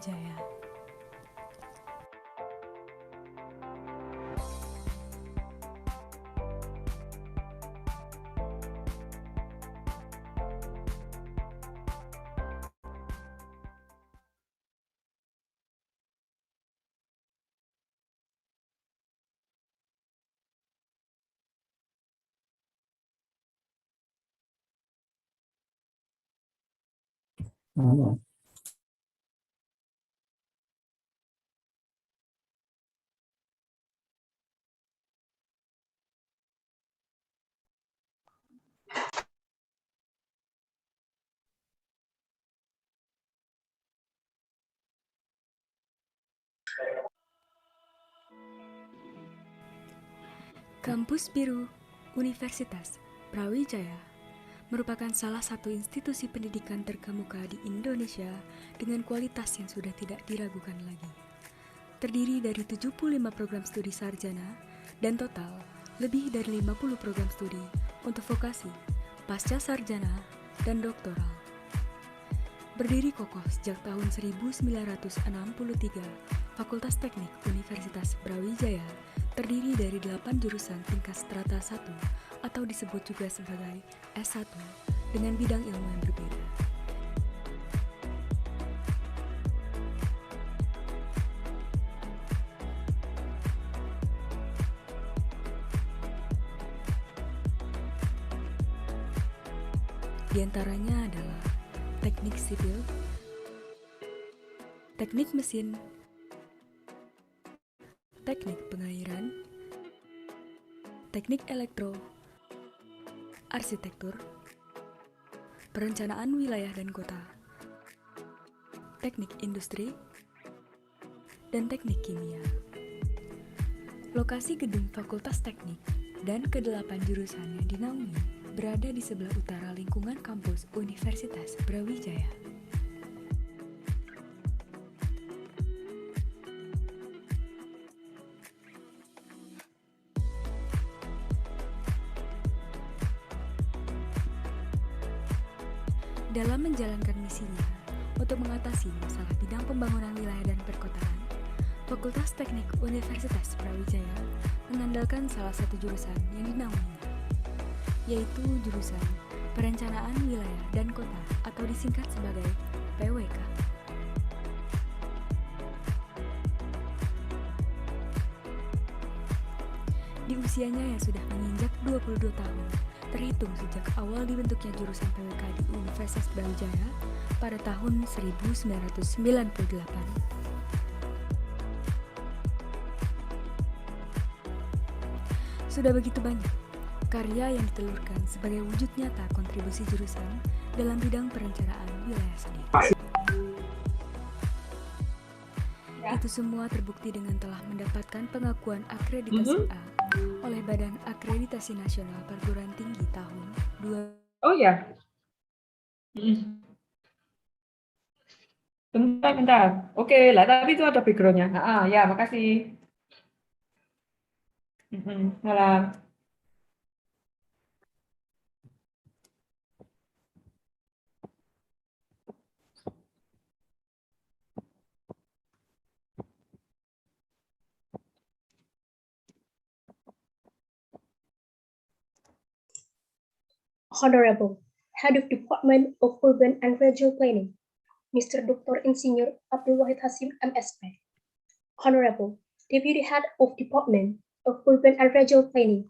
Brawijaya. Kampus Biru Universitas Brawijaya merupakan salah satu institusi pendidikan terkemuka di Indonesia dengan kualitas yang sudah tidak diragukan lagi. Terdiri dari 75 program studi sarjana dan total lebih dari 50 program studi untuk vokasi, pasca sarjana, dan doktoral. Berdiri kokoh sejak tahun 1963, Fakultas Teknik Universitas Brawijaya terdiri dari 8 jurusan tingkat strata 1 atau disebut juga sebagai S1 dengan bidang ilmu yang berbeda. Di antaranya adalah teknik sipil, teknik mesin, teknik pengairan, teknik elektro, arsitektur, perencanaan wilayah dan kota, teknik industri, dan teknik kimia. Lokasi gedung Fakultas Teknik dan ke-8 jurusan yang dinaungi berada di sebelah utara lingkungan kampus Universitas Brawijaya. Dalam menjalankan misinya untuk mengatasi masalah bidang pembangunan wilayah dan perkotaan, Fakultas Teknik Universitas Brawijaya mengandalkan salah satu jurusan yang dinaunginya, yaitu jurusan Perencanaan Wilayah dan Kota atau disingkat sebagai PWK. Di usianya yang sudah menginjak 22 tahun, terhitung sejak awal dibentuknya jurusan PWK di Universitas Brawijaya pada tahun 1998. Sudah begitu banyak karya yang ditelurkan sebagai wujud nyata kontribusi jurusan dalam bidang perencanaan wilayah sendiri. Itu semua terbukti dengan telah mendapatkan pengakuan akreditasi A oleh Badan Akreditasi Nasional Perguruan Tinggi tahun 2. Oh ya. Bentar. Oke lah, tapi itu ada background-nya. Ya, makasih. Malam. Honorable Head of Department of Urban and Regional Planning, Mr. Dr. Insinyur Abdul Wahid Hasim, MSP. Honorable Deputy Head of Department of Urban and Regional Planning,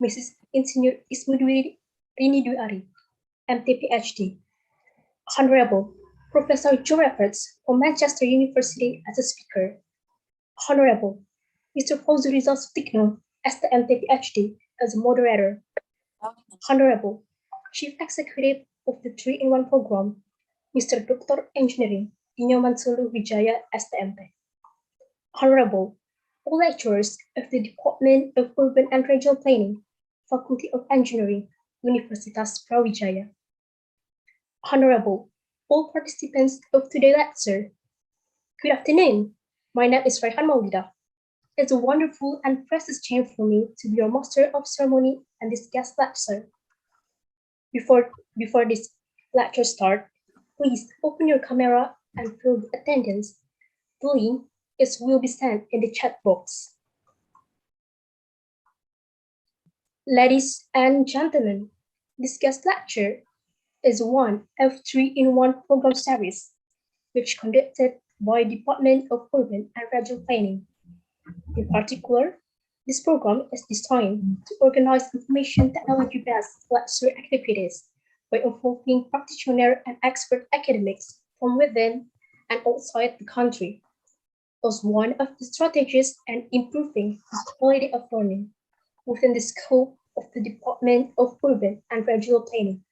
Mrs. Insinyur Ismudwi Rini Dwi Ari, MT PhD. Honorable Professor Joe Efforts from Manchester University as a speaker. Honorable Mr. Fauzi Rizal Sutikno, STMT PhD, as a moderator. Honorable Chief Executive of the 3-in-1 program, Mr. Dr. Engineering, Inyoman Sulu Wijaya, STMT. Honorable all lecturers of the Department of Urban and Regional Planning, Faculty of Engineering, Universitas Brawijaya. Honorable all participants of today's lecture. Good afternoon. My name is Raihan Maulida. It's a wonderful and precious chance for me to be your master of ceremony and this guest lecture. Before this lecture starts, please open your camera and fill the attendance The link will be sent in the chat box. Ladies and gentlemen, this guest lecture is one of 3-in-1 program series, which conducted by Department of Urban and Regional Planning. In particular, this program is designed to organize information technology-based lecture activities by involving practitioner and expert academics from within and outside the country, as one of the strategies in improving the quality of learning within the scope of the Department of Urban and Regional Planning.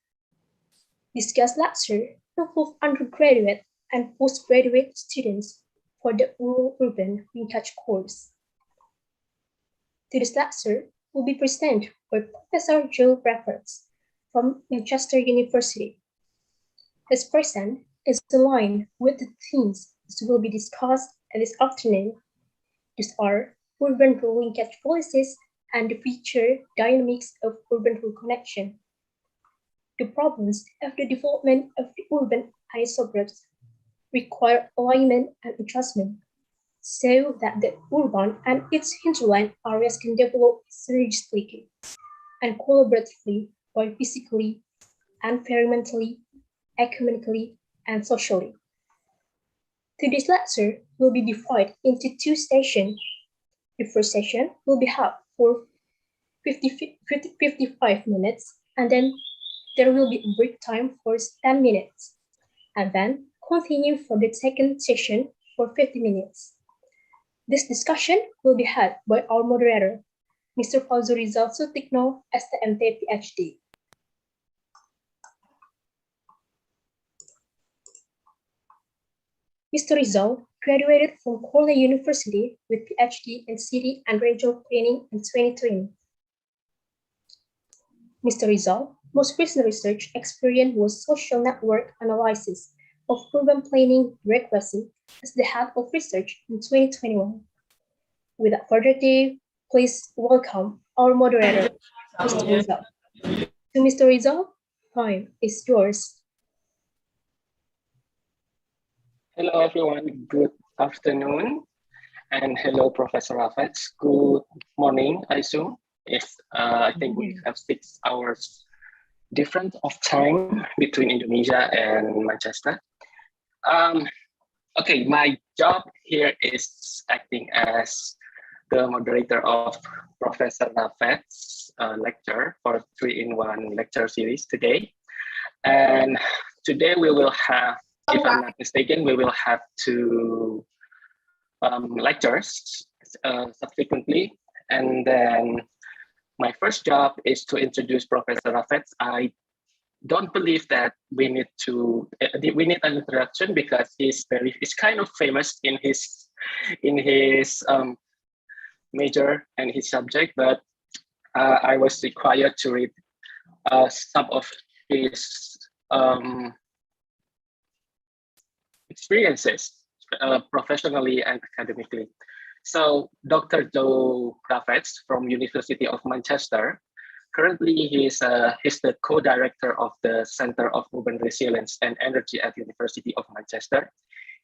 This guest lecture involves undergraduate and postgraduate students for the Rural-Urban Linkage course. Today's lecture will be presented by Professor Joe Breffords from Manchester University. His present is aligned with the themes that will be discussed this afternoon. These are urban rural linkage policies and the future dynamics of urban-rural connection. The problems of the development of the urban and suburbs require alignment and adjustment so that the urban and its hinterland areas can develop synergistically and collaboratively both physically, environmentally, economically, and socially. Today's lecture will be divided into 2 sessions. The first session will be held for 55 minutes, and then there will be a break time for 10 minutes, and then continue for the second session for 50 minutes. This discussion will be had by our moderator, Mr. Fauzu Rizal Sutikno, STMT PhD. Mr. Rizal graduated from Kuliah University with PhD in City and Regional Planning in 2020. Mr. Rizal most recent research experience was social network analysis of urban planning bureaucracy as the head of research in 2021. Without further ado, please welcome our moderator, Mr. Rizal. To Mr. Rizal, time is yours. Hello, everyone. Good afternoon. And hello, Professor Raffets. Good morning, I assume. I think we have 6 hours difference of time between Indonesia and Manchester. Okay, my job here is acting as the moderator of Professor Raffets' lecture for 3-in-1 lecture series today. And today we will have, if I'm not mistaken, we will have 2 lectures subsequently. And then my first job is to introduce Professor Raffets. I don't believe that we need an introduction because he's kind of famous in his major and his subject, but I was required to read some of his experiences professionally and academically. So Dr. Joe Raffets from University of Manchester, currently he's the co-director of the Center of Urban Resilience and Energy at University of Manchester.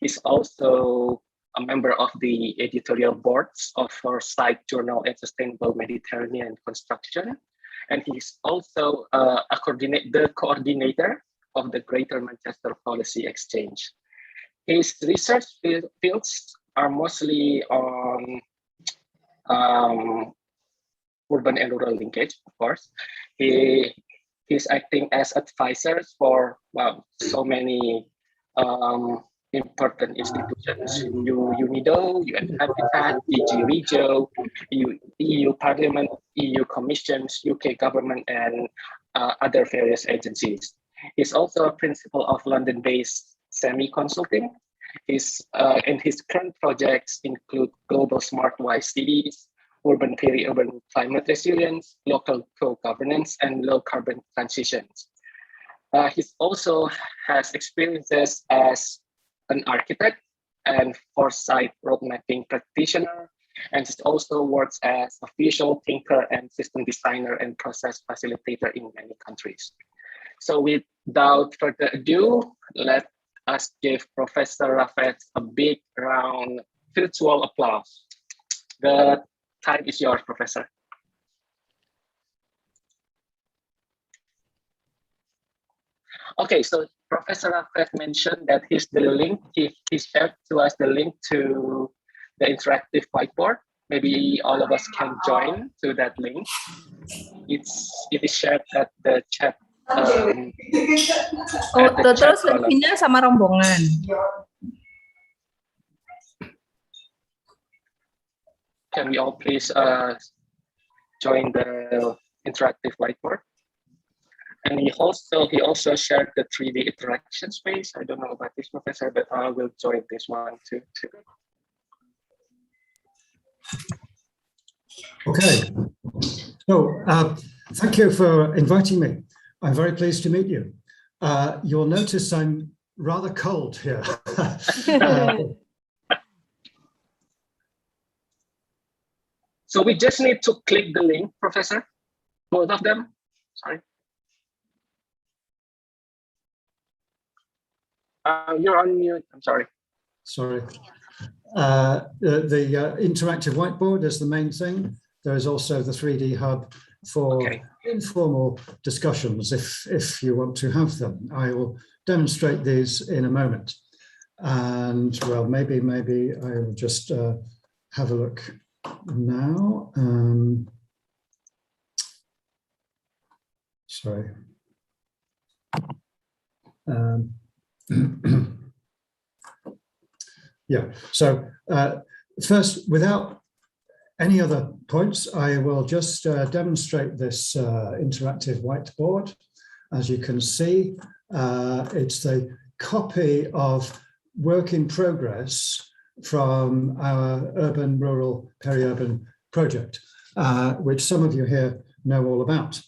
He's also a member of the editorial boards of Foresight Journal and Sustainable Mediterranean Construction. And he's also the coordinator of the Greater Manchester Policy Exchange. His research fields are mostly on urban and rural linkage, of course. He's acting as advisors for so many important institutions: UNIDO, UN Habitat, DG Regio, EU Parliament, EU Commissions, UK government, and other various agencies. He's also a principal of London-based Semi Consulting. And his current projects include global smart-wise cities, urban peri-urban climate resilience, local co-governance, and low-carbon transitions. He also has experiences as an architect and foresight roadmapping practitioner, and he also works as a visual thinker and system designer and process facilitator in many countries. So without further ado, let us give Professor Rafet a big round virtual applause. The time is yours, Professor. Okay, so Professor Rafet mentioned that he shared to us the link to the interactive whiteboard. Maybe all of us can join to that link. It is shared at the chat. Terus linknya sama rombongan. Can we all please join the interactive whiteboard? And he also shared the 3D interaction space. I don't know about this, Professor, but I will join this one too. Okay. So thank you for inviting me. I'm very pleased to meet you. You'll notice I'm rather cold here. So we just need to click the link, Professor. Both of them. Sorry. You're on mute. I'm sorry. Sorry. The interactive whiteboard is the main thing. There is also the 3D hub for informal discussions if you want to have them. I will demonstrate these in a moment. And well, maybe I will just have a look now. Sorry. Yeah, so first, without any other points, I will just demonstrate this interactive whiteboard. As you can see, it's the copy of work in progress from our urban-rural periurban project, which some of you here know all about.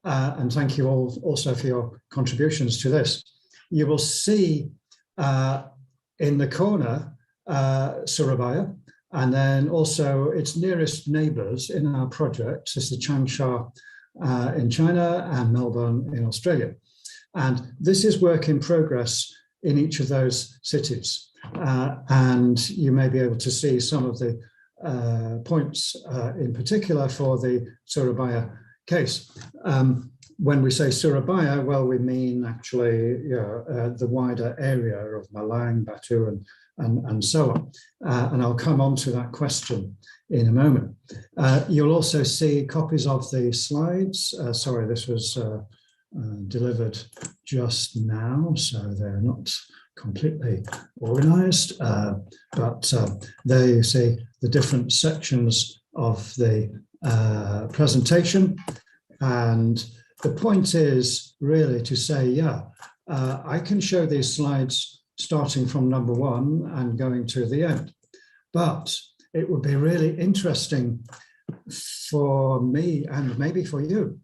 And thank you all also for your contributions to this. You will see in the corner Surabaya, and then also its nearest neighbours in our project. This is Changsha in China and Melbourne in Australia. And this is work in progress in each of those cities. And you may be able to see some of the points in particular for the Surabaya case. When we say Surabaya, well, we mean actually the wider area of Malang, Batu, and so on. And I'll come on to that question in a moment. You'll also see copies of the slides. Sorry, this was delivered just now, so they're not completely organized, but there you see the different sections of the presentation. And the point is really to say, I can show these slides starting from number 1 and going to the end. But it would be really interesting for me and maybe for you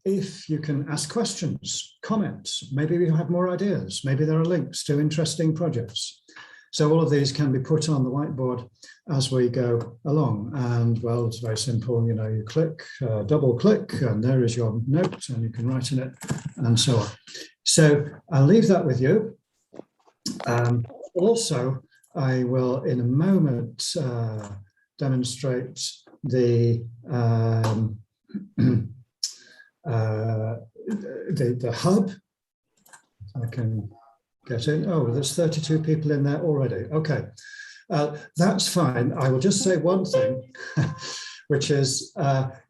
if you can ask questions, comments, maybe you have more ideas, maybe there are links to interesting projects. So all of these can be put on the whiteboard as we go along. And well, it's very simple, you know, you click, double click, and there is your note and you can write in it and so on. So I'll leave that with you. Also, I will in a moment demonstrate the hub. I can get in. Oh, there's 32 people in there already. Okay, that's fine. I will just say one thing, which is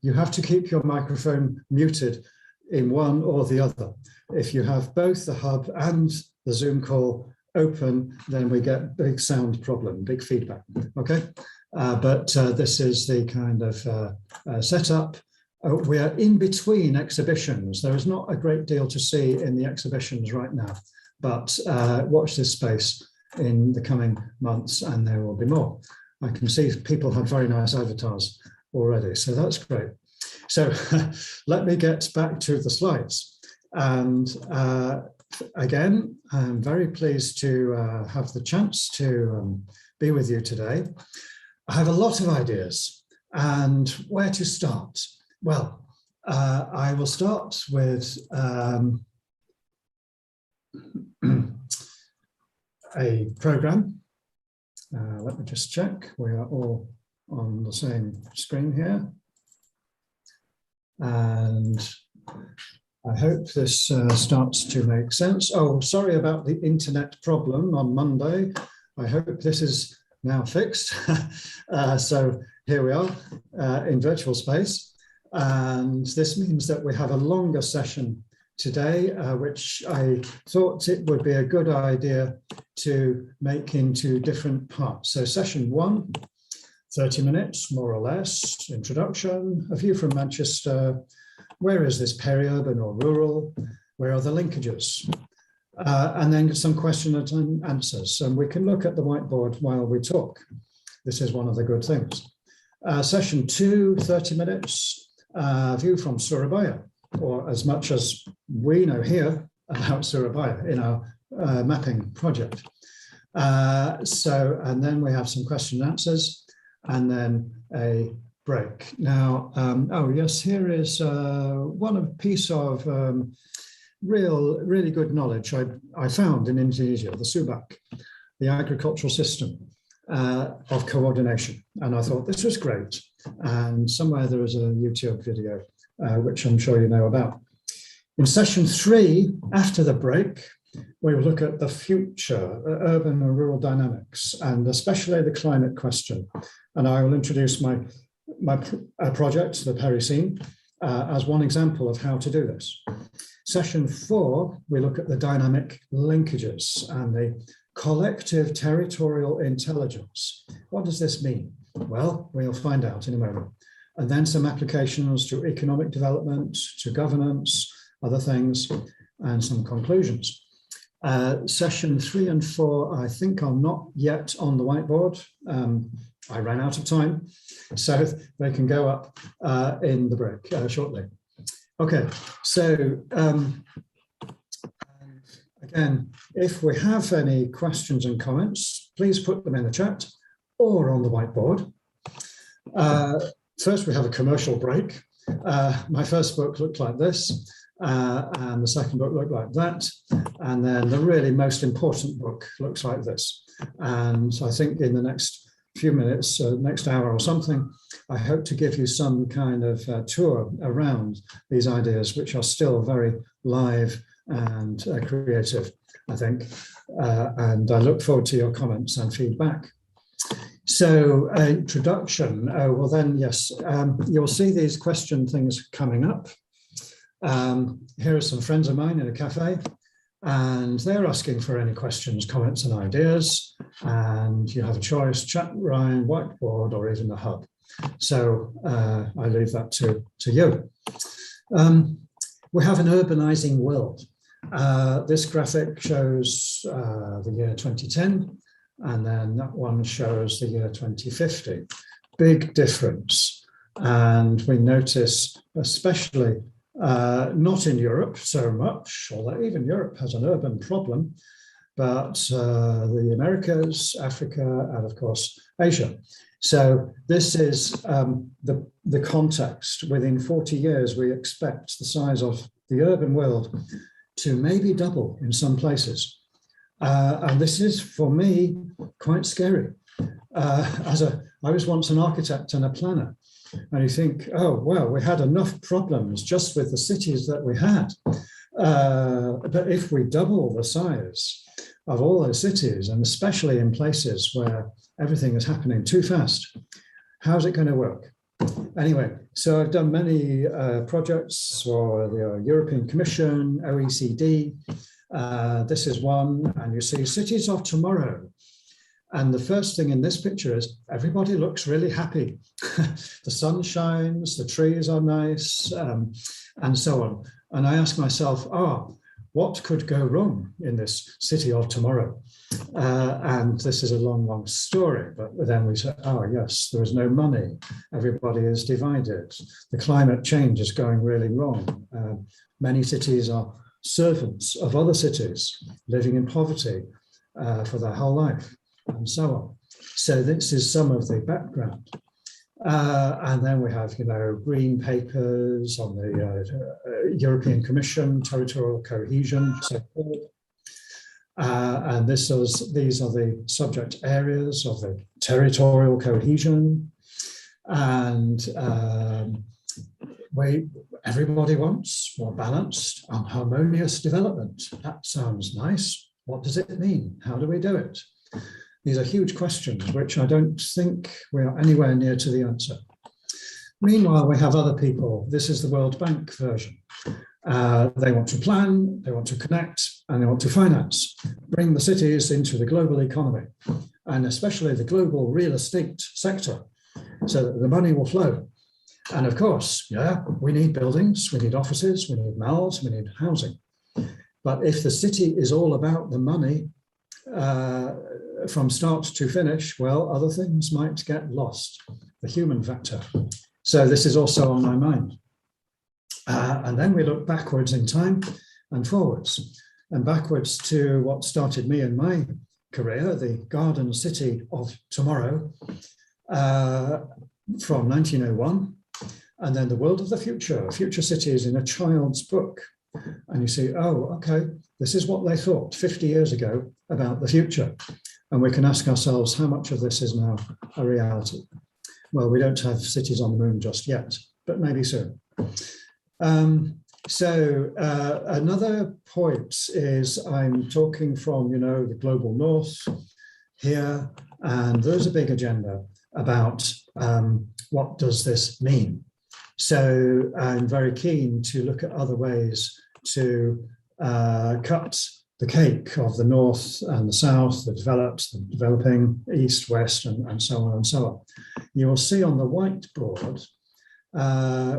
you have to keep your microphone muted in one or the other. If you have both the hub and the Zoom call open, then we get big sound problem, big feedback. Okay, but this is the kind of setup. We are in between exhibitions. There is not a great deal to see in the exhibitions right now, but watch this space in the coming months and there will be more. I can see people have very nice avatars already, so that's great. So let me get back to the slides. And again, I'm very pleased to have the chance to be with you today. I have a lot of ideas and where to start? Well, I will start with a program. Let me just check. We are all on the same screen here. And I hope this starts to make sense. Oh, sorry about the internet problem on Monday. I hope this is now fixed. So here we are in virtual space. And this means that we have a longer session today, which I thought it would be a good idea to make into different parts. So session 1, 30 minutes, more or less, introduction, a view from Manchester. Where is this periurban or rural? Where are the linkages? And then some questions and answers. And we can look at the whiteboard while we talk. This is one of the good things. Session 2, 30 minutes, view from Surabaya, or as much as we know here about Surabaya in our mapping project. And then we have some question and answers, and then a break. Now, oh yes, here is one piece of really good knowledge I found in Indonesia, the Subak, the agricultural system of coordination. And I thought this was great. And somewhere there is a YouTube video, which I'm sure you know about. In session 3, after the break, we will look at the future, urban and rural dynamics, and especially the climate question. And I will introduce my project, the Periurban, as one example of how to do this. Session 4, we look at the dynamic linkages and the collective territorial intelligence. What does this mean? Well, we'll find out in a moment. And then some applications to economic development, to governance, other things, and some conclusions. Session 3 and 4, I think, are not yet on the whiteboard. I ran out of time, so they can go up in the break shortly. Okay, so again, if we have any questions and comments, please put them in the chat or on the whiteboard. First, we have a commercial break. My first book looked like this, and the second book looked like that. And then the really most important book looks like this. And I think in the next few minutes, next hour or something, I hope to give you some kind of tour around these ideas, which are still very live and creative, I think. And I look forward to your comments and feedback. So introduction, well then, yes, you'll see these question things coming up. Here are some friends of mine in a cafe, and they're asking for any questions, comments and ideas. And you have a choice, chat, Ryan, whiteboard, or even the hub. So I leave that to you. We have an urbanizing world. This graphic shows the year 2010. And then that one shows the year 2050. Big difference. And we notice, especially not in Europe so much, although even Europe has an urban problem, but the Americas, Africa, and of course, Asia. So this is the context. Within 40 years, we expect the size of the urban world to maybe double in some places. And this is, for me, quite scary. I was once an architect and a planner, and you think, oh, well, we had enough problems just with the cities that we had. But if we double the size of all those cities, and especially in places where everything is happening too fast, how's it going to work? Anyway, so I've done many projects for the European Commission, OECD. This is one, and you see cities of tomorrow. And the first thing in this picture is everybody looks really happy. The sun shines, the trees are nice, and so on. And I ask myself, what could go wrong in this city of tomorrow? And this is a long, long story, but then we say, oh yes, there is no money. Everybody is divided. The climate change is going really wrong. Many cities are servants of other cities, living in poverty for their whole life, and so on. So this is some of the background. And then we have, green papers on the European Commission, territorial cohesion, so forth. And these are the subject areas of the territorial cohesion. And everybody wants more balanced and harmonious development. That sounds nice. What does it mean? How do we do it? These are huge questions, which I don't think we are anywhere near to the answer. Meanwhile, we have other people. This is the World Bank version. They want to plan, they want to connect, and they want to finance, bring the cities into the global economy, and especially the global real estate sector, so that the money will flow. And of course, yeah, we need buildings, we need offices, we need malls, we need housing. But if the city is all about the money from start to finish, well, other things might get lost, the human factor. So this is also on my mind. And then we look backwards in time and forwards. And backwards to what started me in my career, the garden city of tomorrow, from 1901. And then the world of the future cities in a child's book. And you see, oh, okay, this is what they thought 50 years ago about the future. And we can ask ourselves how much of this is now a reality. Well, we don't have cities on the moon just yet, but maybe soon. Another point is I'm talking from, the global north here, and there's a big agenda about what does this mean. So I'm very keen to look at other ways to cut the cake of the north and the south, the developed, the developing, east, west, and so on and so on. You will see on the whiteboard,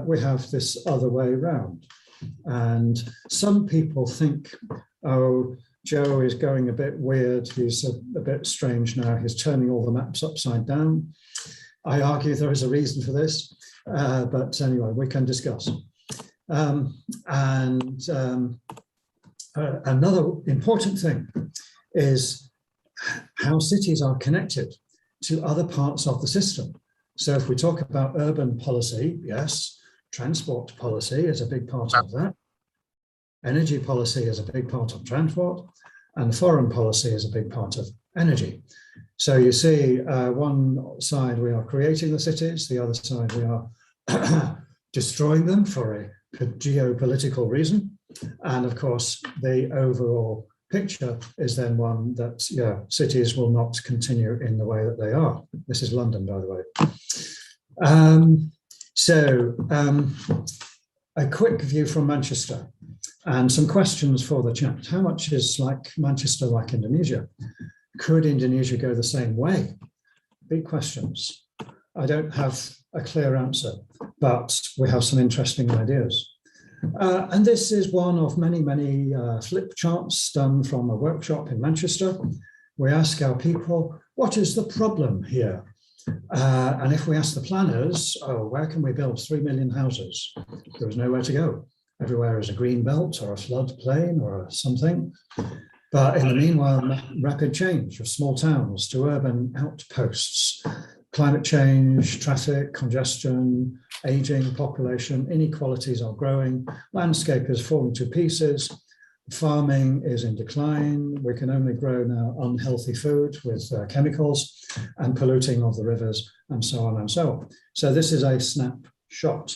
we have this other way around. And some people think, oh, Joe is going a bit weird. He's a bit strange now. He's turning all the maps upside down. I argue there is a reason for this, but anyway, we can discuss. Another important thing is how cities are connected to other parts of the system. So if we talk about urban policy, yes, transport policy is a big part of that. Energy policy is a big part of transport, and foreign policy is a big part of energy. So you see, one side we are creating the cities, the other side we are destroying them for a geopolitical reason. And of course, the overall picture is then one that, yeah, cities will not continue in the way that they are. This is London, by the way. A quick view from Manchester and some questions for the chat. How much is Manchester like Indonesia? Could Indonesia go the same way? Big questions. I don't have a clear answer, but we have some interesting ideas. And this is one of many, many flip charts done from a workshop in Manchester. We ask our people, what is the problem here? And if we ask the planners, oh, where can we build 3 million houses? There is nowhere to go. Everywhere is a green belt or a floodplain or something. But in the meanwhile, rapid change of small towns to urban outposts, climate change, traffic, congestion, aging population, inequalities are growing, landscape is falling to pieces, farming is in decline, we can only grow now unhealthy food with chemicals and polluting of the rivers and so on and so on. So this is a snapshot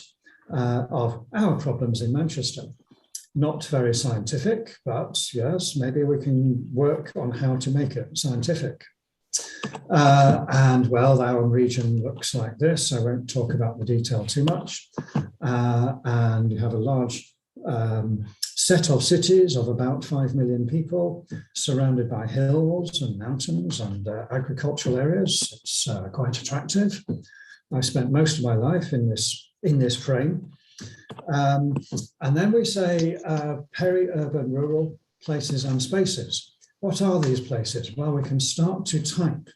of our problems in Manchester. Not very scientific, but yes, maybe we can work on how to make it scientific. And well, our region looks like this. I won't talk about the detail too much. And you have a large set of cities of about 5 million people surrounded by hills and mountains and agricultural areas. It's quite attractive. I spent most of my life in this frame. And then we say peri-urban, rural places and spaces. What are these places? Well, we can start to type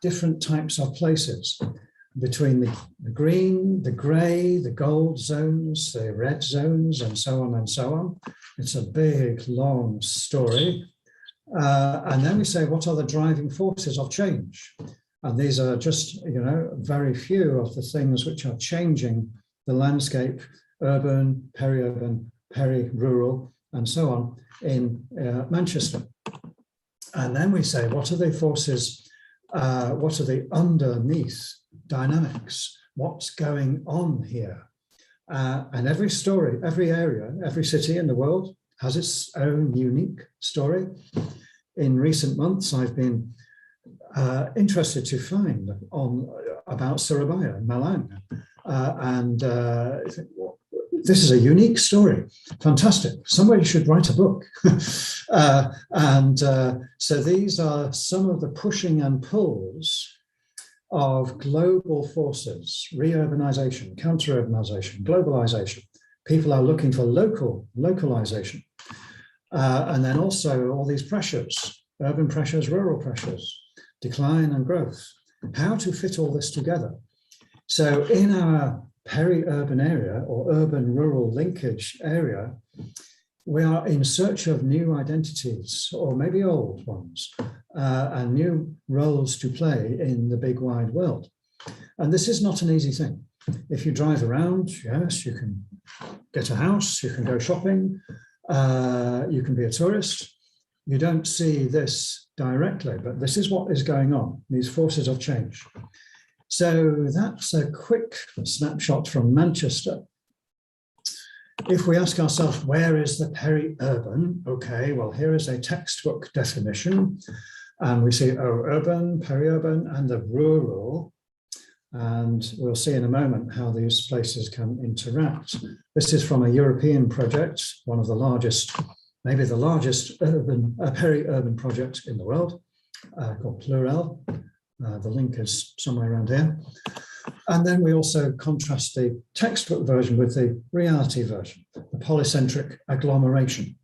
different types of places between the green, the grey, the gold zones, the red zones, and so on and so on. It's a big, long story. And then we say, what are the driving forces of change? And these are just, very few of the things which are changing the landscape, urban, peri-rural, and so on in Manchester. And then we say, what are the forces, what are the underneath dynamics? What's going on here? And every story, every area, every city in the world has its own unique story. In recent months, I've been interested to find about Surabaya, Malang, and I think, well, this is a unique story. Fantastic. Somebody should write a book. So these are some of the pushing and pulls of global forces: reurbanization, counter-urbanization, globalization. People are looking for localization. And then also all these pressures, urban pressures, rural pressures, decline and growth. How to fit all this together? So in our peri-urban area or urban-rural linkage area, we are in search of new identities, or maybe old ones, and new roles to play in the big wide world. And this is not an easy thing. If you drive around, yes, you can get a house, you can go shopping, you can be a tourist. You don't see this directly, but this is what is going on, these forces of change. So that's a quick snapshot from Manchester. If we ask ourselves, where is the peri-urban? Okay, well, here is a textbook definition. And we see, oh, urban, peri-urban, and the rural. And we'll see in a moment how these places can interact. This is from a European project, one of the largest, maybe the largest peri-urban project in the world, called Kuliah. The link is somewhere around here. And then we also contrast the textbook version with the reality version, the polycentric agglomeration,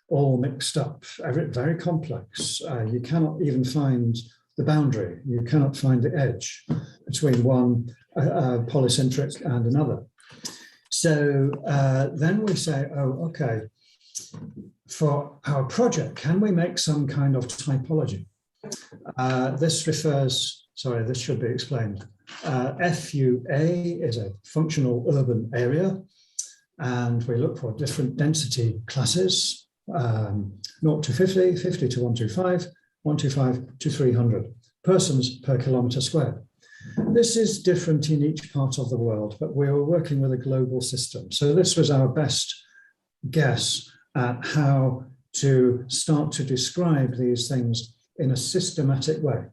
all mixed up, very complex. You cannot even find the boundary. You cannot find the edge between one polycentric and another. So then we say, oh, okay, for our project, can we make some kind of typology? This refers, sorry, this should be explained. FUA is a functional urban area, and we look for different density classes, 0 to 50, 50 to 125, 125 to 300 persons per kilometre squared. This is different in each part of the world, but we were working with a global system. So this was our best guess at how to start to describe these things in a systematic way.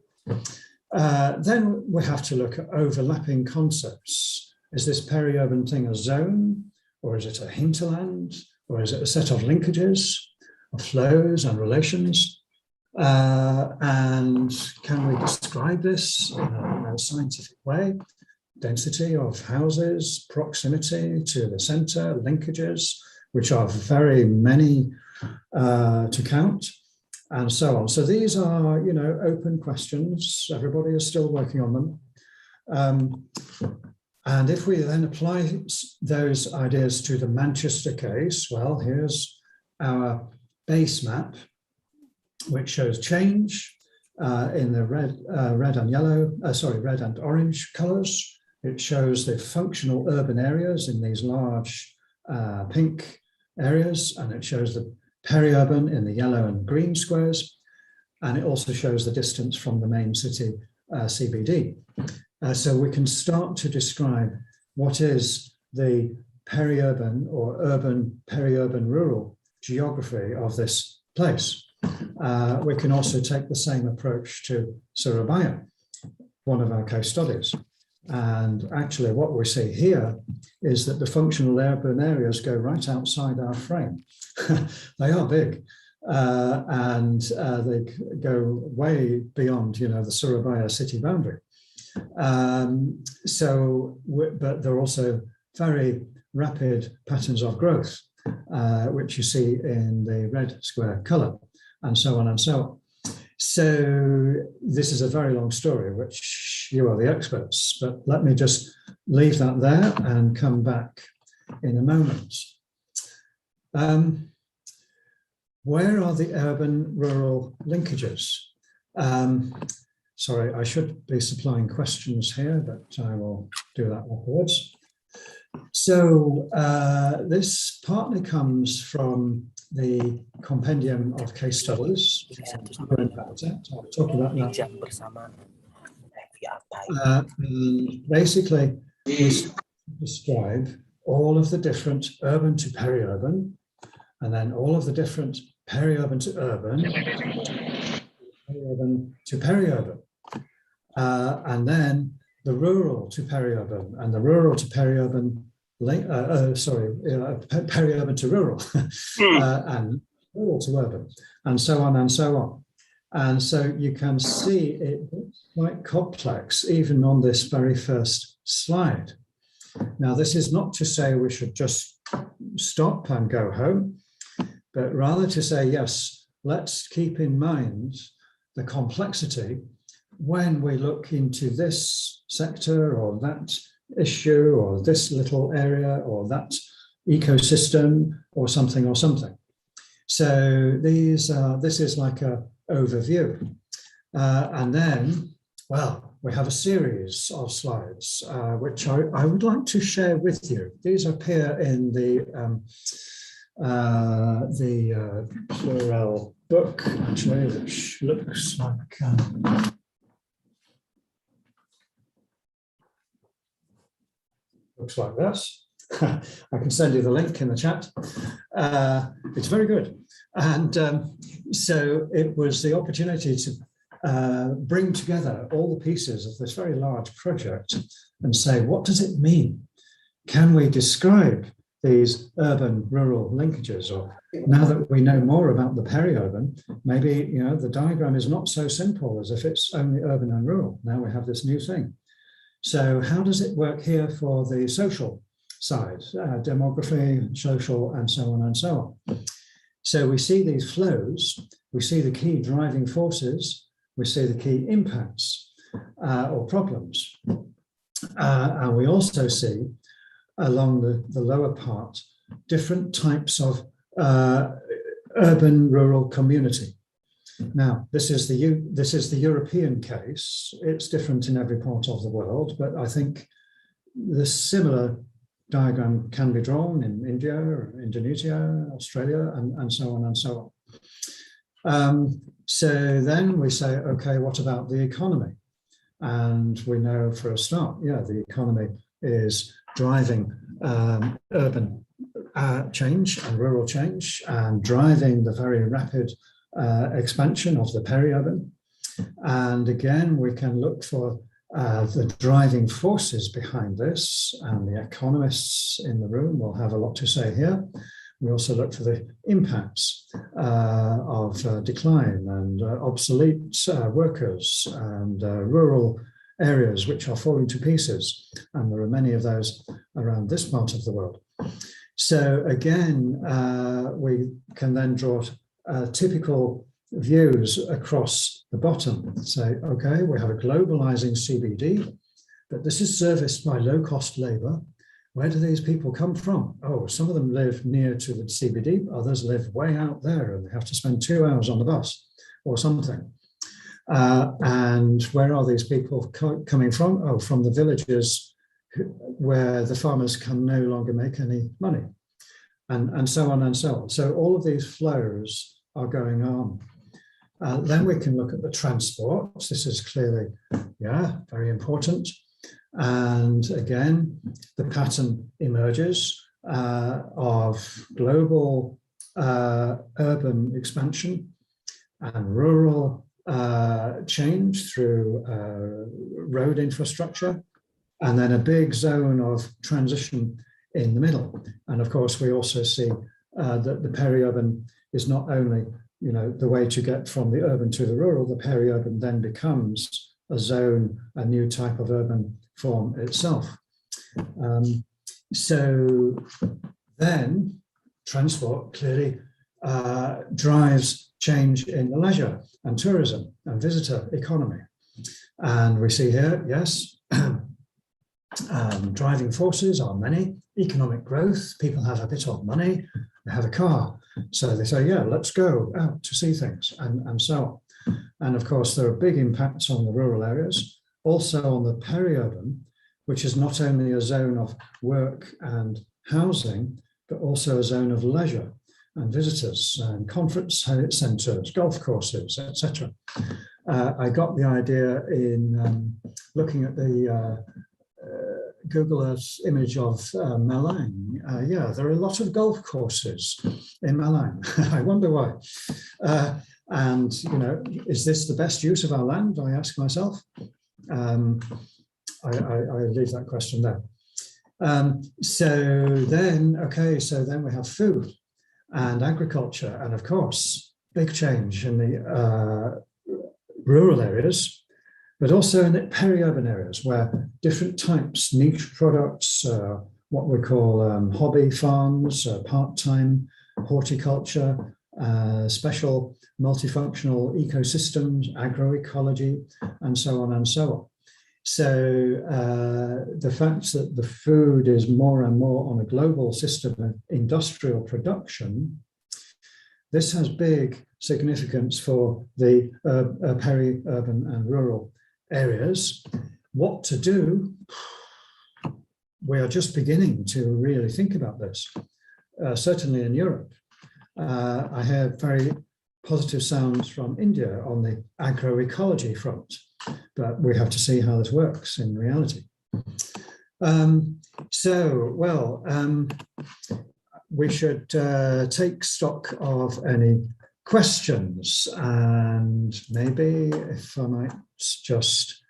Then we have to look at overlapping concepts. Is this peri-urban thing a zone, or is it a hinterland, or is it a set of linkages, of flows and relations? And can we describe this in a scientific way? Density of houses, proximity to the center, linkages, which are very many to count, and so on. So these are, you know, open questions. Everybody is still working on them. And if we then apply those ideas to the Manchester case, well, here's our base map, which shows change in the red and orange colors. It shows the functional urban areas in these large pink areas, and it shows the peri-urban in the yellow and green squares, and it also shows the distance from the main city CBD. So we can start to describe what is the peri-urban or urban peri-urban rural geography of this place. We can also take the same approach to Surabaya, one of our case studies. And actually what we see here is that the functional urban areas go right outside our frame. They are big, and they go way beyond, you know, the Surabaya city boundary. But there are also very rapid patterns of growth, which you see in the red square color, and so on and so on. So this is a very long story, which you are the experts, but let me just leave that there and come back in a moment. Where are the urban-rural linkages? Sorry, I should be supplying questions here, but I will do that afterwards. So this partly comes from the compendium of case studies. I'll talk about that. Basically, we describe all of the different urban to peri-urban, and then all of the different peri-urban to urban, peri-urban to peri-urban, and then the rural to peri-urban, and the rural to peri-urban, peri-urban to rural, and rural to urban, and so on and so on. And so you can see it's quite complex, even on this very first slide. Now, this is not to say we should just stop and go home, but rather to say, yes, let's keep in mind the complexity when we look into this sector or that issue or this little area or that ecosystem or something. So this is like a overview. And then, well, we have a series of slides, which I would like to share with you. These appear in the Plurell book, actually, which looks like... looks like this. I can send you the link in the chat. It's very good. And so it was the opportunity to bring together all the pieces of this very large project and say, what does it mean? Can we describe these urban-rural linkages? Or now that we know more about the peri-urban, maybe the diagram is not so simple as if it's only urban and rural. Now we have this new thing. So how does it work here for the social side, demography, social, and so on and so on? So we see these flows, we see the key driving forces, we see the key impacts or problems. And we also see along the lower part, different types of urban-rural community. Now, this is the European case. It's different in every part of the world, but I think the similar diagram can be drawn in India, or Indonesia, Australia, and so on and so on. So then we say, okay, what about the economy? And we know for a start, yeah, the economy is driving urban change and rural change and driving the very rapid expansion of the peri-urban. And again, we can look for the driving forces behind this, and the economists in the room will have a lot to say here. We also look for the impacts of decline and obsolete workers and rural areas which are falling to pieces. And there are many of those around this part of the world. So again, we can then draw typical views across the bottom. Say, okay, we have a globalizing CBD, but this is serviced by low-cost labor. Where do these people come from? Oh, some of them live near to the CBD, others live way out there and they have to spend 2 hours on the bus or something. And where are these people coming from? Oh, from the villages where the farmers can no longer make any money, and so on and so on. So all of these flows are going on. Then we can look at the transport. This is clearly, yeah, very important. And again, the pattern emerges of global urban expansion and rural change through road infrastructure, and then a big zone of transition in the middle. And of course, we also see that the peri-urban is not only, the way to get from the urban to the rural. The peri-urban then becomes a zone, a new type of urban form itself. So then transport clearly drives change in the leisure and tourism and visitor economy. And we see here, yes, driving forces are many. Economic growth, people have a bit of money, they have a car. So they say, yeah, let's go out to see things and so on. And of course, there are big impacts on the rural areas, also on the peri-urban, which is not only a zone of work and housing, but also a zone of leisure. and visitors and conference centres, golf courses, etc. I got the idea in looking at the Google Earth image of Malang. Yeah, there are a lot of golf courses in Malang. I wonder why. And, you know, is this the best use of our land? I ask myself. I leave that question there. So then we have food and agriculture, and of course, big change in the rural areas, but also in the peri-urban areas where different types, niche products, what we call hobby farms, part-time horticulture, special multifunctional ecosystems, agroecology, and so on and so on. So the fact that the food is more and more on a global system of industrial production, this has big significance for the peri-urban and rural areas. What to do? We are just beginning to really think about this, certainly in Europe. I hear very positive sounds from India on the agroecology front, but we have to see how this works in reality. We should take stock of any questions, and maybe if I might just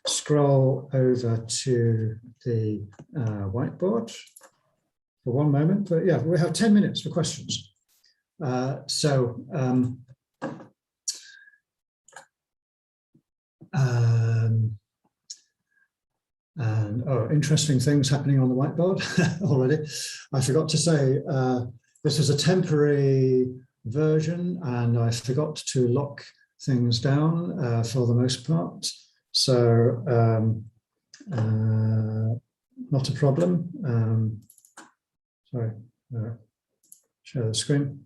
scroll over to the whiteboard for one moment. But yeah, we have 10 minutes for questions. Interesting things happening on the whiteboard already. I forgot to say, this is a temporary version and I forgot to lock things down for the most part. So not a problem. Sorry, share the screen.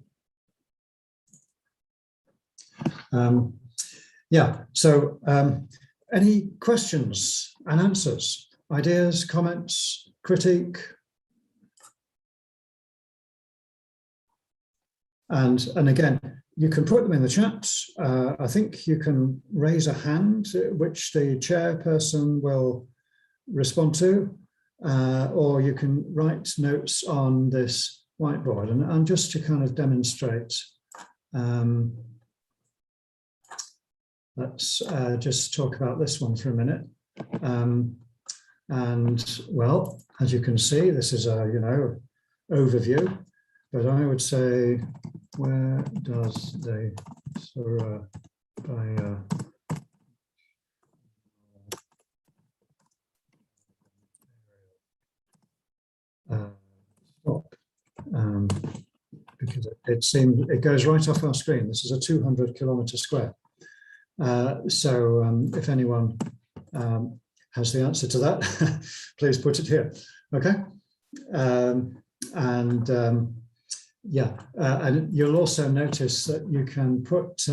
Any questions and answers, ideas, comments, critique? And again, you can put them in the chat. I think you can raise a hand, which the chairperson will respond to, or you can write notes on this whiteboard. And just to kind of demonstrate, let's just talk about this one for a minute. And well, as you can see, this is a overview, but I would say, where does the Surabaya stop? Because it seems it goes right off our screen. This is a 200-kilometer square. If anyone has the answer to that, please put it here. Okay. And you'll also notice that you can put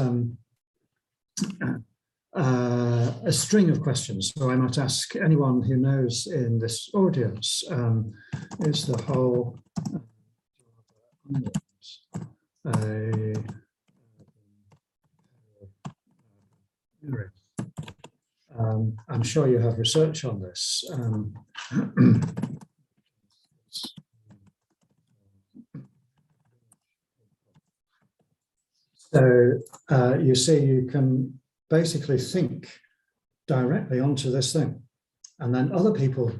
a string of questions. So I might ask anyone who knows in this audience, is the whole I'm sure you have research on this. You see, you can basically think directly onto this thing, and then other people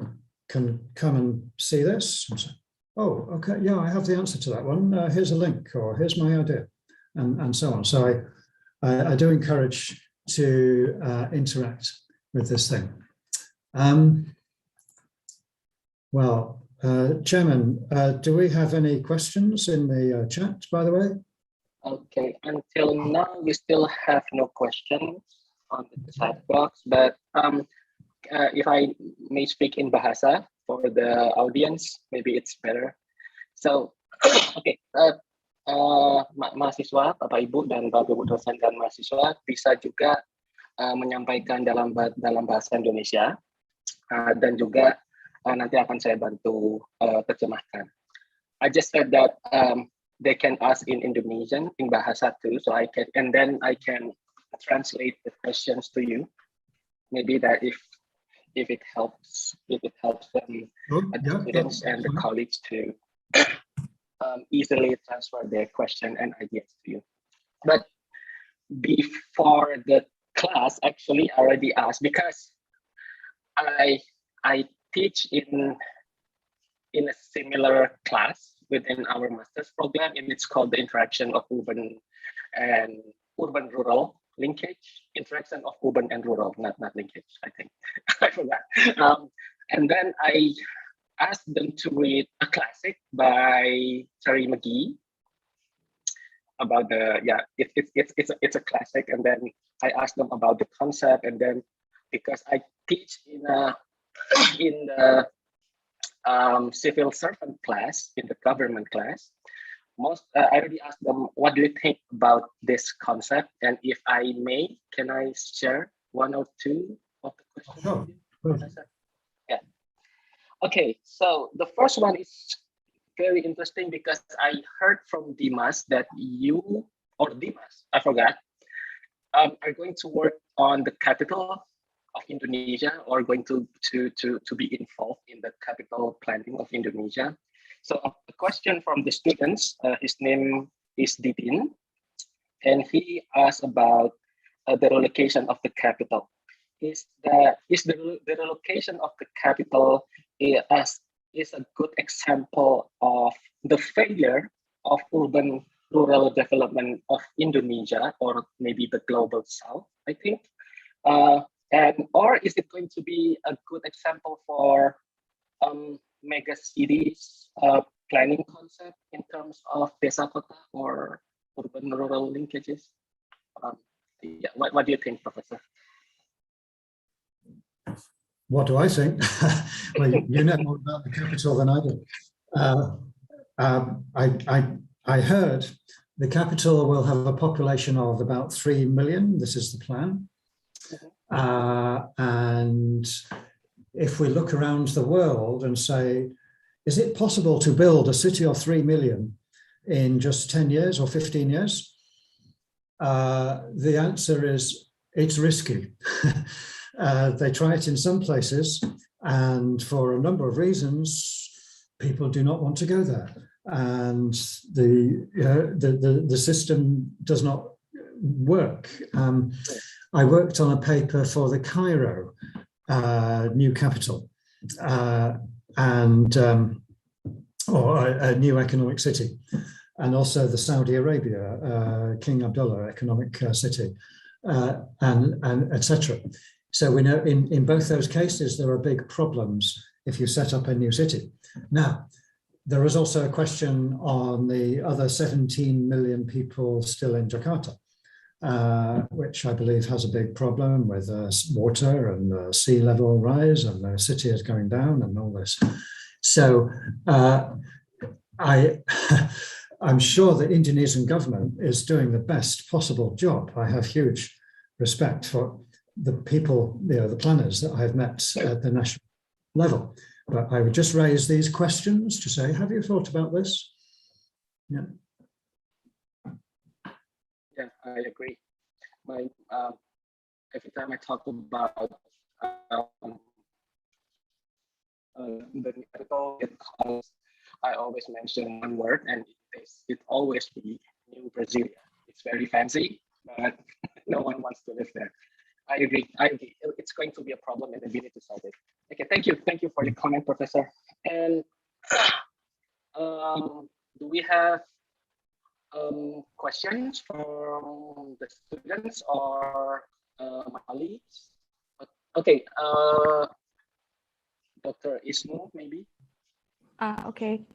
can come and see this and say, oh, okay, yeah, I have the answer to that one. Here's a link, or here's my idea, and so on. So I do encourage to interact with this thing. Chairman, do we have any questions in the chat, by the way? Okay, until now, we still have no questions on the chat box, but if I may speak in Bahasa for the audience, maybe it's better. So, okay, mahasiswa, Bapak Ibu dan Bapak Ibu dosen dan mahasiswa bisa juga menyampaikan dalam bahasa Indonesia dan juga nanti akan saya bantu terjemahkan. I just said that they can ask in Indonesian, in Bahasa too. So and then I can translate the questions to you. Maybe that if it helps them, the students and the colleagues to easily transfer their question and ideas to you. But before the class, actually, I already asked, because I teach in a similar class within our master's program, and it's called the interaction of urban rural linkage, interaction of urban and rural, not linkage, I think. I forgot. And then I asked them to read a classic by Terry McGee about it's a classic, and then I asked them about the concept, and then because I teach in the civil servant class, in the government class, I already asked them, what do you think about this concept? And if I may, can I share one or two of the questions? Sure. Professor? Yeah. Okay, so the first one is very interesting because I heard from Dimas that you, or Dimas, I forgot, are going to work on the capital of Indonesia, or going to be involved in the capital planning of Indonesia. So a question from the students, his name is Didin, and he asked about the relocation of the capital. Is the relocation of the capital is a good example of the failure of urban rural development of Indonesia, or maybe the global south, I think. Or is it going to be a good example for mega cities planning concept in terms of desa kota or urban rural linkages? Yeah, what do you think, Professor? What do I think? Well, you know more about the capital than I do. I heard the capital will have a population of about 3 million. This is the plan. And if we look around the world and say, is it possible to build a city of 3 million in just 10 years or 15 years? The answer is it's risky. They try it in some places, and for a number of reasons, people do not want to go there. And the system does not work. I worked on a paper for the Cairo new capital or a new economic city, and also the Saudi Arabia King Abdullah economic city, and etc. So we know in both those cases there are big problems if you set up a new city. Now, there is also a question on the other 17 million people still in Jakarta, which I believe has a big problem with water and sea level rise, and the city is going down and all this. So I'm sure the Indonesian government is doing the best possible job. I have huge respect for the people, the planners that I've met at the national level. But I would just raise these questions to say, have you thought about this? Yeah. Yeah, I agree. Every time I talk about the capital, I always mention one word, and it always be New Brasilia. It's very fancy, but no one wants to live there. I agree. It's going to be a problem, and we need to solve it. Okay, thank you for your comment, Professor. And do we have questions from the students or my colleagues? Okay, Dr. Ismu, maybe. Okay.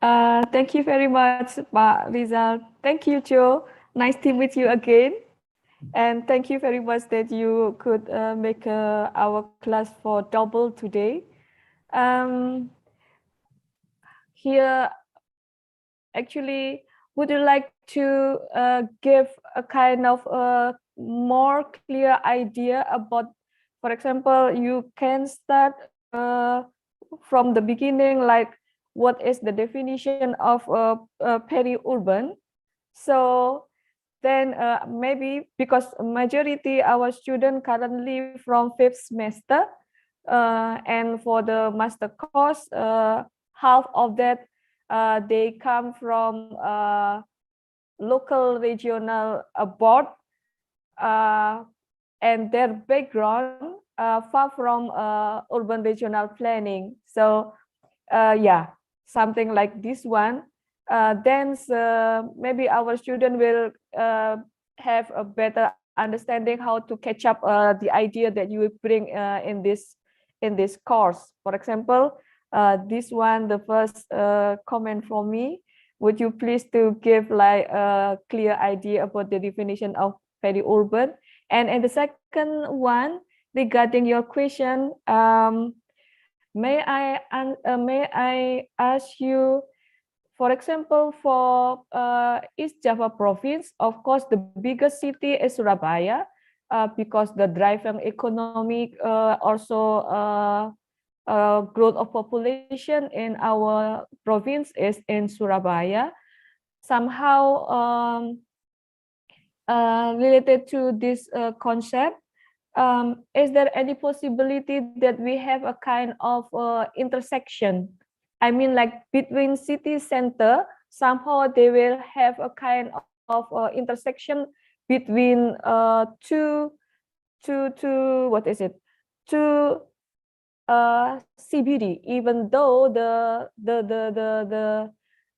Thank you very much, Pak Rizal. Thank you, Joe. Nice to meet you again. And thank you very much that you could make our class for double today. Here, actually, would you like to give a kind of more clear idea about, for example, you can start from the beginning, like what is the definition of periurban. So then maybe because majority our student currently from 5th semester, and for the master course, half of that they come from local regional board, and their background far from urban regional planning. So yeah, something like this one. Then maybe our student will have a better understanding how to catch up the idea that you will bring in this course. For example, this one, the first comment from me, would you please to give like a clear idea about the definition of periurban? And the second one, regarding your question, may I ask you, for example, for East Java province, of course, the biggest city is Surabaya, because the driving economic also growth of population in our province is in Surabaya. Somehow related to this concept, is there any possibility that we have a kind of intersection? I mean, like between city center, somehow they will have a kind of intersection between two what is it? Two CBD, even though the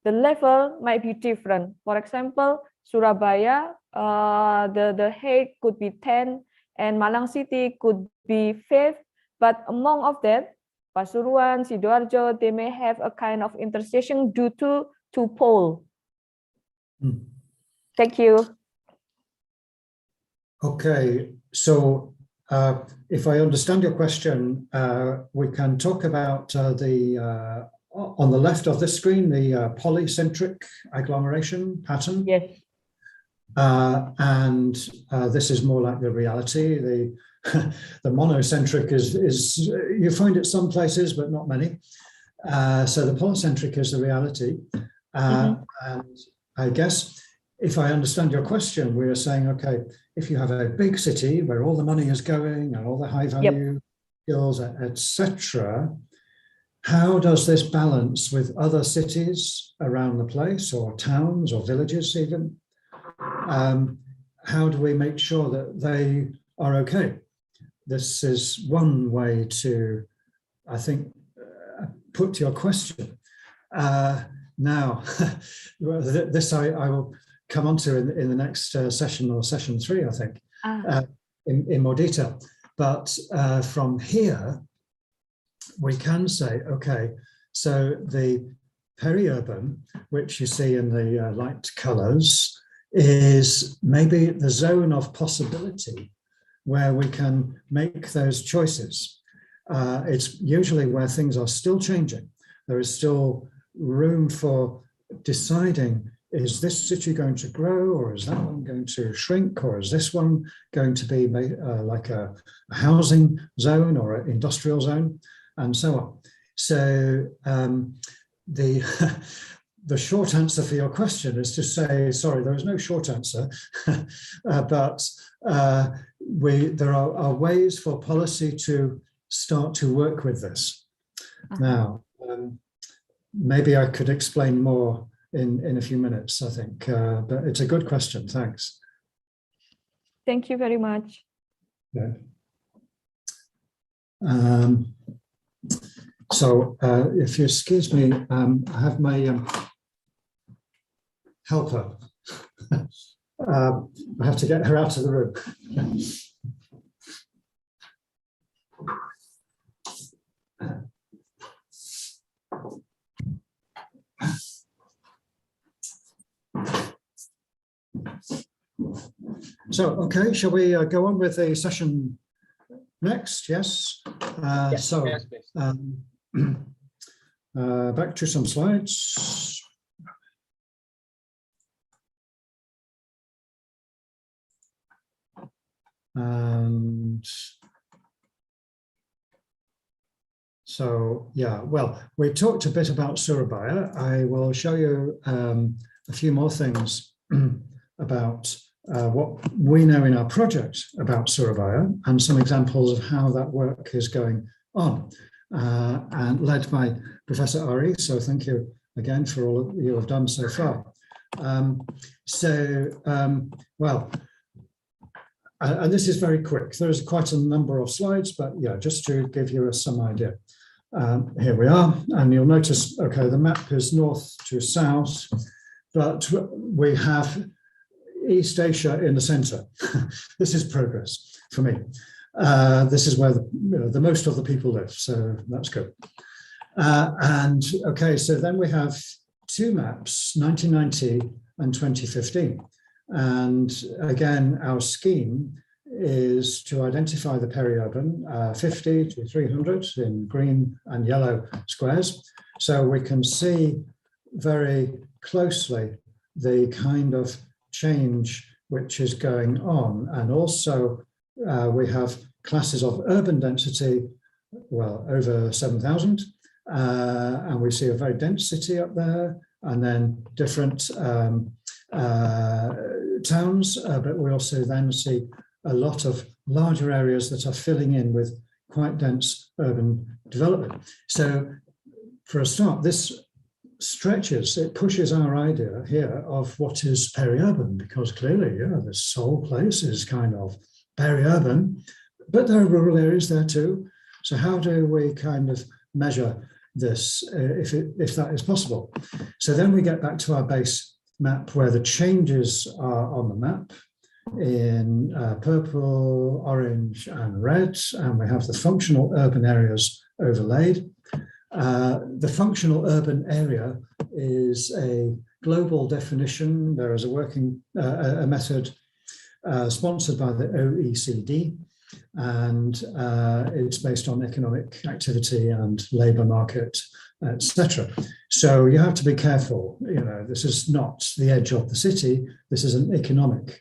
level might be different. For example, Surabaya, the height could be 10, and Malang City could be 5, but among of that, Pasuruan, Sidoarjo, they may have a kind of intersection due to two pole. Thank you. Okay, so if I understand your question, we can talk about on the left of the screen, the polycentric agglomeration pattern. Yes. And this is more like the reality. The monocentric is you find it some places, but not many. So the polycentric is the reality. And I guess if I understand your question, we are saying, okay, if you have a big city where all the money is going and all the high value skills, etc., how does this balance with other cities around the place, or towns or villages even? How do we make sure that they are okay? This is one way to, I think, put your question. Now, this I will come on to in the next session, or session 3, I think, in more detail. But from here, we can say, okay, so the periurban, which you see in the light colors, is maybe the zone of possibility where we can make those choices. It's usually where things are still changing. There is still room for deciding, is this city going to grow, or is that one going to shrink, or is this one going to be like a housing zone or an industrial zone, and so on. So the short answer for your question is to say, sorry, there is no short answer, but there are ways for policy to start to work with this. Now, maybe I could explain more in a few minutes, I think, but it's a good question. Thanks. Thank you very much. Yeah. So if you excuse me, I have my helper. I have to get her out of the room. So, okay, shall we go on with the session next? Yes. Yes, so, yes, back to some slides. And So yeah, well, we talked a bit about Surabaya. I will show you a few more things about what we know in our project about Surabaya and some examples of how that work is going on, and led by Professor Ari. So thank you again for all that you have done so far. Well, and this is very quick. There's quite a number of slides, but yeah, just to give you some idea. Here we are, and you'll notice, okay, the map is north to south, but we have East Asia in the center. This is progress for me. This is where the most of the people live, so that's good. And okay, so then we have two maps, 1990 and 2015. And again, our scheme is to identify the periurban, 50 to 300 in green and yellow squares. So we can see very closely the kind of change which is going on. And also we have classes of urban density, well, over 7,000. And we see a very dense city up there, and then different towns, but we also then see a lot of larger areas that are filling in with quite dense urban development. So for a start, this stretches, it pushes our idea here of what is periurban, because clearly, yeah, this whole place is kind of periurban, but there are rural areas there too. So how do we kind of measure this, if that is possible? So then we get back to our base map where the changes are on the map in purple, orange and red, and we have the functional urban areas overlaid. The functional urban area is a global definition. There is a working a method sponsored by the OECD, and it's based on economic activity and labour market, etc. So you have to be careful. You know, this is not the edge of the city. This is an economic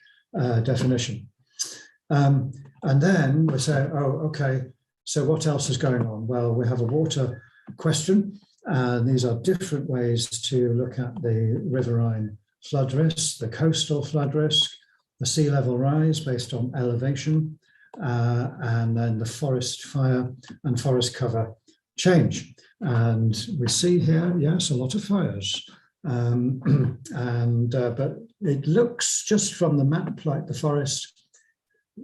definition. And then we say, oh, okay, so what else is going on? Well, we have a water question, and these are different ways to look at the riverine flood risk, the coastal flood risk, the sea level rise based on elevation, and then the forest fire and forest cover change. And we see here, yes, a lot of fires. But it looks just from the map like the forest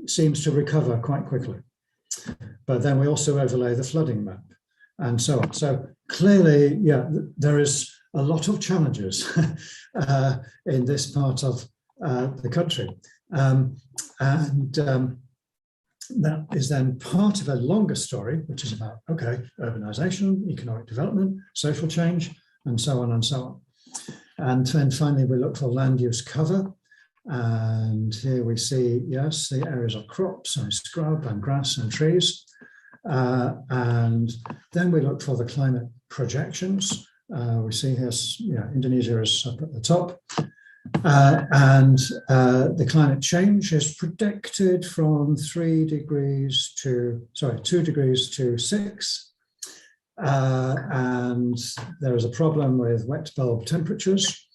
seems to recover quite quickly. But then we also overlay the flooding map and so on. So clearly, yeah, there is a lot of challenges in this part of the country. That is then part of a longer story, which is about, okay, urbanization, economic development, social change, and so on and so on. And then finally, we look for land use cover. And here we see, yes, the areas of crops and scrub and grass and trees. And then we look for the climate projections. We see here, yeah, Indonesia is up at the top. The climate change is predicted from 2 degrees to 6. And there is a problem with wet bulb temperatures,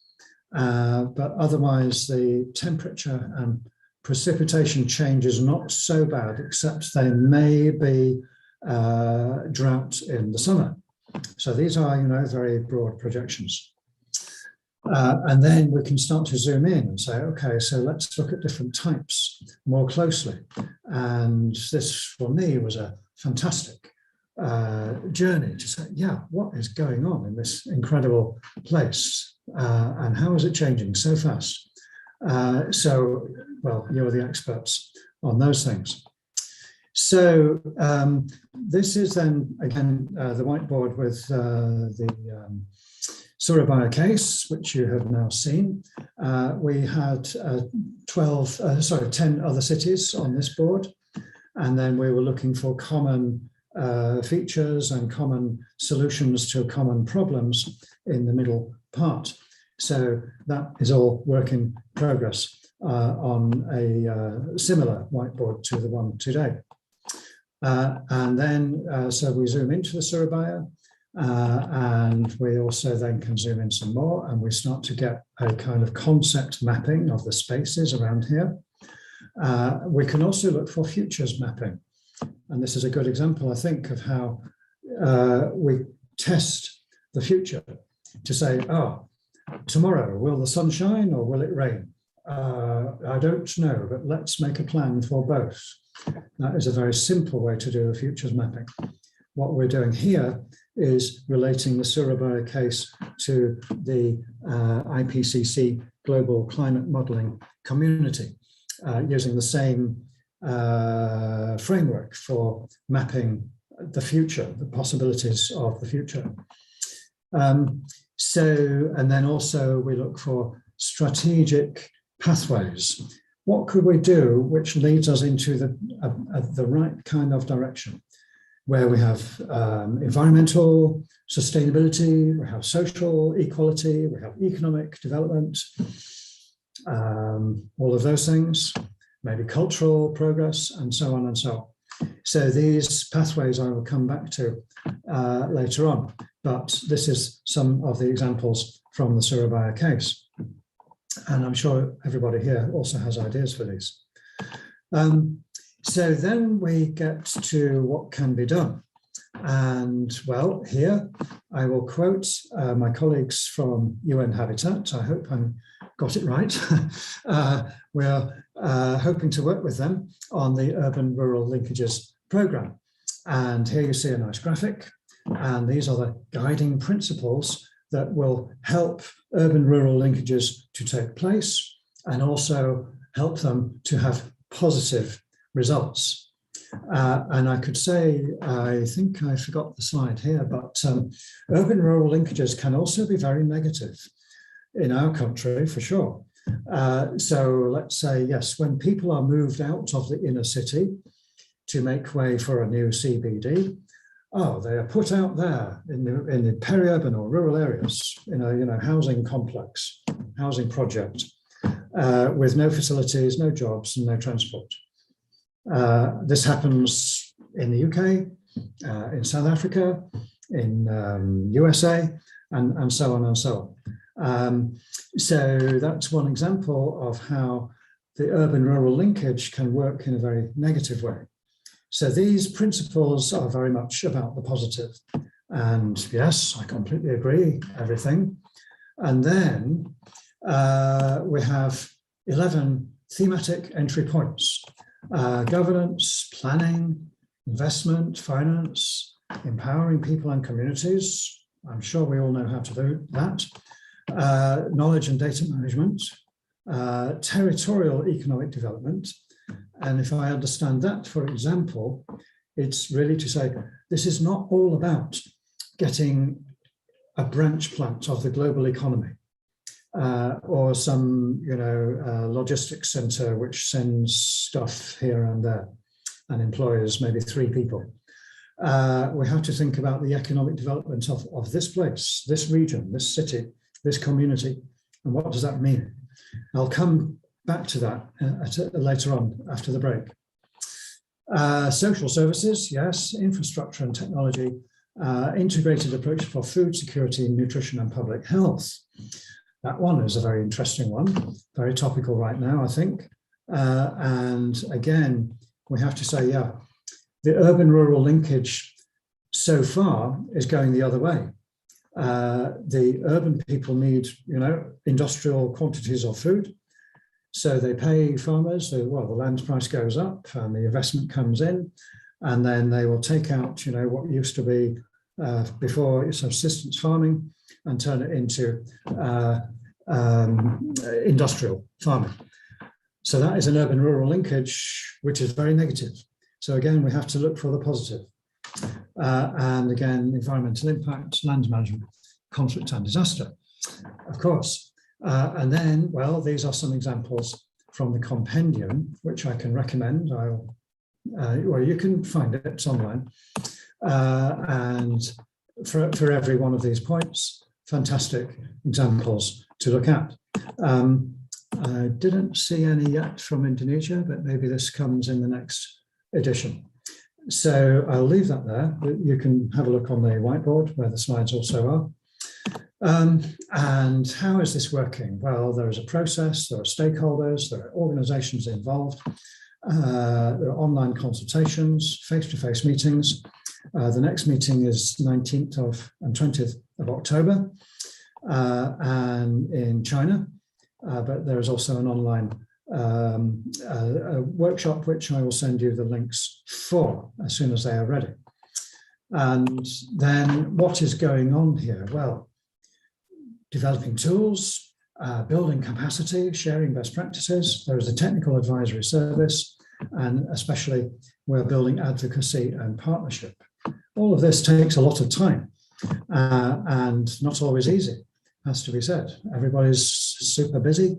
but otherwise the temperature and precipitation change is not so bad, except there may be drought in the summer. So these are, you know, very broad projections. And then we can start to zoom in and say, okay, so let's look at different types more closely. And this, for me, was a fantastic journey to say, yeah, what is going on in this incredible place? And how is it changing so fast? So, well, you're the experts on those things. So this is then, again, the whiteboard with the Surabaya case, which you have now seen. We had 10 other cities on this board, and then we were looking for common features and common solutions to common problems in the middle part. So that is all work in progress on a similar whiteboard to the one today. And then, so we zoom into the Surabaya, and we also then can zoom in some more, and we start to get a kind of concept mapping of the spaces around here. We can also look for futures mapping. And this is a good example, I think, of how we test the future to say, oh, tomorrow, will the sun shine or will it rain? I don't know, but let's make a plan for both. That is a very simple way to do a futures mapping. What we're doing here is relating the Surabaya case to the IPCC Global Climate Modeling Community, using the same framework for mapping the future, the possibilities of the future. And then also we look for strategic pathways. What could we do which leads us into the right kind of direction, where we have environmental sustainability, we have social equality, we have economic development, all of those things, maybe cultural progress, and so on and so on. So these pathways I will come back to later on, but this is some of the examples from the Surabaya case. And I'm sure everybody here also has ideas for these. So then we get to what can be done. And well, here I will quote my colleagues from UN Habitat. I hope I got it right. We're hoping to work with them on the urban-rural linkages program. And here you see a nice graphic. And these are the guiding principles that will help urban-rural linkages to take place and also help them to have positive results. And I could say, I think I forgot the slide here, but urban-rural linkages can also be very negative in our country, for sure. So let's say, yes, when people are moved out of the inner city to make way for a new CBD, oh, they are put out there in the periurban or rural areas in a housing complex, housing project, with no facilities, no jobs, and no transport. This happens in the UK, in South Africa, in USA, and so on and so on. So that's one example of how the urban-rural linkage can work in a very negative way. So these principles are very much about the positive. And yes, I completely agree, everything. And then we have 11 thematic entry points. Governance, planning, investment, finance, empowering people and communities. I'm sure we all know how to do that. Knowledge and data management, territorial economic development. And if I understand that, for example, it's really to say, this is not all about getting a branch plant of the global economy or some, logistics center which sends stuff here and there and employs maybe 3 people. We have to think about the economic development of this place, this region, this city, this community, and what does that mean? I'll come back to that later on after the break. Social services, yes, infrastructure and technology, integrated approach for food security, nutrition and public health. That one is a very interesting one, very topical right now, I think. And again, we have to say, yeah, the urban-rural linkage so far is going the other way. The urban people need, industrial quantities of food. So they pay farmers, well, the land price goes up and the investment comes in, and then they will take out, what used to be before subsistence farming and turn it into industrial farming. So that is an urban-rural linkage, which is very negative. So again, we have to look for the positive. And again, environmental impact, land management, conflict and disaster, of course. And then, well, these are some examples from the compendium, which I can recommend. Well, you can find it, it's online. And for every one of these points, fantastic examples to look at. I didn't see any yet from Indonesia, but maybe this comes in the next edition. So I'll leave that there. You can have a look on the whiteboard where the slides also are. And how is this working? Well, there is a process, there are stakeholders, there are organizations involved, there are online consultations, face-to-face meetings. The next meeting is 19th and 20th of October and in China, but there is also an online a workshop which I will send you the links for as soon as they are ready. And then what is going on here? Well, developing tools, building capacity, sharing best practices. There is a technical advisory service, and especially we're building advocacy and partnership. All of this takes a lot of time and not always easy, has to be said. Everybody's super busy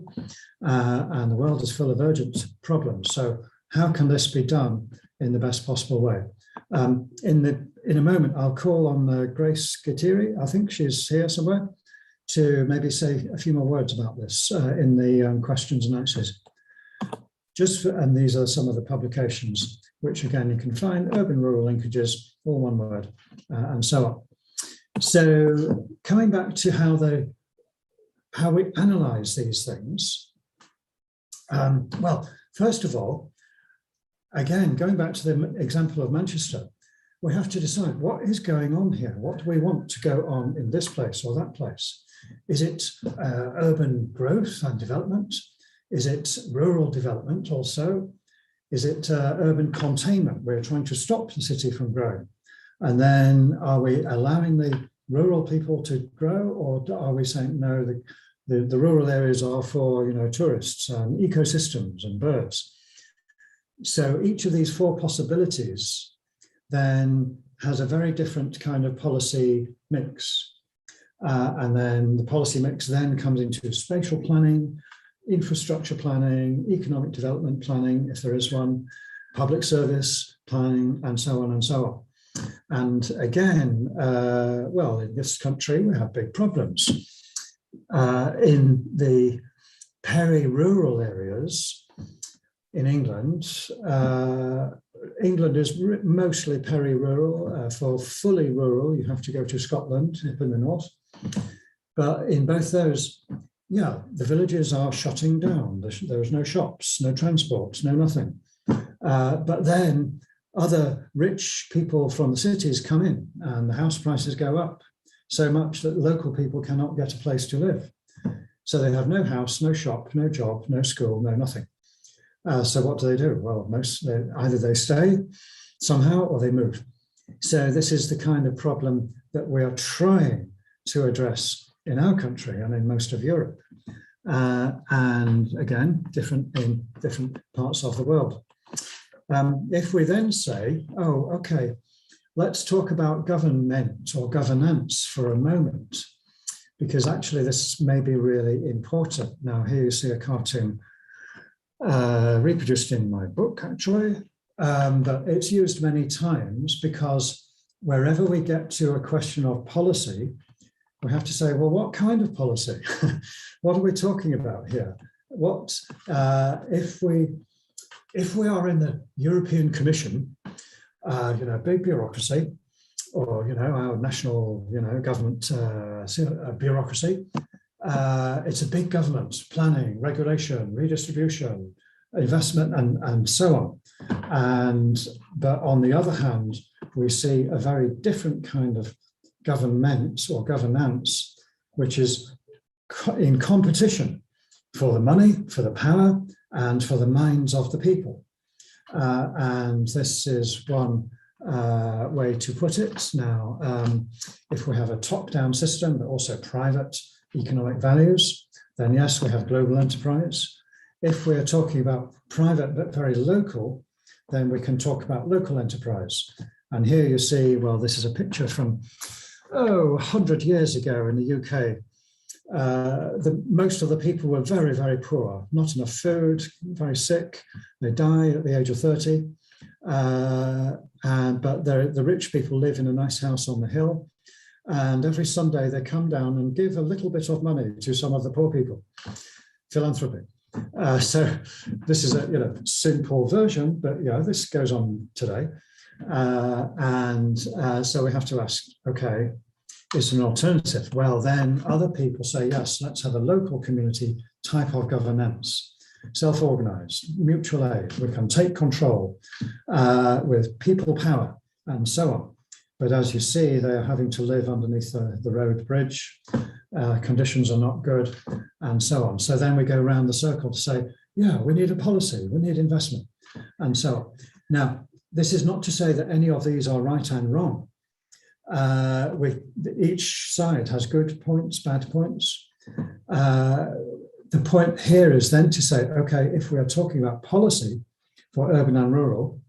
and the world is full of urgent problems. So how can this be done in the best possible way? In a moment, I'll call on Grace Gitiri. I think she's here somewhere, to maybe say a few more words about this in the questions and answers. And these are some of the publications, which again, you can find: urban rural linkages, all one word, and so on. So coming back to how we analyze these things. Well, first of all, again, going back to the example of Manchester, we have to decide what is going on here. What do we want to go on in this place or that place? Is it urban growth and development? Is it rural development also? Is it urban containment? We're trying to stop the city from growing. And then are we allowing the rural people to grow, or are we saying, no, the rural areas are for, tourists and ecosystems and birds? So each of these four possibilities then has a very different kind of policy mix. And then the policy mix then comes into spatial planning, infrastructure planning, economic development planning, if there is one, public service planning, and so on and so on. And again, well, in this country, we have big problems. In the peri-rural areas in England, England is mostly peri-rural. For fully rural, you have to go to Scotland, up in the north. But in both those, yeah, the villages are shutting down. There's no shops, no transport, no nothing. But then other rich people from the cities come in and the house prices go up so much that local people cannot get a place to live. So they have no house, no shop, no job, no school, no nothing. So what do? Well, either they stay somehow or they move. So this is the kind of problem that we are trying to address in our country and in most of Europe. And again, different in different parts of the world. If we then say, oh, okay, let's talk about government or governance for a moment, because actually this may be really important. Now, here you see a cartoon reproduced in my book, actually, but it's used many times because wherever we get to a question of policy, we have to say, well, what kind of policy? What are we talking about here? What if we are in the European Commission, big bureaucracy, or our national, government bureaucracy? It's a big government, planning, regulation, redistribution, investment, and so on. But on the other hand, we see a very different kind of government or governance, which is in competition for the money, for the power, and for the minds of the people. And this is one way to put it. Now, if we have a top-down system, but also private economic values, then yes, we have global enterprise. If we're talking about private but very local, then we can talk about local enterprise. And here you see, well, this is a picture from, 100 years ago in the UK. Most of the people were very, very poor, not enough food, very sick. They die at the age of 30. But the rich people live in a nice house on the hill. And every Sunday they come down and give a little bit of money to some of the poor people. Philanthropy. So this is a simple version, but this goes on today. So we have to ask, okay, is there an alternative? Well, then other people say, yes, let's have a local community type of governance, self-organized, mutual aid. We can take control with people power and so on. But as you see, they are having to live underneath the road bridge. Conditions are not good and so on. So then we go around the circle to say, yeah, we need a policy, we need investment and so on. Now, this is not to say that any of these are right and wrong. Each side has good points, bad points. The point here is then to say, okay, if we are talking about policy for urban and rural,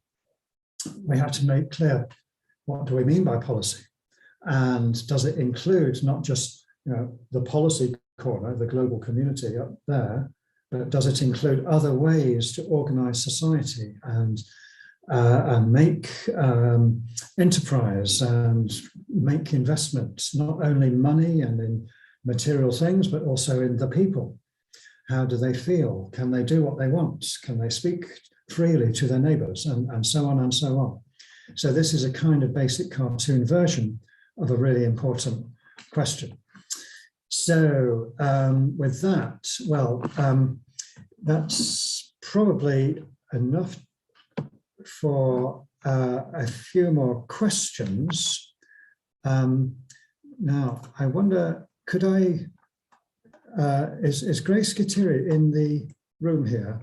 we have to make clear, what do we mean by policy? And does it include not just the policy corner, the global community up there, but does it include other ways to organize society and make enterprise and make investments, not only money and in material things, but also in the people? How do they feel? Can they do what they want? Can they speak freely to their neighbors? And so on and so on. So this is a kind of basic cartoon version of a really important question. So with that, well, that's probably enough for a few more questions. Now, I wonder, could I, is Grace Katiri in the room here?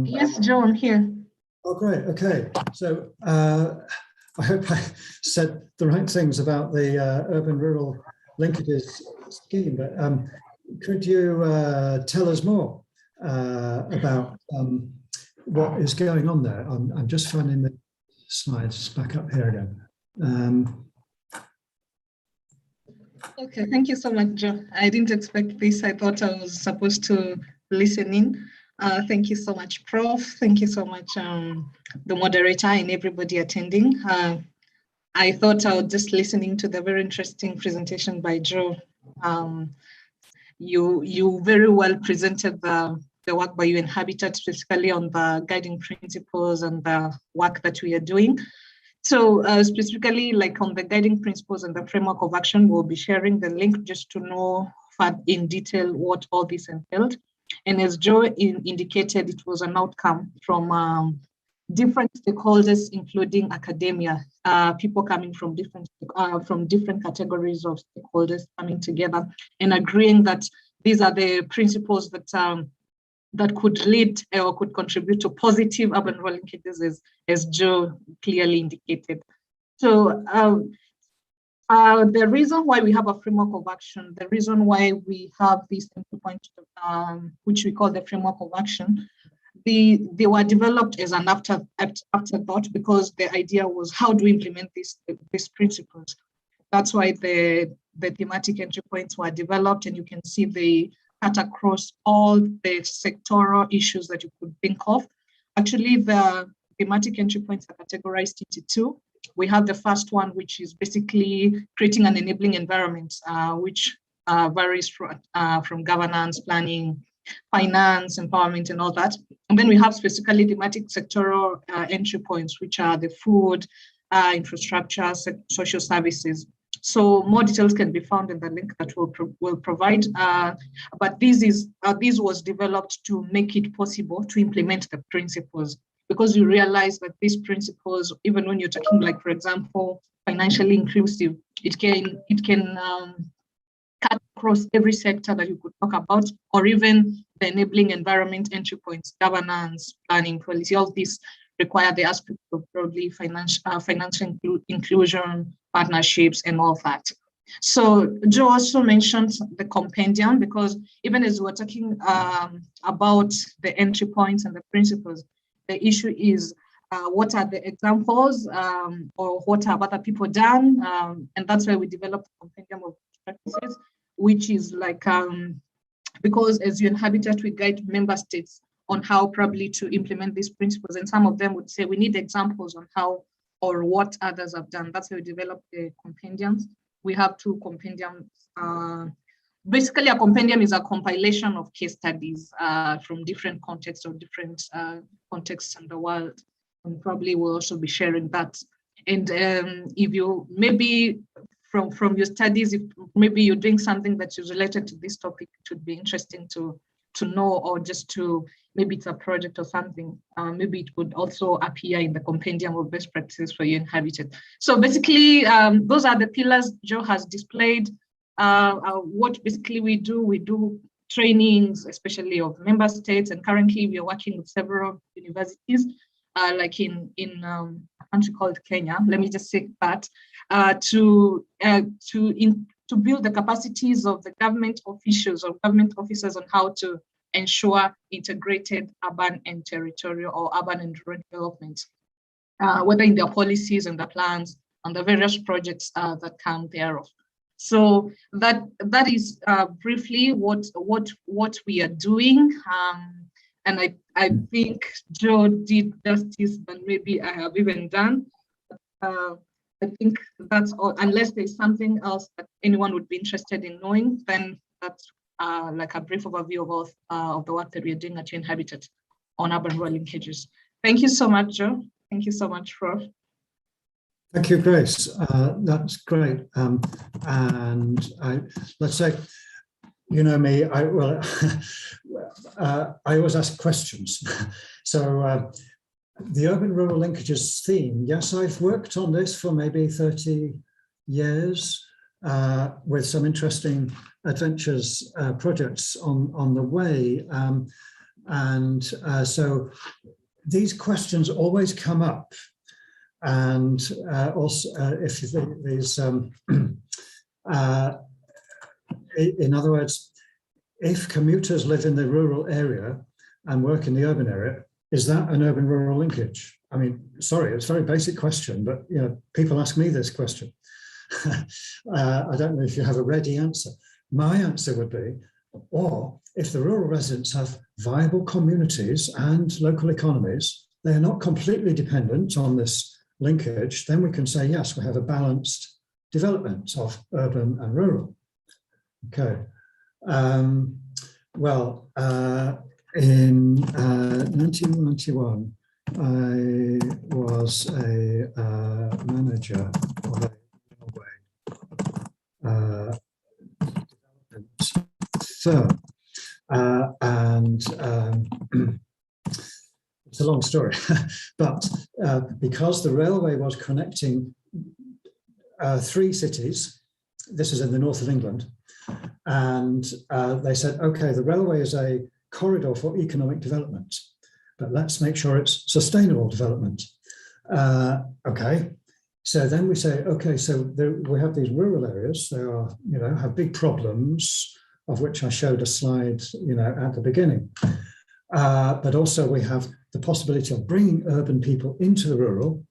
Yes, Joe, I'm here. Oh, great. Okay. So I hope I said the right things about the urban-rural linkages scheme, but could you tell us more about what is going on there? I'm just finding the slides back up here again. Okay, thank you so much, Joe. I didn't expect this. I thought I was supposed to listen in. Thank you so much, Prof. Thank you so much, the moderator and everybody attending. I thought I was just listening to the very interesting presentation by Joe. You very well presented the work by UN Habitat, specifically on the guiding principles and the work that we are doing. So specifically, like on the guiding principles and the framework of action, we'll be sharing the link just to know in detail what all this entailed. And as Joe indicated, it was an outcome from different stakeholders, including academia, people coming from different categories of stakeholders coming together and agreeing that these are the principles that that could lead or could contribute to positive urban-rural linkages, as Joe clearly indicated. So the reason why we have a framework of action, the reason why we have these entry points, which we call the framework of action, they were developed as an afterthought, because the idea was, how do we implement these principles? That's why the thematic entry points were developed, and you can see they cut across all the sectoral issues that you could think of. Actually, the thematic entry points are categorized into two. We have the first one, which is basically creating an enabling environment, which varies from governance, planning, finance, empowerment, and all that. And then we have specifically thematic sectoral entry points, which are the food, infrastructure, social services. So more details can be found in the link that we'll provide. But this was developed to make it possible to implement the principles, because you realize that these principles, even when you're talking, like, for example, financially inclusive, it can cut across every sector that you could talk about, or even the enabling environment entry points, governance, planning, policy. All these require the aspect of broadly financial inclusion, partnerships, and all that. So Joe also mentioned the compendium, because even as we're talking about the entry points and the principles, the issue is what are the examples, or what have other people done? And that's why we developed a compendium of practices, which is like, because as UN Habitat, we guide member states on how probably to implement these principles. And some of them would say we need examples on how or what others have done. That's why we developed the compendiums. We have two compendiums. Basically, a compendium is a compilation of case studies from different contexts or different contexts in the world. and probably we'll also be sharing that. And if you maybe from your studies, if maybe you're doing something that is related to this topic, it would be interesting to know, or just to, maybe it's a project or something, maybe it would also appear in the compendium of best practices for UN Habitat. So basically, those are the pillars Joe has displayed. What basically we do trainings, especially of member states, and currently we are working with several universities, like in a country called Kenya. Let me just say that to build the capacities of the government officials or government officers on how to ensure integrated urban and territorial, or urban and rural development, whether in their policies and the plans and the various projects that come thereof. So that is briefly what we are doing. And I think Joe did justice, but maybe I have even done. I think that's all, unless there's something else that anyone would be interested in knowing, then that's like a brief overview of the work that we are doing at UN Habitat on urban rural linkages. Thank you so much, Joe. Thank you so much, Prof. Thank you, Grace. That's great. And let's say, you know me, I always ask questions. So the urban rural linkages theme, yes, I've worked on this for maybe 30 years with some interesting adventures projects on the way. So these questions always come up. And also, if these, in other words, if commuters live in the rural area and work in the urban area, is that an urban-rural linkage? I mean, sorry, it's a very basic question, but you know, people ask me this question. I don't know if you have a ready answer. My answer would be, or if the rural residents have viable communities and local economies, they are not completely dependent on this linkage, then we can say, yes, we have a balanced development of urban and rural. Okay. In 1991, I was a manager of a railway development firm, it's a long story, but because the railway was connecting 3 cities, this is in the north of England, and they said, okay, the railway is a corridor for economic development, but let's make sure it's sustainable development. Okay, so then we say, okay, so we have these rural areas, they are, you know, have big problems, of which I showed a slide, you know, at the beginning. But also we have the possibility of bringing urban people into the rural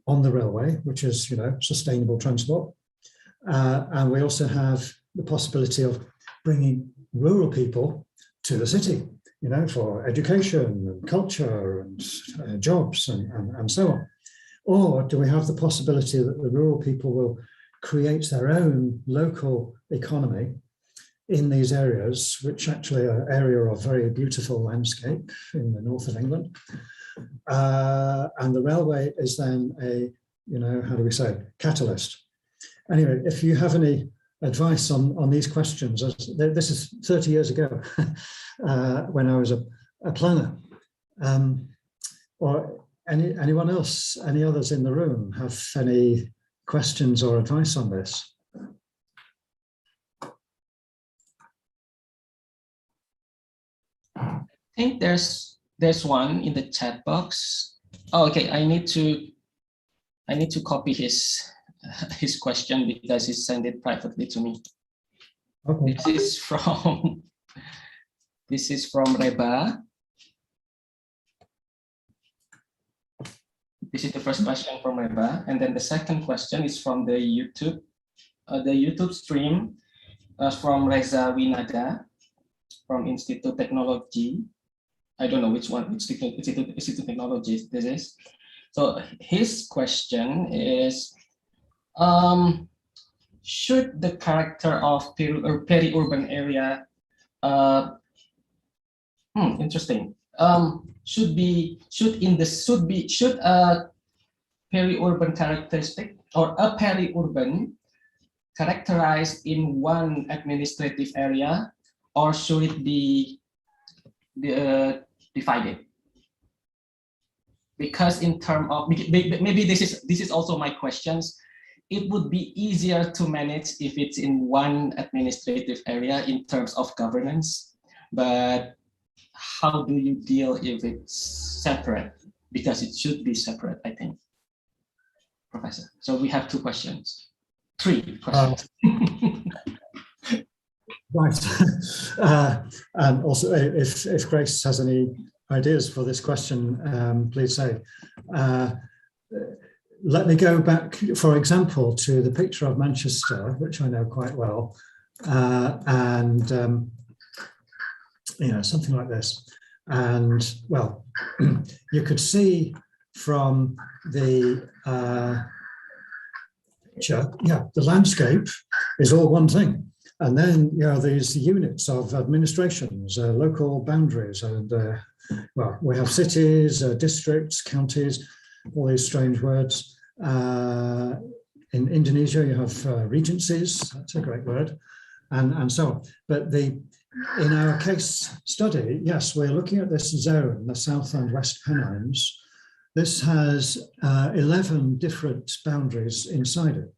on the railway, which is, you know, sustainable transport. And we also have the possibility of bringing rural people to the city, you know, for education and culture and jobs and so on. Or do we have the possibility that the rural people will create their own local economy in these areas, which actually are an area of very beautiful landscape in the north of England. And the railway is then a, you know, how do we say, catalyst. Anyway, if you have any advice on these questions, this is 30 years ago when I was a planner, or anyone else, any others in the room have any questions or advice on this? I think there's one in the chat box. Oh, okay, I need to copy his question because he sent it privately to me. Okay. This is from Reba. This is the first question from Reba, and then the second question is from the YouTube stream from Reza Winada from Institute Technology. I don't know which one, Institute Technology this is. So his question is, should the character of peri-urban area, interesting. should a peri-urban characteristic or a peri-urban characterized in one administrative area, or should it be divided? Because in terms of, maybe this is also my questions. It would be easier to manage if it's in one administrative area in terms of governance, but how do you deal if it's separate? Because it should be separate, I think, Professor. So we have 3 questions. Right. And also, if Grace has any ideas for this question, please say. Let me go back, for example, to the picture of Manchester, which I know quite well, and something like this. And well, you could see from the picture, the landscape is all one thing. And then, these units of administrations, local boundaries, and well, we have cities, districts, counties, all these strange words. In Indonesia, you have regencies, that's a great word, and so on. But in our case study, yes, we're looking at this zone, the South and West Pennines. This has 11 different boundaries inside it,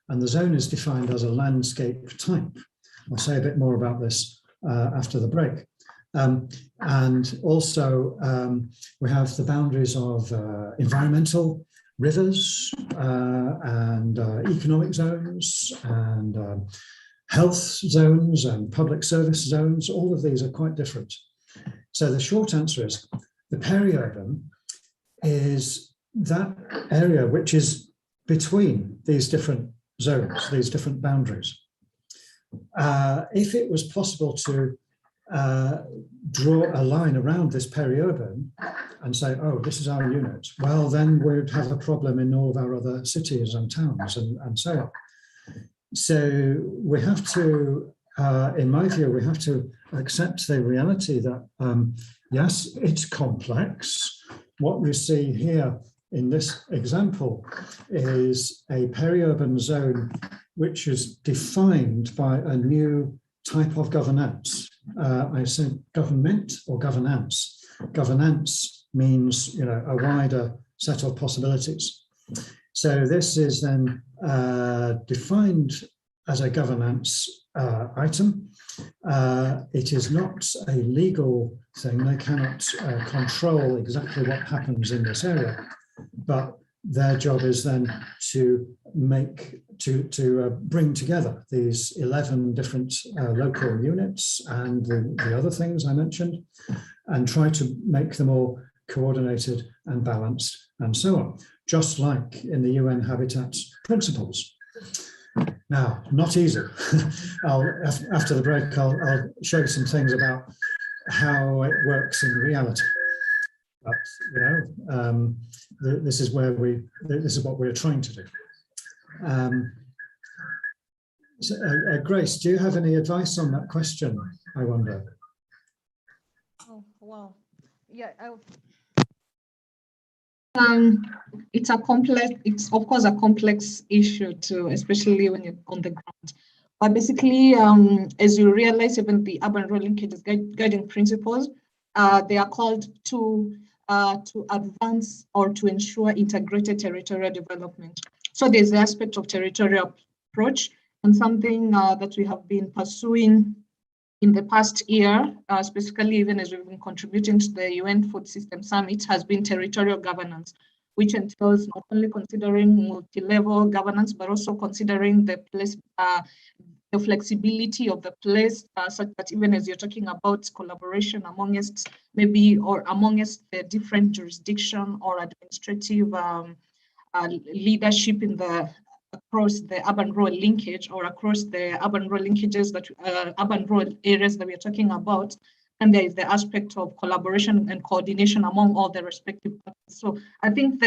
and the zone is defined as a landscape type. I'll say a bit more about this after the break. And also, we have the boundaries of environmental, rivers, and economic zones, and health zones, and public service zones. All of these are quite different. So the short answer is the periurban is that area which is between these different zones, these different boundaries. If it was possible to draw a line around this periurban and say, oh, this is our unit, well, then we'd have a problem in all of our other cities and towns and so on. So we have to, in my view, we have to accept the reality that, yes, it's complex. What we see here in this example is a periurban zone which is defined by a new type of governance. I said government or governance. Governance means, a wider set of possibilities. So this is then defined as a governance item. It is not a legal thing. They cannot control exactly what happens in this area, but their job is then to bring together these 11 different local units and the other things I mentioned, and try to make them all coordinated and balanced and so on, just like in the UN Habitat Principles. Now, not easy. After the break, I'll show you some things about how it works in reality. But this is what we're trying to do. Grace, do you have any advice on that question? I wonder. Oh wow, yeah. It's of course a complex issue too, especially when you're on the ground. But basically, as you realize, even the urban rural linkages guiding principles, they are called to advance or to ensure integrated territorial development. So there's the aspect of territorial approach, and something that we have been pursuing in the past year, specifically even as we've been contributing to the UN Food System Summit, has been territorial governance, which entails not only considering multi-level governance, but also considering the place, the flexibility of the place, such that even as you're talking about collaboration amongst amongst the different jurisdiction or administrative leadership across the urban rural linkage or across the urban rural linkages that urban rural areas that we are talking about. And there is the aspect of collaboration and coordination among all the respective parties. So I think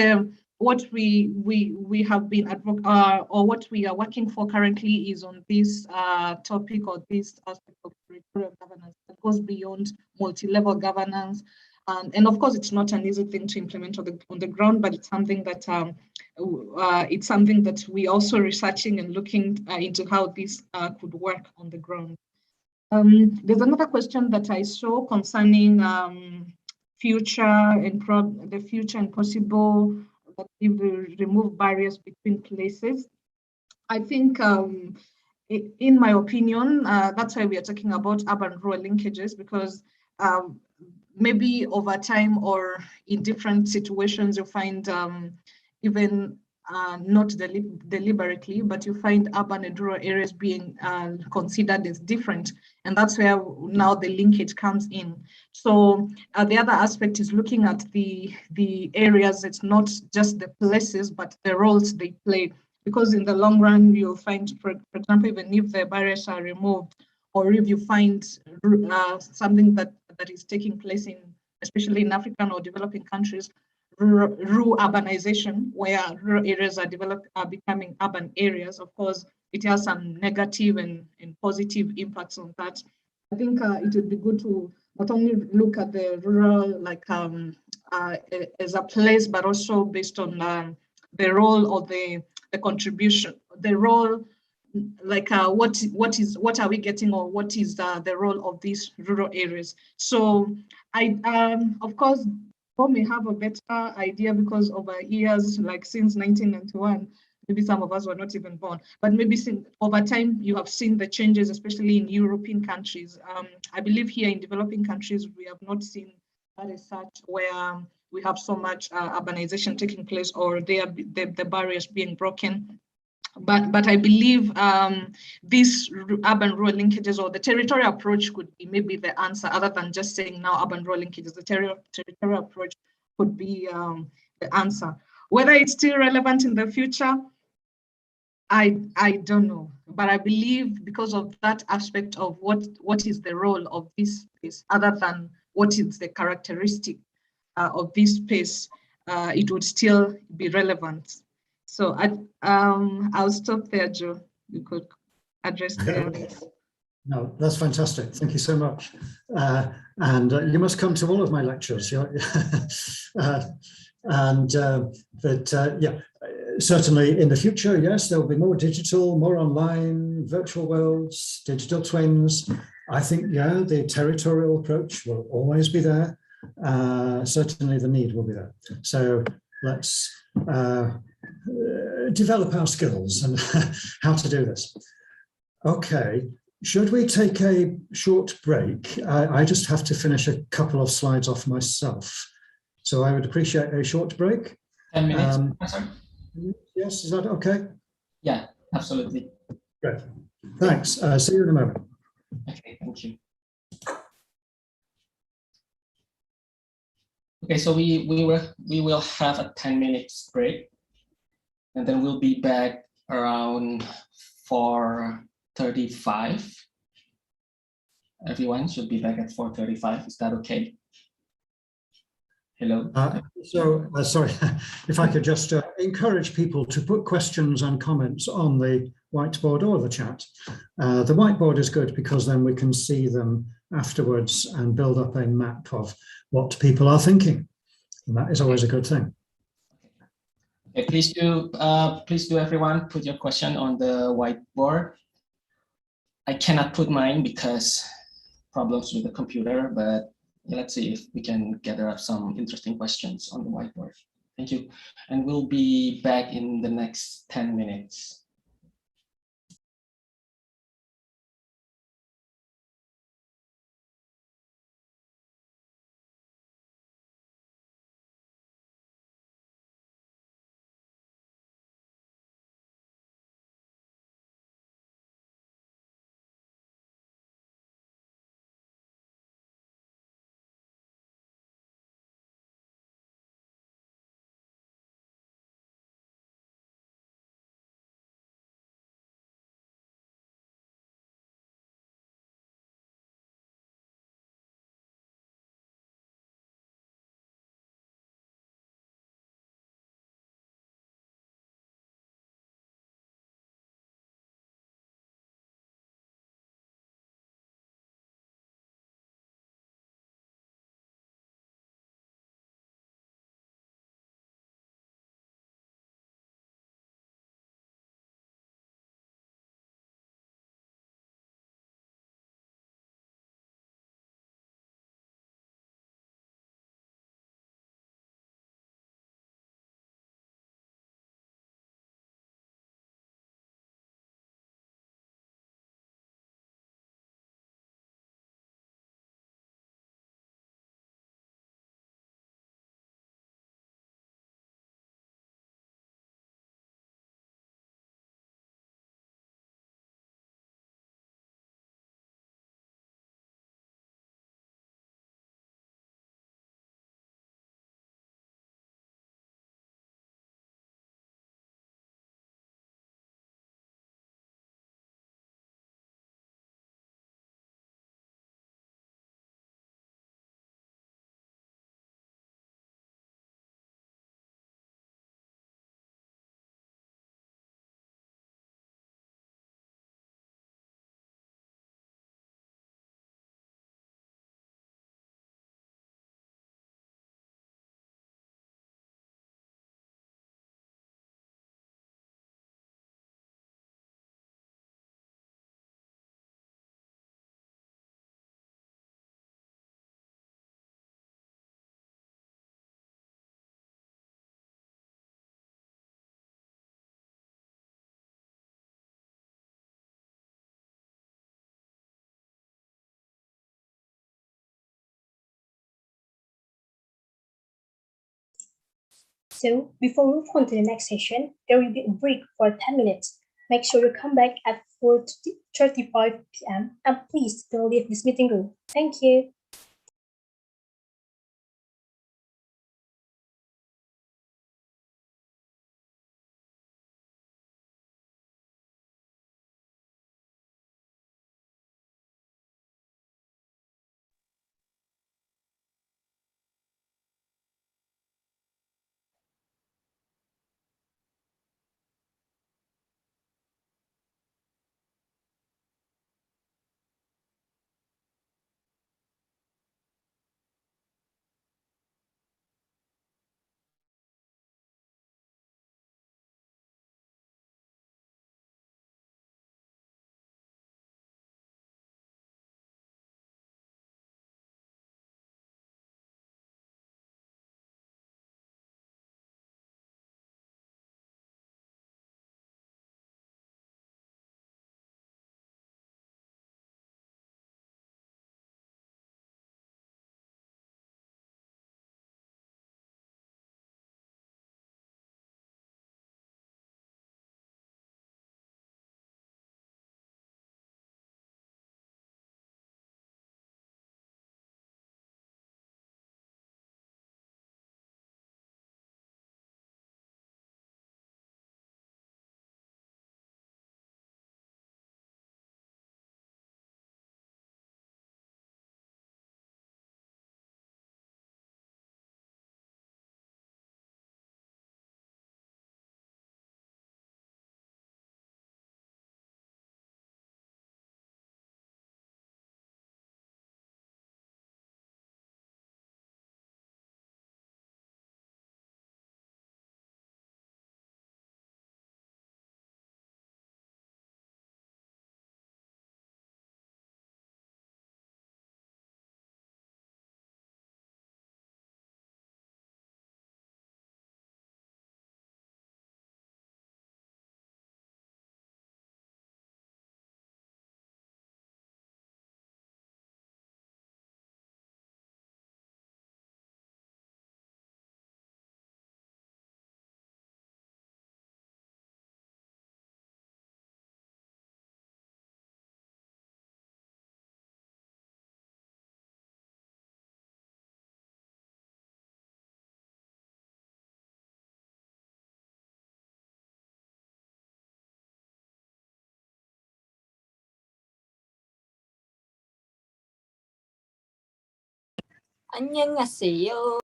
what we have been or what we are working for currently is on this topic or this aspect of territorial governance that goes beyond multi-level governance And of course, it's not an easy thing to implement on the ground, but it's something that we also researching and looking into how this could work on the ground. There's another question that I saw concerning future and possible that if we remove barriers between places. I think, in my opinion, that's why we are talking about urban-rural linkages, because maybe over time or in different situations, you find even not deliberately, but you find urban and rural areas being considered as different. And that's where now the linkage comes in. So the other aspect is looking at the areas. It's not just the places, but the roles they play. Because in the long run, you'll find, for example, even if the barriers are removed, or if you find something that is taking place in, especially in African or developing countries, rural urbanization, where rural areas are becoming urban areas. Of course, it has some negative and positive impacts on that. I think it would be good to not only look at the rural as a place, but also based on the role or the contribution, the role, what are we getting, or what is the role of these rural areas. So I of course Paul may have a better idea, because over years, like since 1991, maybe some of us were not even born, but maybe over time you have seen the changes, especially in European countries. I believe here in developing countries, we have not seen that as such, where we have so much urbanization taking place, or the barriers being broken. But I believe these urban-rural linkages, or the territorial approach, could be maybe the answer, other than just saying now urban-rural linkages. The territorial approach could be the answer. Whether it's still relevant in the future, I don't know. But I believe, because of that aspect of what is the role of this space, other than what is the characteristic of this space, it would still be relevant. So I'll stop there, Joe. You could address the others. No, that's fantastic. Thank you so much. And you must come to all of my lectures. Certainly in the future, yes, there will be more digital, more online, virtual worlds, digital twins. I think, yeah, the territorial approach will always be there. Certainly the need will be there. So let's develop our skills and how to do this. Okay, should we take a short break? I just have to finish a couple of slides off myself. So I would appreciate a short break. 10 minutes. Yes, is that okay? Yeah, absolutely. Great. Thanks. See you in a moment. Okay, thank you. Okay, so we will have a 10 minutes break, and then we'll be back around 4:35. Everyone should be back at 4:35. Is that okay? Hello. Sorry, if I could just encourage people to put questions and comments on the whiteboard or the chat. The whiteboard is good because then we can see them afterwards and build up a map of what people are thinking. And that is always a good thing. Okay, please do everyone put your question on the whiteboard. I cannot put mine because problems with the computer, but let's see if we can gather up some interesting questions on the whiteboard. Thank you. And we'll be back in the next 10 minutes. So before we move on to the next session, there will be a break for 10 minutes. Make sure you come back at 4:35 p.m. and please don't leave this meeting room. Thank you. 안녕하세요.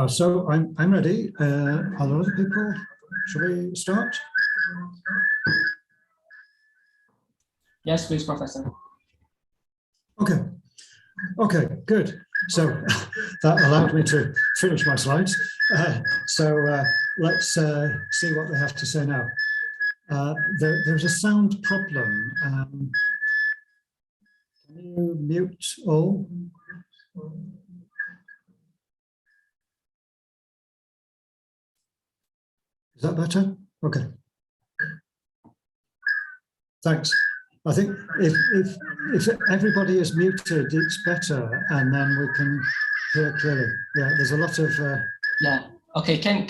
So I'm ready. Are there other people? Shall we start? Yes, please, Professor. Okay. Okay, good. So that allowed me to finish my slides. Let's see what they have to say now. There's a sound problem. Can you mute all? Is that better? Okay. Thanks. I think if everybody is muted, it's better, and then we can hear clearly. Yeah, there's a lot of. Yeah. Okay. Can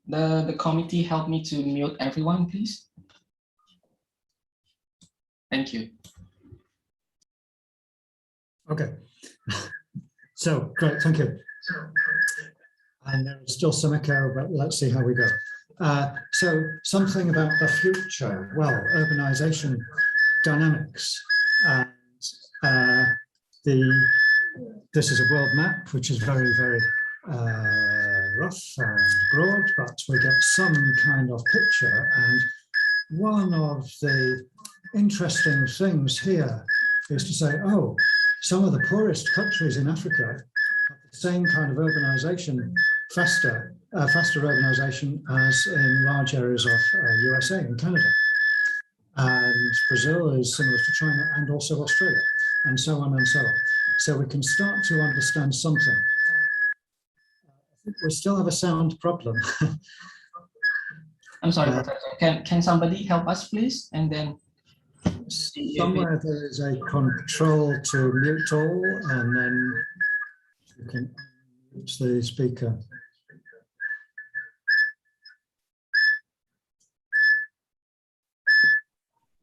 the committee help me to mute everyone, please? Thank you. Okay. So great, thank you. And there is still some echo, but let's see how we go. So something about the future. Well, urbanization dynamics. And this is a world map, which is very, very rough and broad, but we get some kind of picture. And one of the interesting things here is to say, oh, some of the poorest countries in Africa have the same kind of urbanization, faster urbanization as in large areas of USA and Canada. And Brazil is similar to China and also Australia, and so on and so on. So we can start to understand something. I think we still have a sound problem. I'm sorry, Professor. Can somebody help us, please? And then somewhere there is a control to mute all, and then you can mute the speaker.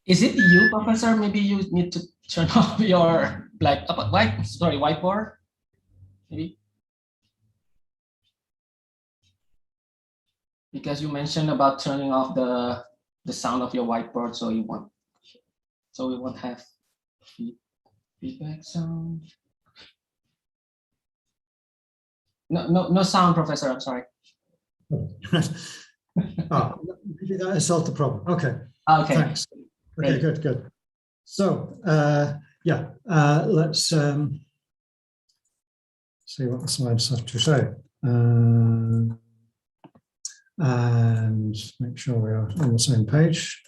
Is it you, Professor? Maybe you need to turn off your whiteboard. Maybe because you mentioned about turning off the sound of your whiteboard, so we won't have feedback sound. No sound, Professor. I'm sorry. Maybe that has solved the problem. Okay. Okay. Thanks. Okay, good. So, let's see what the slides have to say. And make sure we are on the same page.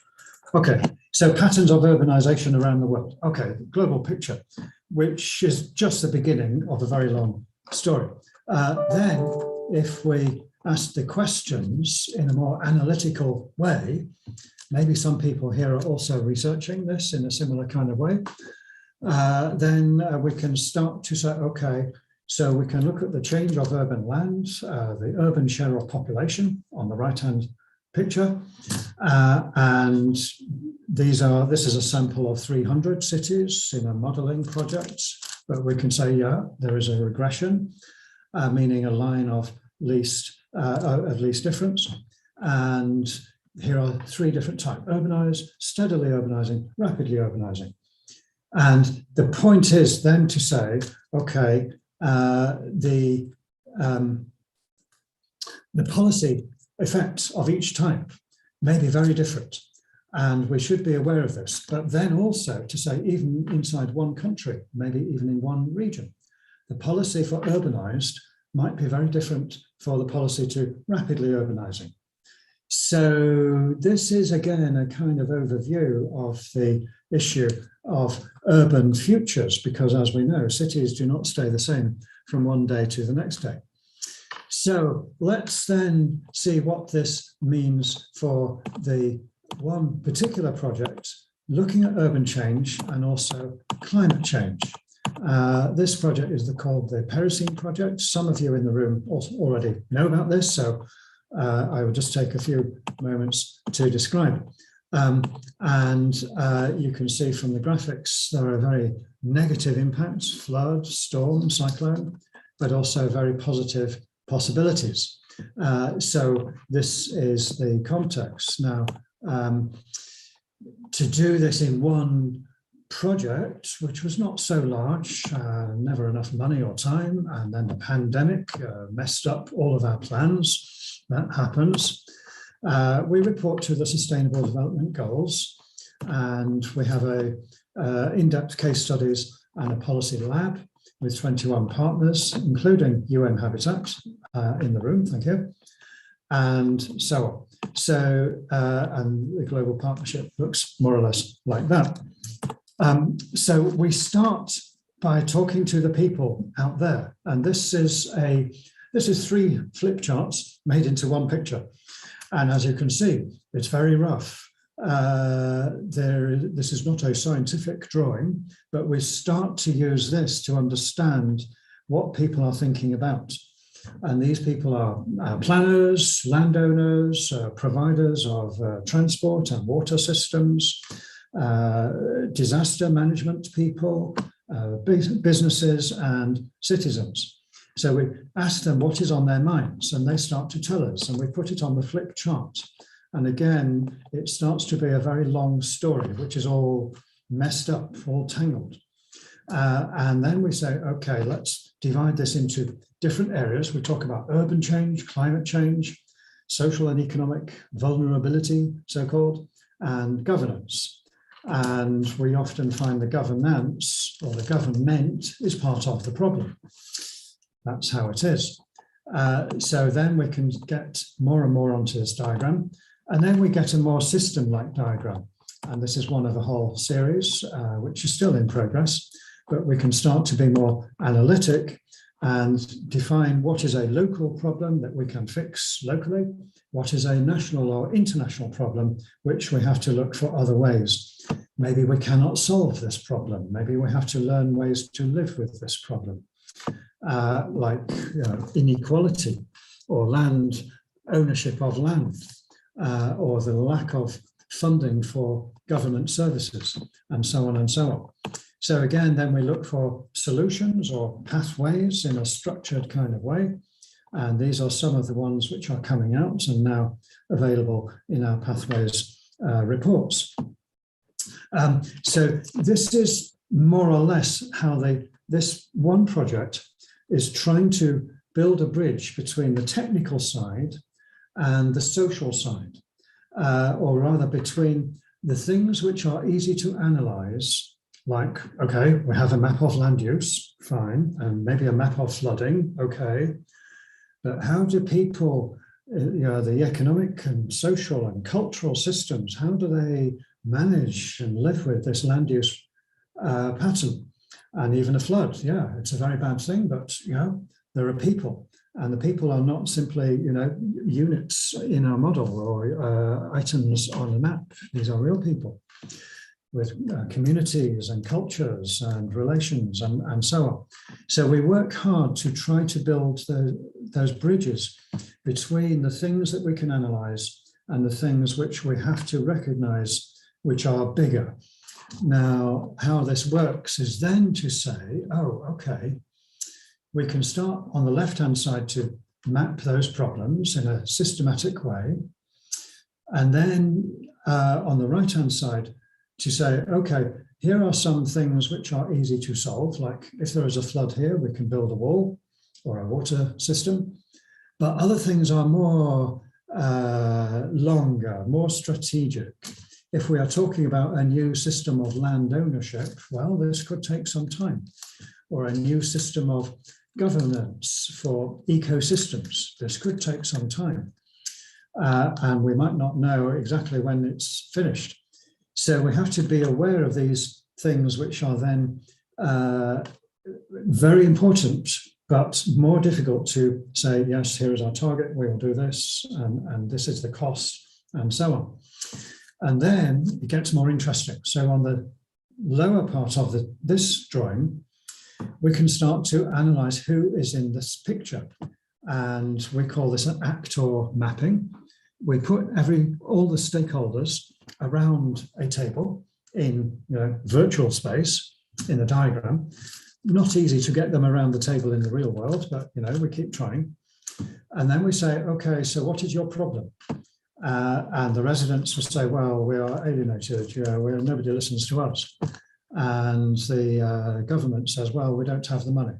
Okay, so patterns of urbanization around the world. Okay, the global picture, which is just the beginning of a very long story. Then, if we ask the questions in a more analytical way, maybe some people here are also researching this in a similar kind of way, then we can start to say, okay, so we can look at the change of urban land, the urban share of population on the right-hand picture. And this is a sample of 300 cities in a modeling project, but we can say, yeah, there is a regression, meaning a line of least difference. And here are three different types: urbanized, steadily urbanizing, rapidly urbanizing. And the point is then to say, okay, the policy effects of each type may be very different, and we should be aware of this. But then also to say, even inside one country, maybe even in one region, the policy for urbanized might be very different for the policy to rapidly urbanizing. So this is again a kind of overview of the issue of urban futures, because as we know, cities do not stay the same from one day to the next day. So let's then see what this means for the one particular project looking at urban change and also climate change. This project is called the Periurban project. Some of you in the room already know about this, so I will just take a few moments to describe it. You can see from the graphics, there are very negative impacts, flood, storm, cyclone, but also very positive possibilities. So this is the context. Now, to do this in one project, which was not so large, never enough money or time, and then the pandemic messed up all of our plans. That happens. We report to the Sustainable Development Goals, and we have in-depth case studies and a policy lab with 21 partners, including UN Habitat in the room, thank you, and so on. So, and the global partnership looks more or less like that. So we start by talking to the people out there, and this is 3 flip charts made into one picture. And as you can see, it's very rough. This is not a scientific drawing, but we start to use this to understand what people are thinking about. And these people are planners, landowners, providers of transport and water systems, disaster management people, businesses and citizens. So we ask them what is on their minds, and they start to tell us, and we put it on the flip chart. And again, it starts to be a very long story, which is all messed up, all tangled. And then we say, okay, let's divide this into different areas. We talk about urban change, climate change, social and economic vulnerability, so-called, and governance. And we often find the governance or the government is part of the problem. That's how it is. So then we can get more and more onto this diagram. And then we get a more system-like diagram. And this is one of a whole series, which is still in progress, but we can start to be more analytic and define what is a local problem that we can fix locally, what is a national or international problem, which we have to look for other ways. Maybe we cannot solve this problem. Maybe we have to learn ways to live with this problem, like inequality or land ownership of land, or the lack of funding for government services, and so on and so on. So again, then we look for solutions or pathways in a structured kind of way. And these are some of the ones which are coming out and now available in our pathways reports. So this is more or less how this one project is trying to build a bridge between the technical side and the social side, or rather between the things which are easy to analyze, like, okay, we have a map of land use, fine, and maybe a map of flooding, okay, but how do people, the economic and social and cultural systems, how do they manage and live with this land use pattern? And even a flood, yeah, it's a very bad thing, but there are people, and the people are not simply units in our model or items on a map. These are real people with communities and cultures and relations and so on. So we work hard to try to build those bridges between the things that we can analyze and the things which we have to recognize, which are bigger. Now, how this works is then to say, oh, okay, we can start on the left-hand side to map those problems in a systematic way. And then on the right-hand side to say, okay, here are some things which are easy to solve. Like if there is a flood here, we can build a wall or a water system. But other things are more longer, more strategic. If we are talking about a new system of land ownership, well, this could take some time. Or a new system of governance for ecosystems, this could take some time. And we might not know exactly when it's finished. So we have to be aware of these things which are then very important, but more difficult to say, yes, here is our target, we will do this, and this is the cost, and so on. And then it gets more interesting. So on the lower part of this drawing, we can start to analyze who is in this picture. And we call this an actor mapping. We put all the stakeholders around a table in virtual space in a diagram. Not easy to get them around the table in the real world, but we keep trying. And then we say, okay, so what is your problem? And the residents will say, well, we are alienated, nobody listens to us. And the government says, well, we don't have the money.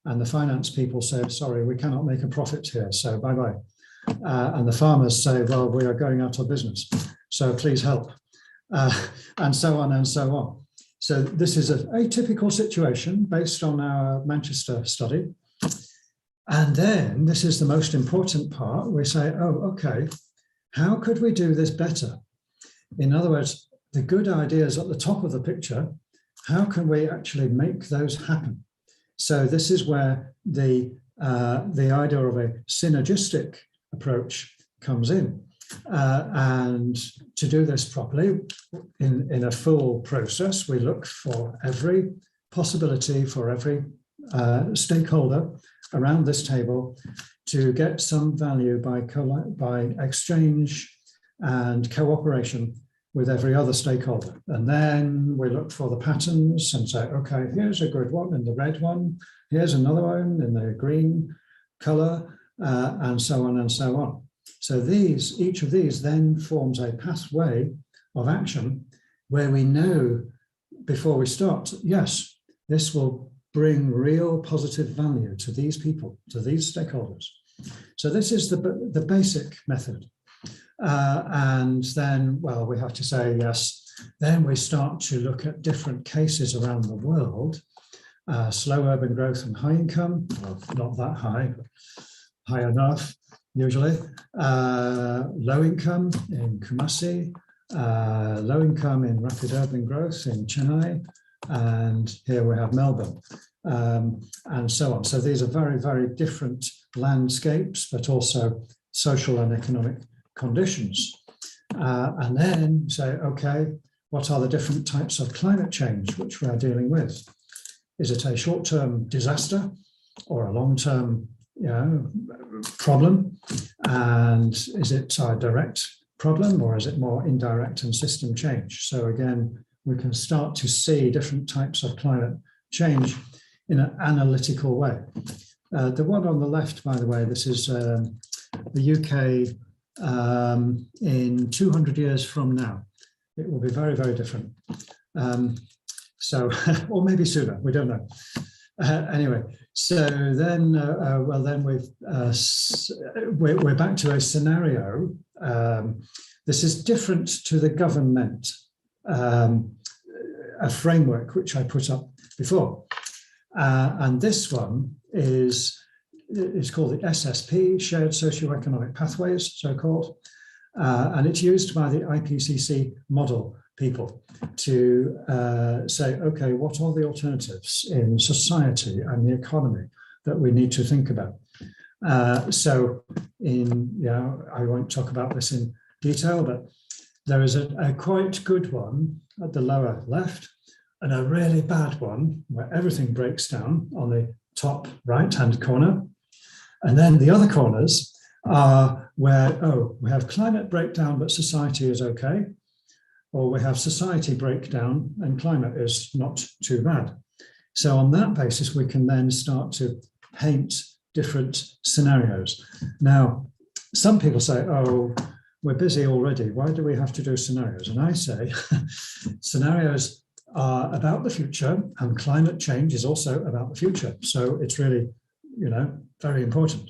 And the finance people say, sorry, we cannot make a profit here, so bye-bye. And the farmers say, well, we are going out of business, so please help. And so on and so on. So this is a typical situation based on our Manchester study. And then this is the most important part. We say, oh, okay, how could we do this better? In other words, the good ideas at the top of the picture, how can we actually make those happen? So this is where the idea of a synergistic approach comes in. And to do this properly, in a full process, we look for every possibility for every stakeholder around this table to get some value by exchange and cooperation with every other stakeholder. And then we look for the patterns and say, okay, here's a good one in the red one, here's another one in the green color, and so on and so on. So each of these then forms a pathway of action where we know before we start, yes, this will bring real positive value to these people, to these stakeholders. So this is the basic method. And then, well, we have to say yes. Then we start to look at different cases around the world. Slow urban growth and high income, well, not that high, but high enough, usually. Low income in Kumasi, low income in rapid urban growth in Chennai, and here we have Melbourne, and so on. So these are very, very different landscapes, but also social and economic conditions. And then say, okay, what are the different types of climate change which we are dealing with? Is it a short-term disaster or a long-term problem? And is it a direct problem or is it more indirect and system change? So again, we can start to see different types of climate change in an analytical way. The one on the left, by the way, this is the UK in 200 years from now. It will be very, very different. So, or maybe sooner, we don't know. Anyway, so then, then we're back to a scenario. This is different to the government, a framework which I put up before. And this one is called the SSP, Shared Socioeconomic Pathways, so-called. And it's used by the IPCC model people to say, okay, what are the alternatives in society and the economy that we need to think about? So I won't talk about this in detail, but there is a quite good one at the lower left and a really bad one where everything breaks down on the top right-hand corner. And then the other corners are where, we have climate breakdown, but society is okay. Or we have society breakdown and climate is not too bad. So on that basis, we can then start to paint different scenarios. Now, some people say, oh, we're busy already. Why do we have to do scenarios? And I say, scenarios are about the future and climate change is also about the future. So it's really, very important.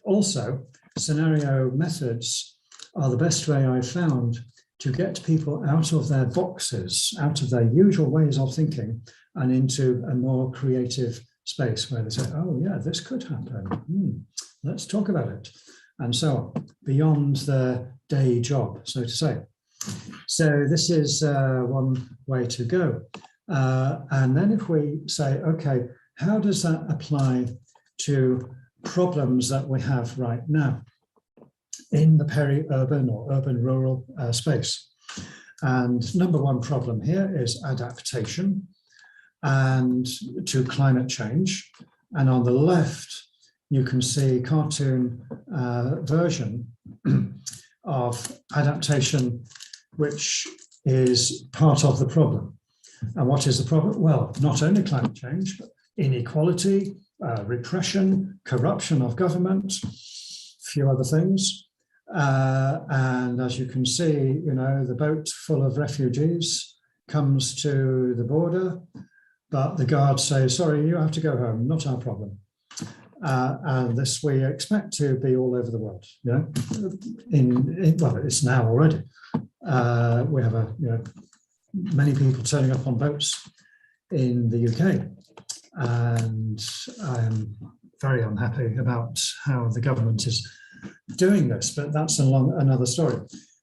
Also, scenario methods are the best way I've found to get people out of their boxes, out of their usual ways of thinking and into a more creative space where they say, oh yeah, this could happen. Let's talk about it. And so on, beyond their day job, so to say. So this is one way to go. And then if we say, okay, how does that apply to problems that we have right now in the peri-urban or urban rural space? And number one problem here is adaptation and to climate change. And on the left, you can see cartoon version of adaptation, which is part of the problem. And what is the problem? Well, not only climate change, but inequality, repression, corruption of government, a few other things. And as you can see, you know, the boat full of refugees comes to the border, but the guards say, sorry, you have to go home, not our problem. And this we expect to be all over the world. You know, well, it's now already. We have many people turning up on boats in the UK, and I'm very unhappy about how the government is doing this, but that's another story.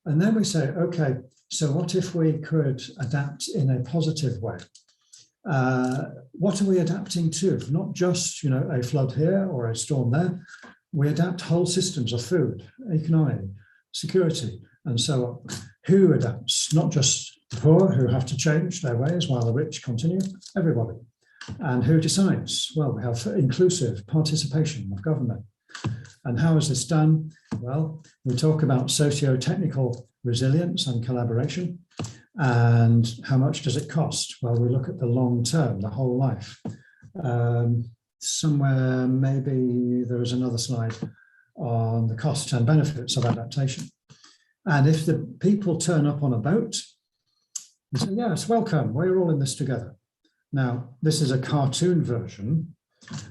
And then we say, okay, so what if we could adapt in a positive way? What are we adapting to? Not just, you know, a flood here or a storm there. We adapt whole systems of food, economy, security, and so on. Who adapts? Not just the poor who have to change their ways while the rich continue, everybody. And who decides? Well, we have inclusive participation of government. And how is this done? Well, we talk about socio-technical resilience and collaboration. And how much does it cost? Well, we look at the long term, the whole life. Somewhere, maybe there is another slide on the costs and benefits of adaptation. And if the people turn up on a boat, they say, yes, welcome, we're all in this together. Now, this is a cartoon version.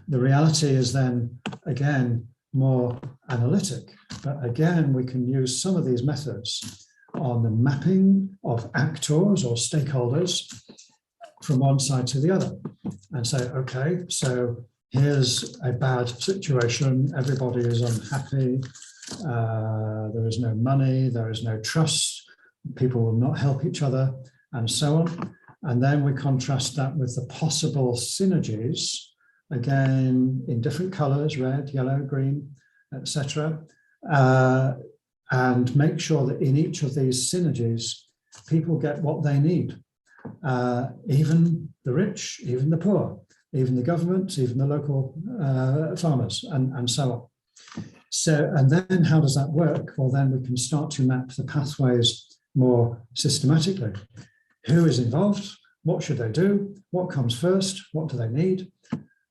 The reality is then, again, more analytic. But again, we can use some of these methods on the mapping of actors or stakeholders from one side to the other and say, okay, so here's a bad situation, everybody is unhappy, there is no money, there is no trust, people will not help each other, and so on. And then we contrast that with the possible synergies, again, in different colors, red, yellow, green, etc. And make sure that in each of these synergies, people get what they need. Even the rich, even the poor, even the government, even the local farmers, and so on. So, and then how does that work? Well, then we can start to map the pathways more systematically. Who is involved? What should they do? What comes first? What do they need?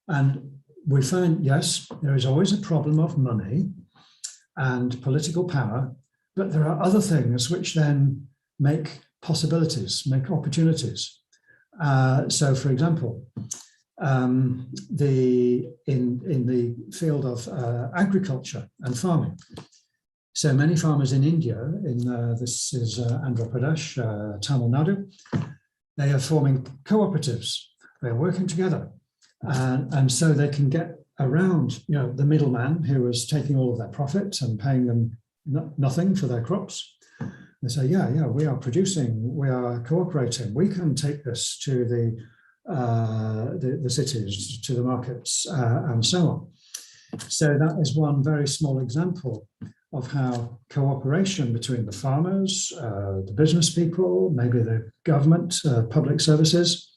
And we find, yes, there is always a problem of money and political power, but there are other things which then make possibilities, make opportunities. So, for example, in the field of agriculture and farming, so many farmers in India, this is Andhra Pradesh, Tamil Nadu, they are forming cooperatives. They're working together, and so they can get around, you know, the middleman who is taking all of their profit and paying them nothing for their crops. They say, yeah, we are producing, we are cooperating. We can take this to the cities, to the markets, and so on. So that is one very small example of how cooperation between the farmers, the business people, maybe the government, public services,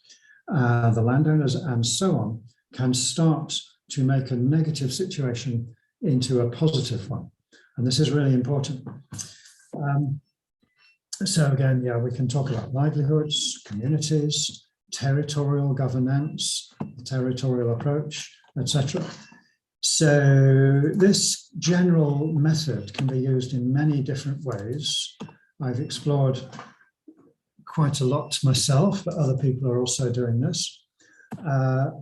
the landowners, and so on, can start to make a negative situation into a positive one. And this is really important. So again, yeah, we can talk about livelihoods, communities, territorial governance, territorial approach, etc. So this general method can be used in many different ways. I've explored quite a lot myself, but other people are also doing this.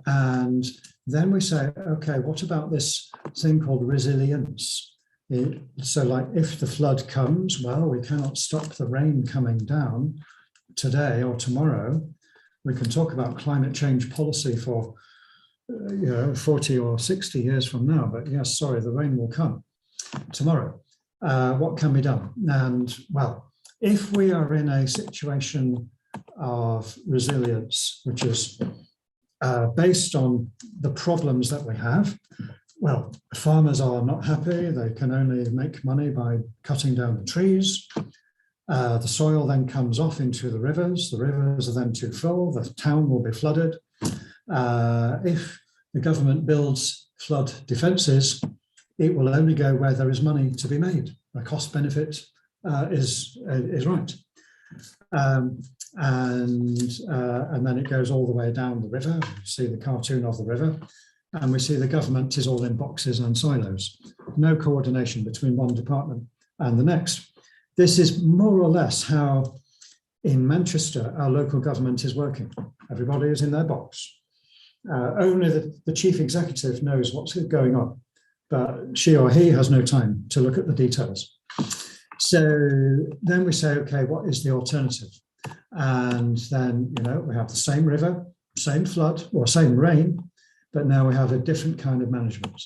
And then we say, okay, what about this thing called resilience? So like if the flood comes, well, we cannot stop the rain coming down today or tomorrow. We can talk about climate change policy for 40 or 60 years from now, but yes, sorry, the rain will come tomorrow. What can be done? And well, if we are in a situation of resilience, which is based on the problems that we have, well, farmers are not happy. They can only make money by cutting down the trees. The soil then comes off into the rivers are then too full, the town will be flooded. If the government builds flood defences, it will only go where there is money to be made. The cost benefit is right. And then it goes all the way down the river. You see the cartoon of the river, and we see the government is all in boxes and silos. No coordination between one department and the next. This is more or less how in Manchester our local government is working. Everybody is in their box. Only the chief executive knows what's going on, but she or he has no time to look at the details. So then we say, okay, what is the alternative? And then, we have the same river, same flood, or same rain, but now we have a different kind of management.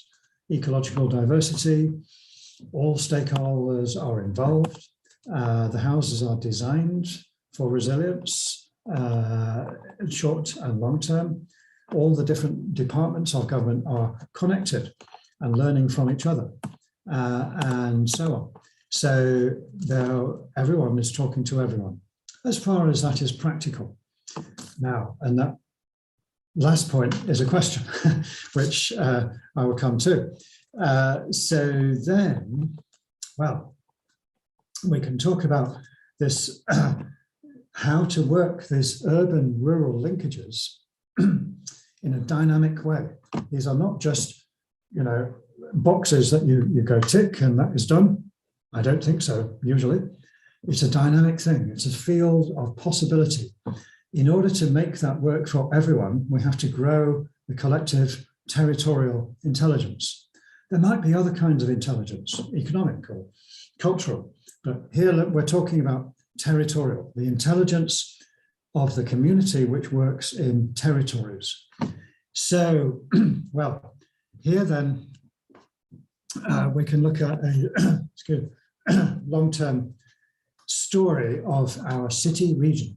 Ecological diversity, all stakeholders are involved. The houses are designed for resilience, short and long term. All the different departments of government are connected and learning from each other, and so on. So everyone is talking to everyone, as far as that is practical. Now, and that last point is a question, which I will come to. So then, well, we can talk about this, how to work these urban-rural linkages in a dynamic way. These are not just, boxes that you go tick and that is done. I don't think so, usually. It's a dynamic thing. It's a field of possibility. In order to make that work for everyone, we have to grow the collective territorial intelligence. There might be other kinds of intelligence, economic or cultural, but here we're talking about territorial, the intelligence of the community which works in territories. So, well, here then we can look at a long-term story of our city region.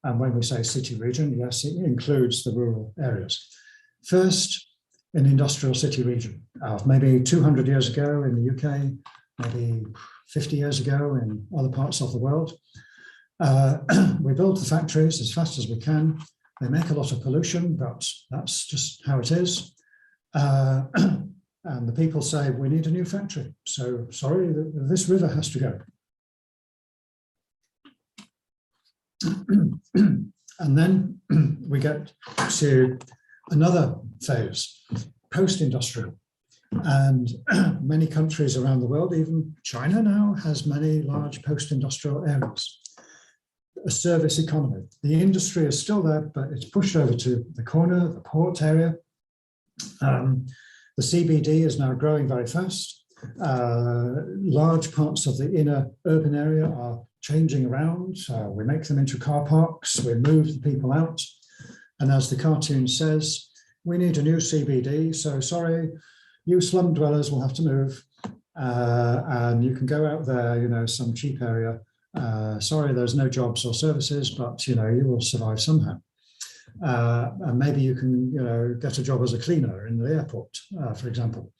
And when we say city region, yes, it includes the rural areas. First, an industrial city region. Maybe 200 years ago in the UK, maybe 50 years ago in other parts of the world. We build the factories as fast as we can. They make a lot of pollution, but that's just how it is. And the people say, we need a new factory. So sorry, this river has to go. And then we get to another phase, post-industrial. And many countries around the world, even China now, has many large post-industrial areas. A service economy. The industry is still there, but it's pushed over to the corner, the port area. The CBD is now growing very fast. Large parts of the inner urban area are changing around. We make them into car parks, we move the people out. And as the cartoon says, we need a new CBD, so sorry, you slum dwellers will have to move. And you can go out there, some cheap area. Sorry, there's no jobs or services, but you will survive somehow. And maybe you can get a job as a cleaner in the airport, for example.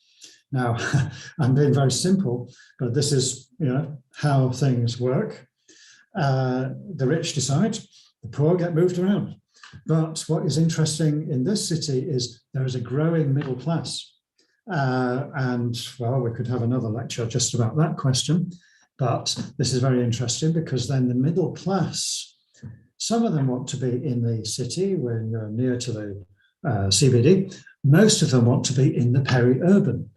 Now, I'm being very simple, but this is how things work. The rich decide, the poor get moved around. But what is interesting in this city is there is a growing middle class. And well, we could have another lecture just about that question, but this is very interesting because then the middle class, some of them want to be in the city when you're near to the CBD. Most of them want to be in the peri-urban.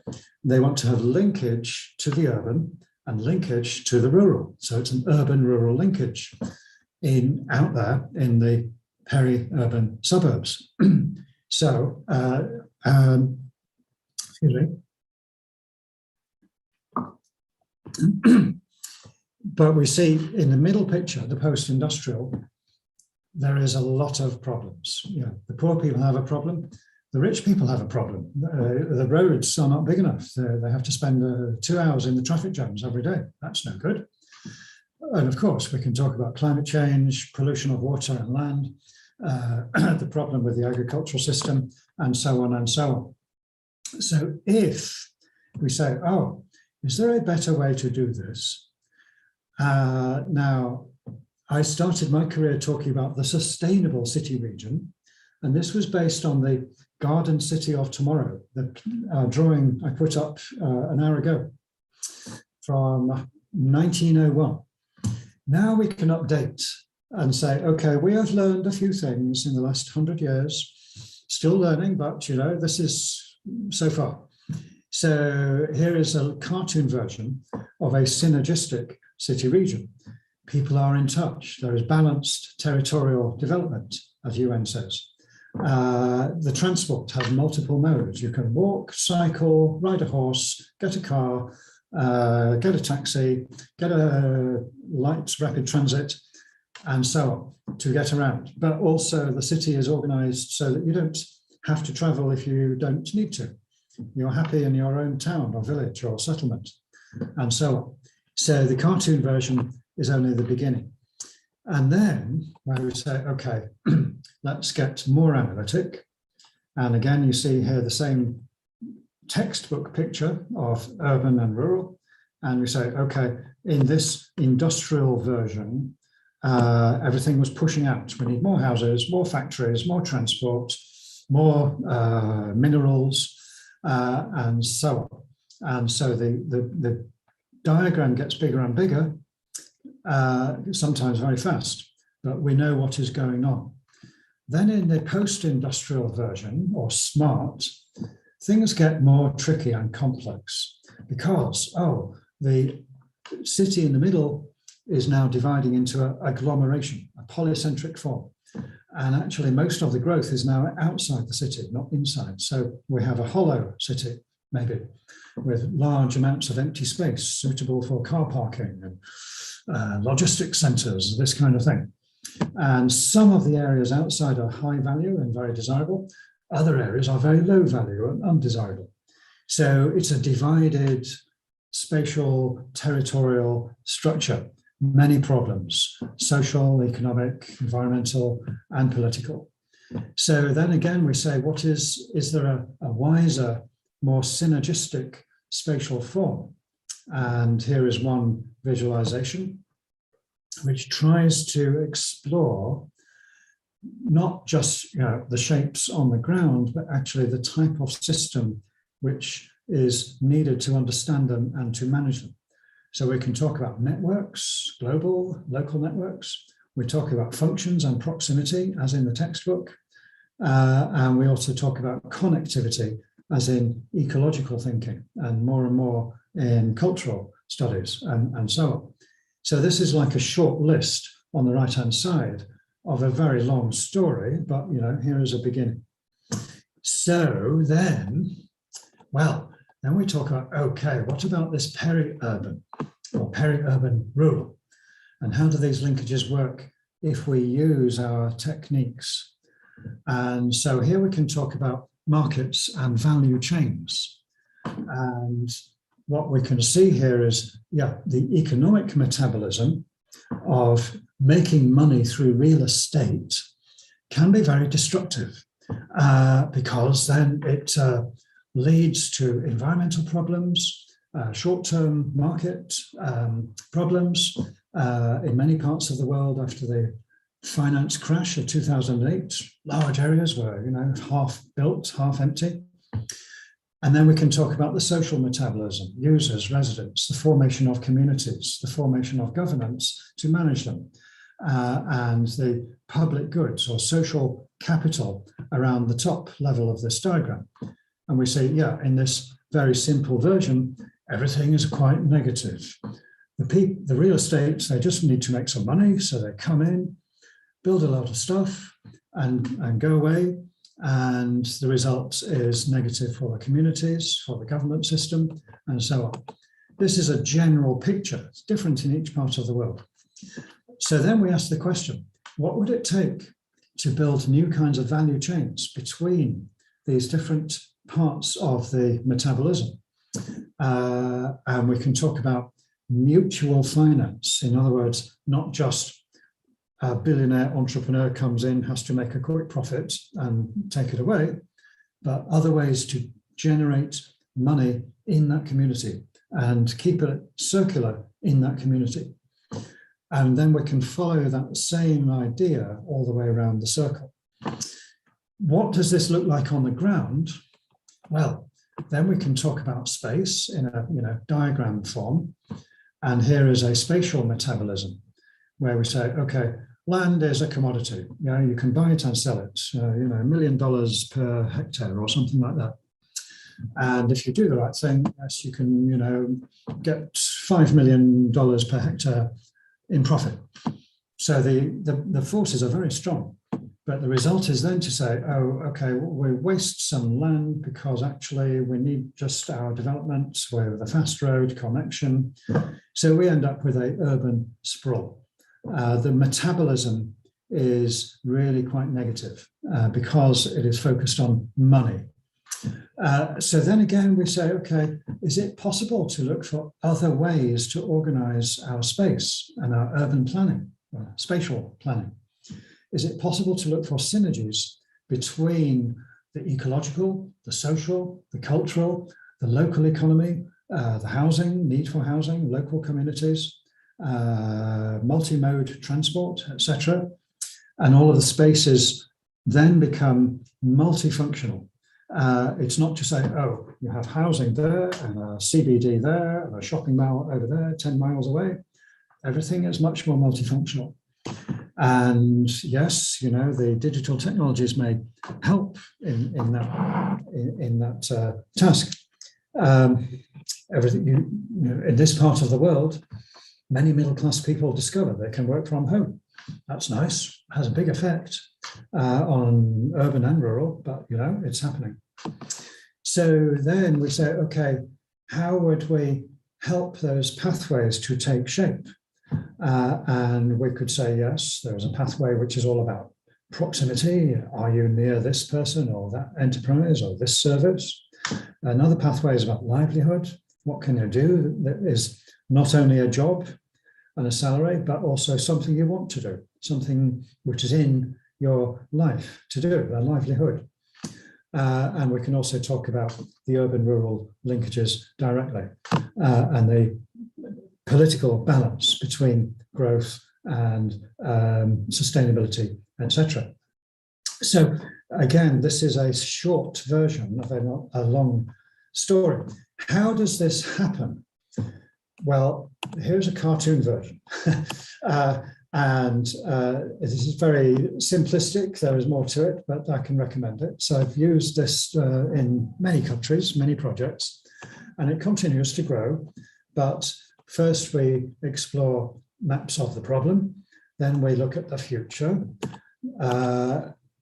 They want to have linkage to the urban and linkage to the rural. So it's an urban-rural linkage out there in the peri-urban suburbs. So, excuse me. But we see in the middle picture, the post-industrial, there is a lot of problems. The poor people have a problem. The rich people have a problem. The roads are not big enough. They have to spend 2 hours in the traffic jams every day. That's no good. And of course, we can talk about climate change, pollution of water and land, the problem with the agricultural system, and so on and so on. So if we say, oh, is there a better way to do this? Now, I started my career talking about the sustainable city region, and this was based on the Garden City of Tomorrow, the drawing I put up an hour ago from 1901. Now we can update and say, okay, we have learned a few things in the last 100 years, still learning, but you know, this is so far. So here is a cartoon version of a synergistic city region. People are in touch. There is balanced territorial development, as UN says. The transport has multiple modes. You can walk, cycle, ride a horse, get a car, get a taxi, get a light rapid transit, and so on to get around. But also the city is organized so that you don't have to travel if you don't need to. You're happy in your own town or village or settlement, and so on. So the cartoon version is only the beginning. And then I would say, okay, let's get more analytic. And again, you see here the same textbook picture of urban and rural. And we say, okay, in this industrial version, everything was pushing out. We need more houses, more factories, more transport, more minerals, and so on. And so the diagram gets bigger and bigger, sometimes very fast, but we know what is going on. Then in the post-industrial version, or smart, things get more tricky and complex because, the city in the middle is now dividing into an agglomeration, a polycentric form. And actually most of the growth is now outside the city, not inside. So we have a hollow city, maybe, with large amounts of empty space suitable for car parking and logistics centres, this kind of thing. And some of the areas outside are high value and very desirable. Other areas are very low value and undesirable. So it's a divided spatial, territorial structure, many problems, social, economic, environmental, and political. So then again, we say, is there a wiser, more synergistic spatial form? And here is one visualization, which tries to explore not just the shapes on the ground, but actually the type of system which is needed to understand them and to manage them. So we can talk about networks, global, local networks. We talk about functions and proximity, as in the textbook. And we also talk about connectivity, as in ecological thinking, and more in cultural studies, and so on. So this is like a short list on the right-hand side of a very long story, but here is a beginning. So then we talk about, okay, what about this periurban or periurban rural? And how do these linkages work if we use our techniques? And so here we can talk about markets and value chains. And what we can see here is, the economic metabolism of making money through real estate can be very destructive because then it leads to environmental problems, short-term market problems in many parts of the world after the finance crash of 2008. Large areas were, half built, half empty. And then we can talk about the social metabolism, users, residents, the formation of communities, the formation of governments to manage them, and the public goods or social capital around the top level of this diagram. And we say, in this very simple version, everything is quite negative. The real estates, they just need to make some money, so they come in, build a lot of stuff, and go away. And the result is negative for the communities, for the government system, and so on. This is a general picture. It's different in each part of the world. So then we ask the question, what would it take to build new kinds of value chains between these different parts of the metabolism? And we can talk about mutual finance. In other words, not just a billionaire entrepreneur comes in, has to make a quick profit and take it away, but other ways to generate money in that community and keep it circular in that community. And then we can follow that same idea all the way around the circle. What does this look like on the ground? Well, then we can talk about space in a diagram form. And here is a spatial metabolism where we say, okay, land is a commodity. You can buy it and sell it, $1 million per hectare or something like that. And if you do the right thing, yes, you can, get $5 million per hectare in profit. So the forces are very strong. But the result is then to say, oh, okay, we waste some land because actually we need just our development with a fast road connection. So we end up with an urban sprawl. The metabolism is really quite negative because it is focused on money. So then again, we say, okay, is it possible to look for other ways to organize our space and our urban planning, spatial planning? Is it possible to look for synergies between the ecological, the social, the cultural, the local economy, the housing, need for housing, local communities, multi-mode transport, etc. And all of the spaces then become multifunctional. It's not to say, oh, you have housing there and a CBD there and a shopping mall over there, 10 miles away. Everything is much more multifunctional. And yes, the digital technologies may help in that task. Everything in this part of the world, many middle-class people discover they can work from home. That's nice. Has a big effect on urban and rural, but it's happening. So then we say, okay, how would we help those pathways to take shape? And we could say, yes, there's a pathway which is all about proximity. Are you near this person or that enterprise or this service? Another pathway is about livelihood. What can you do that is not only a job and a salary, but also something you want to do, something which is in your life to do, a livelihood. And we can also talk about the urban-rural linkages directly and the political balance between growth and sustainability, etc. So again, this is a short version of a long story. How does this happen? Well, here's a cartoon version. And this is very simplistic. There is more to it, but I can recommend it. So I've used this in many countries, many projects, and it continues to grow. But first we explore maps of the problem, then we look at the future.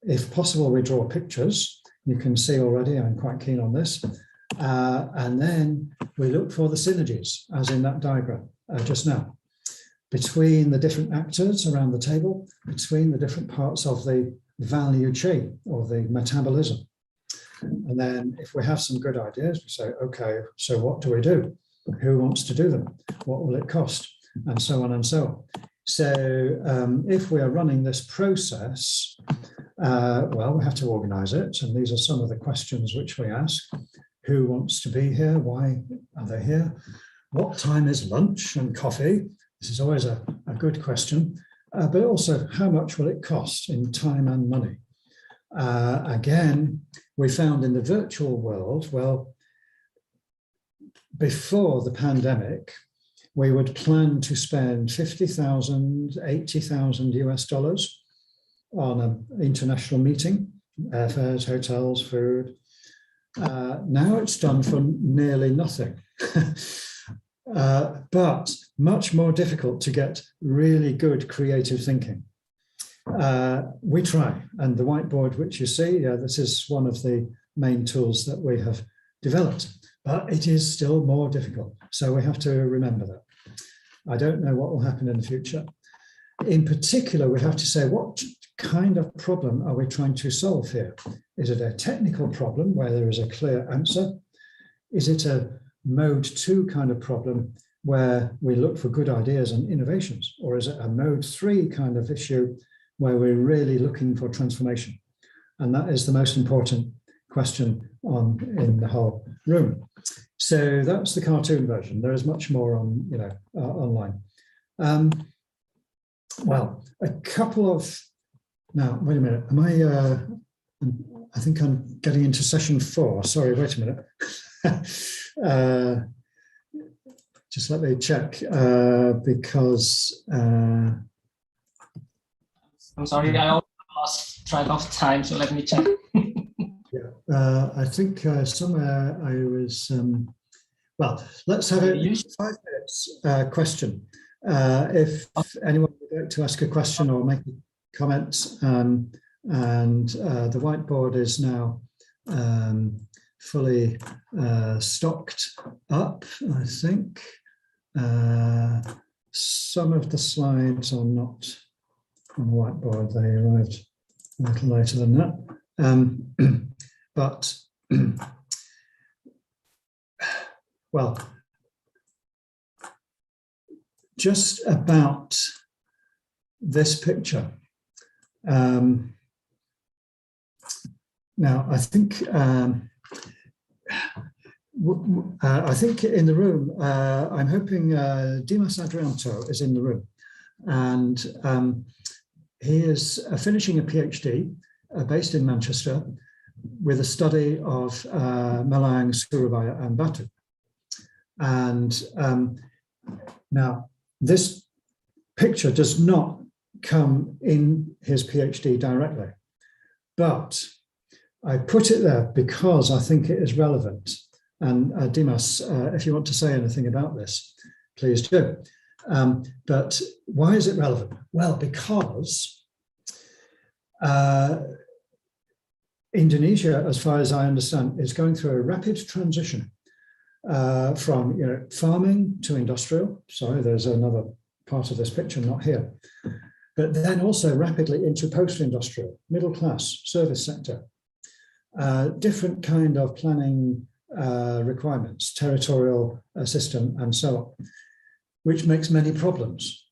If possible, we draw pictures. You can see already, I'm quite keen on this. And then we look for the synergies, as in that diagram just now, between the different actors around the table, between the different parts of the value chain or the metabolism. And then if we have some good ideas, we say, okay, so what do we do? Who wants to do them? What will it cost? And so on and so on. So if we are running this process, well, we have to organize it. And these are some of the questions which we ask. Who wants to be here? Why are they here? What time is lunch and coffee? This is always a good question. But also, how much will it cost in time and money? Again, we found in the virtual world, well, before the pandemic, we would plan to spend 50,000, 80,000 US dollars on an international meeting, airfares, hotels, food. Now it's done for nearly nothing, but much more difficult to get really good creative thinking. We try, and the whiteboard, which you see, this is one of the main tools that we have developed, but it is still more difficult. So we have to remember that. I don't know what will happen in the future. In particular, we have to say, what kind of problem are we trying to solve here? Is it a technical problem where there is a clear answer? Is it a mode 2 kind of problem where we look for good ideas and innovations? Or is it a mode 3 kind of issue where we're really looking for transformation? And that is the most important question in the whole room. So that's the cartoon version. There is much more on, online. well, a couple of, now, wait a minute, I think I'm getting into session 4. Sorry, wait a minute. Just let me check because. I'm sorry, I also lost track of time, so let me check. Yeah, I think somewhere I was. Well, let's have a 5 minutes question. If anyone would like to ask a question or make a comment, and the whiteboard is now fully stocked up, I think. Some of the slides are not on the whiteboard. They arrived a little later than that. But, well, just about this picture. Now, I think in the room, I'm hoping Dimas Adrianto is in the room, and he is finishing a PhD based in Manchester with a study of Malang, Surabaya, and Batu. And now, this picture does not come in his PhD directly, but I put it there because I think it is relevant. And Dimas, if you want to say anything about this, please do. But why is it relevant? Well, because Indonesia, as far as I understand, is going through a rapid transition from farming to industrial. Sorry, there's another part of this picture not here. But then also rapidly into post-industrial, middle class, service sector. Different kind of planning requirements, territorial system, and so on, which makes many problems.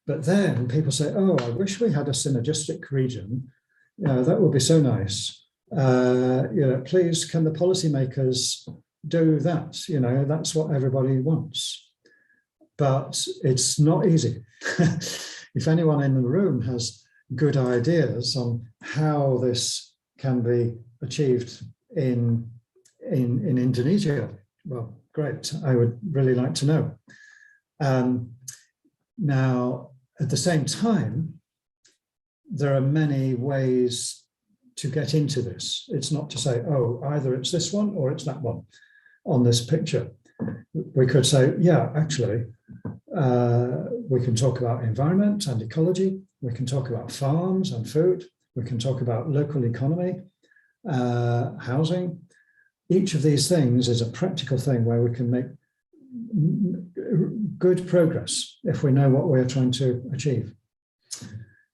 But then people say, oh, I wish we had a synergistic region. That would be so nice. Please, can the policymakers do that? That's what everybody wants. But it's not easy. If anyone in the room has good ideas on how this can be achieved in Indonesia, well, great. I would really like to know. Now, at the same time, there are many ways to get into this. It's not to say, oh, either it's this one or it's that one on this picture. We could say, yeah, actually, we can talk about environment and ecology. We can talk about farms and food. We can talk about local economy, housing. Each of these things is a practical thing where we can make good progress if we know what we're trying to achieve.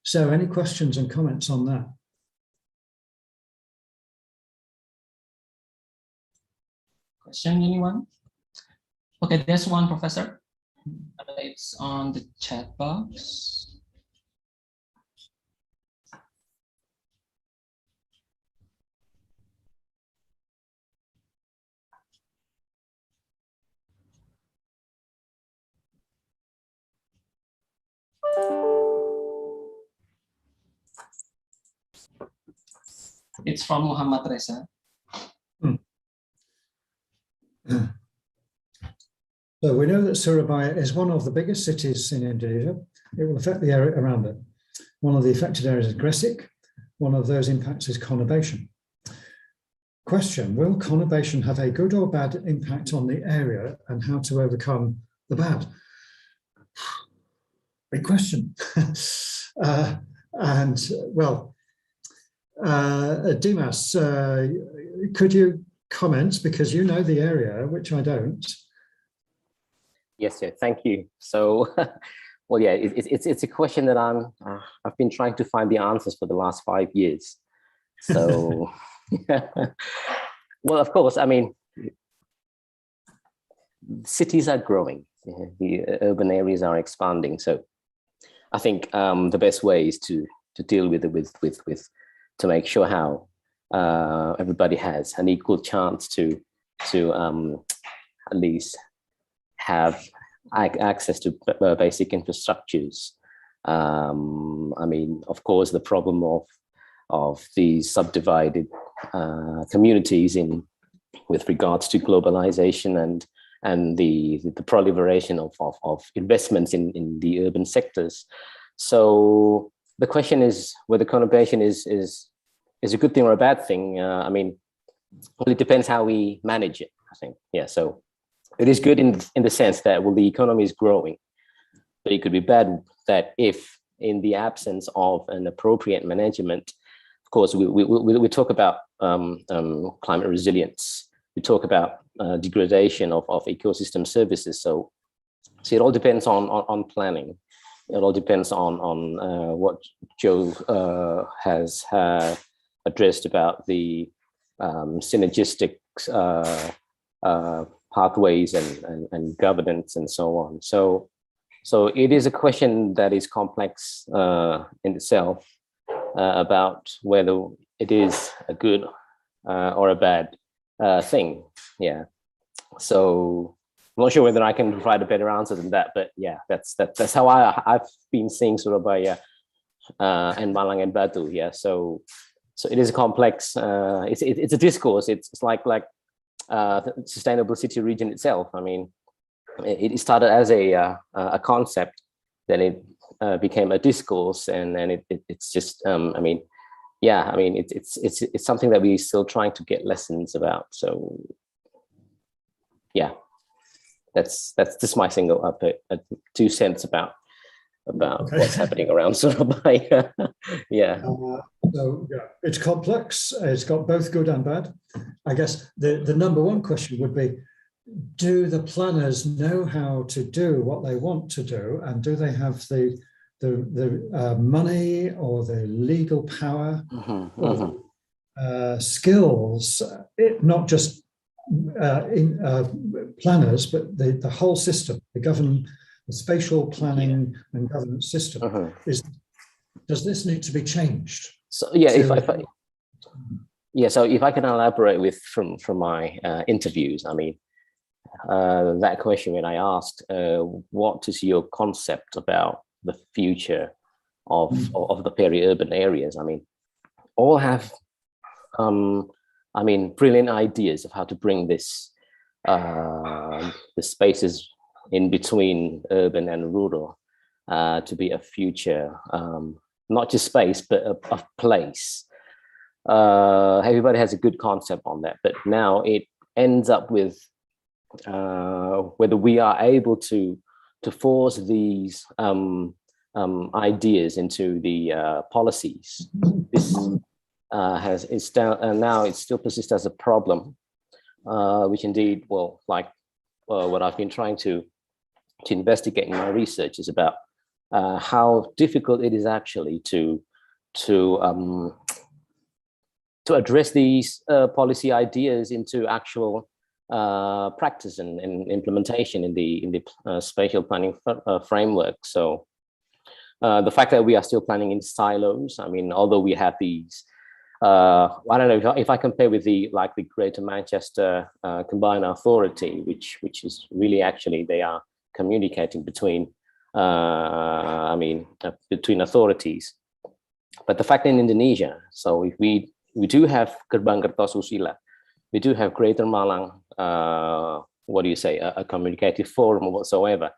So any questions and comments on that? Question, anyone? Okay, there's one, Professor. It's on the chat box. It's from Muhammad Reza. So we know that Surabaya is one of the biggest cities in Indonesia. It will affect the area around it. One of the affected areas is Gresik. One of those impacts is conurbation. Question, will conurbation have a good or bad impact on the area, and how to overcome the bad? Big question. Dimas, could you comment, because you know the area, which I don't? Yes, sir. Thank you. So, well, yeah, it's a question that I've been trying to find the answers for the last 5 years. So, well, of course, I mean, cities are growing. The urban areas are expanding. So, I think the best way is to deal with it to make sure how everybody has an equal chance to at least have access to basic infrastructures, I mean, of course, the problem of the subdivided communities with regards to globalization and the proliferation of investments in the urban sectors. So the question is whether conurbation is a good thing or a bad thing. I mean, well, it depends how we manage it, I think. Yeah, so it is good in the sense that, well, the economy is growing, but it could be bad that if in the absence of an appropriate management, of course, we talk about climate resilience, we talk about degradation of ecosystem services. So it all depends on planning. It all depends on what Joe has addressed about the synergistic pathways and governance and so on. So it is a question that is complex in itself about whether it is a good or a bad thing. Yeah. So I'm not sure whether I can provide a better answer than that, but yeah, that's how I've been seeing Surabaya and Malang and Batu. Yeah. So it is a complex. It's a discourse. It's like the sustainable city region itself. I mean, it started as a concept, then it became a discourse, and then it's just I mean, yeah, I mean it's something that we're still trying to get lessons about. So yeah, that's just my single 2 cents about Okay. what's happening around Surabaya. Yeah. So yeah, it's complex. It's got both good and bad. I guess the number one question would be, do the planners know how to do what they want to do, and do they have the money or the legal power or skills, not just planners, but the whole system, the spatial planning and governance system. Does this need to be changed? So yeah, so if I can elaborate from my interviews, I mean, that question when I asked, what is your concept about the future of the peri-urban areas? I mean, all have, I mean, brilliant ideas of how to bring this, the spaces in between urban and rural to be a future, not just space, but a place. Everybody has a good concept on that, but now it ends up with whether we are able to force these ideas into the policies. This now it still persists as a problem, which indeed, well, like what I've been trying to investigate in my research is about how difficult it is actually to address these policy ideas into actual practice and implementation in the spatial planning framework. So the fact that we are still planning in silos, I mean, although we have these, I don't know if I compare with the Greater Manchester Combined Authority, which is really actually they are communicating between, between authorities. But the fact in Indonesia, so if we do have Gerbang Kertosusila, we do have Greater Malang, what do you say, a communicative forum or whatsoever.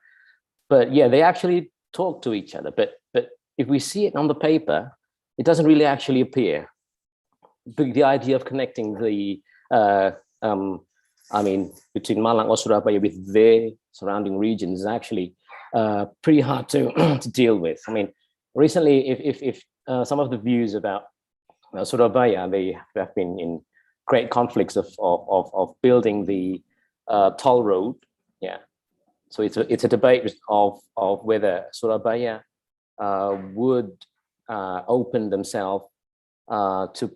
But yeah, they actually talk to each other. But if we see it on the paper, it doesn't really actually appear. The idea of connecting the, between Malang or Surabaya with their surrounding regions is actually pretty hard to deal with. I mean, recently, if some of the views about Surabaya, they have been in great conflicts of building the toll road. Yeah, so it's a debate of whether Surabaya would open themselves to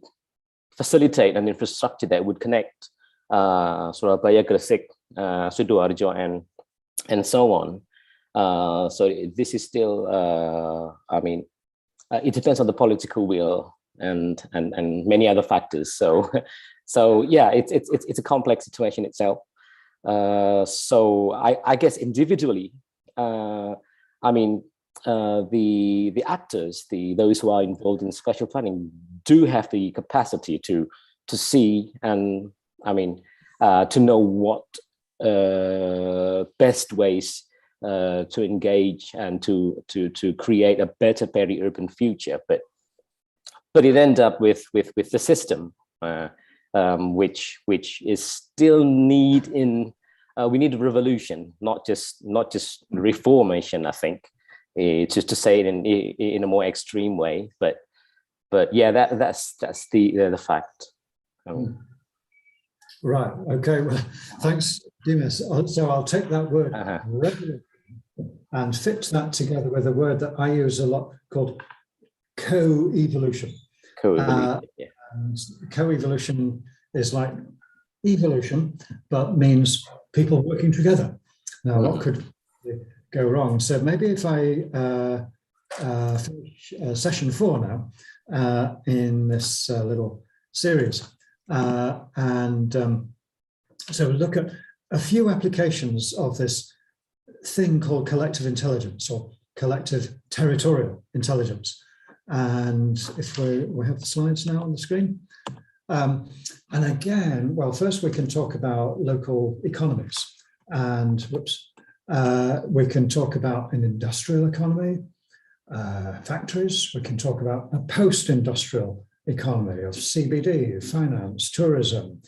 facilitate an infrastructure that would connect Surabaya, Gresik, Sidoarjo, and so on. So this is still, it depends on the political will and many other factors. So yeah, it's a complex situation itself. So I guess individually, the actors, those who are involved in spatial planning, do have the capacity to see and to know what best ways to engage and to create a better peri-urban future. But it ends up with the system, which is still we need a revolution, not just reformation. I think, just to say it in a more extreme way. But yeah, that's the fact. Right. Okay. Well, thanks, Dimas. So I'll take that word revolution and fit that together with a word that I use a lot called co-evolution. Co-evolution. Yeah. Co-evolution is like evolution, but means people working together. Now, what could go wrong? So maybe if I finish session 4 now in this little series, so we'll look at a few applications of this thing called collective intelligence or collective territorial intelligence. And if we have the slides now on the screen. And again, well, first we can talk about local economies, and we can talk about an industrial economy, factories. We can talk about a post-industrial economy of CBD, finance, tourism,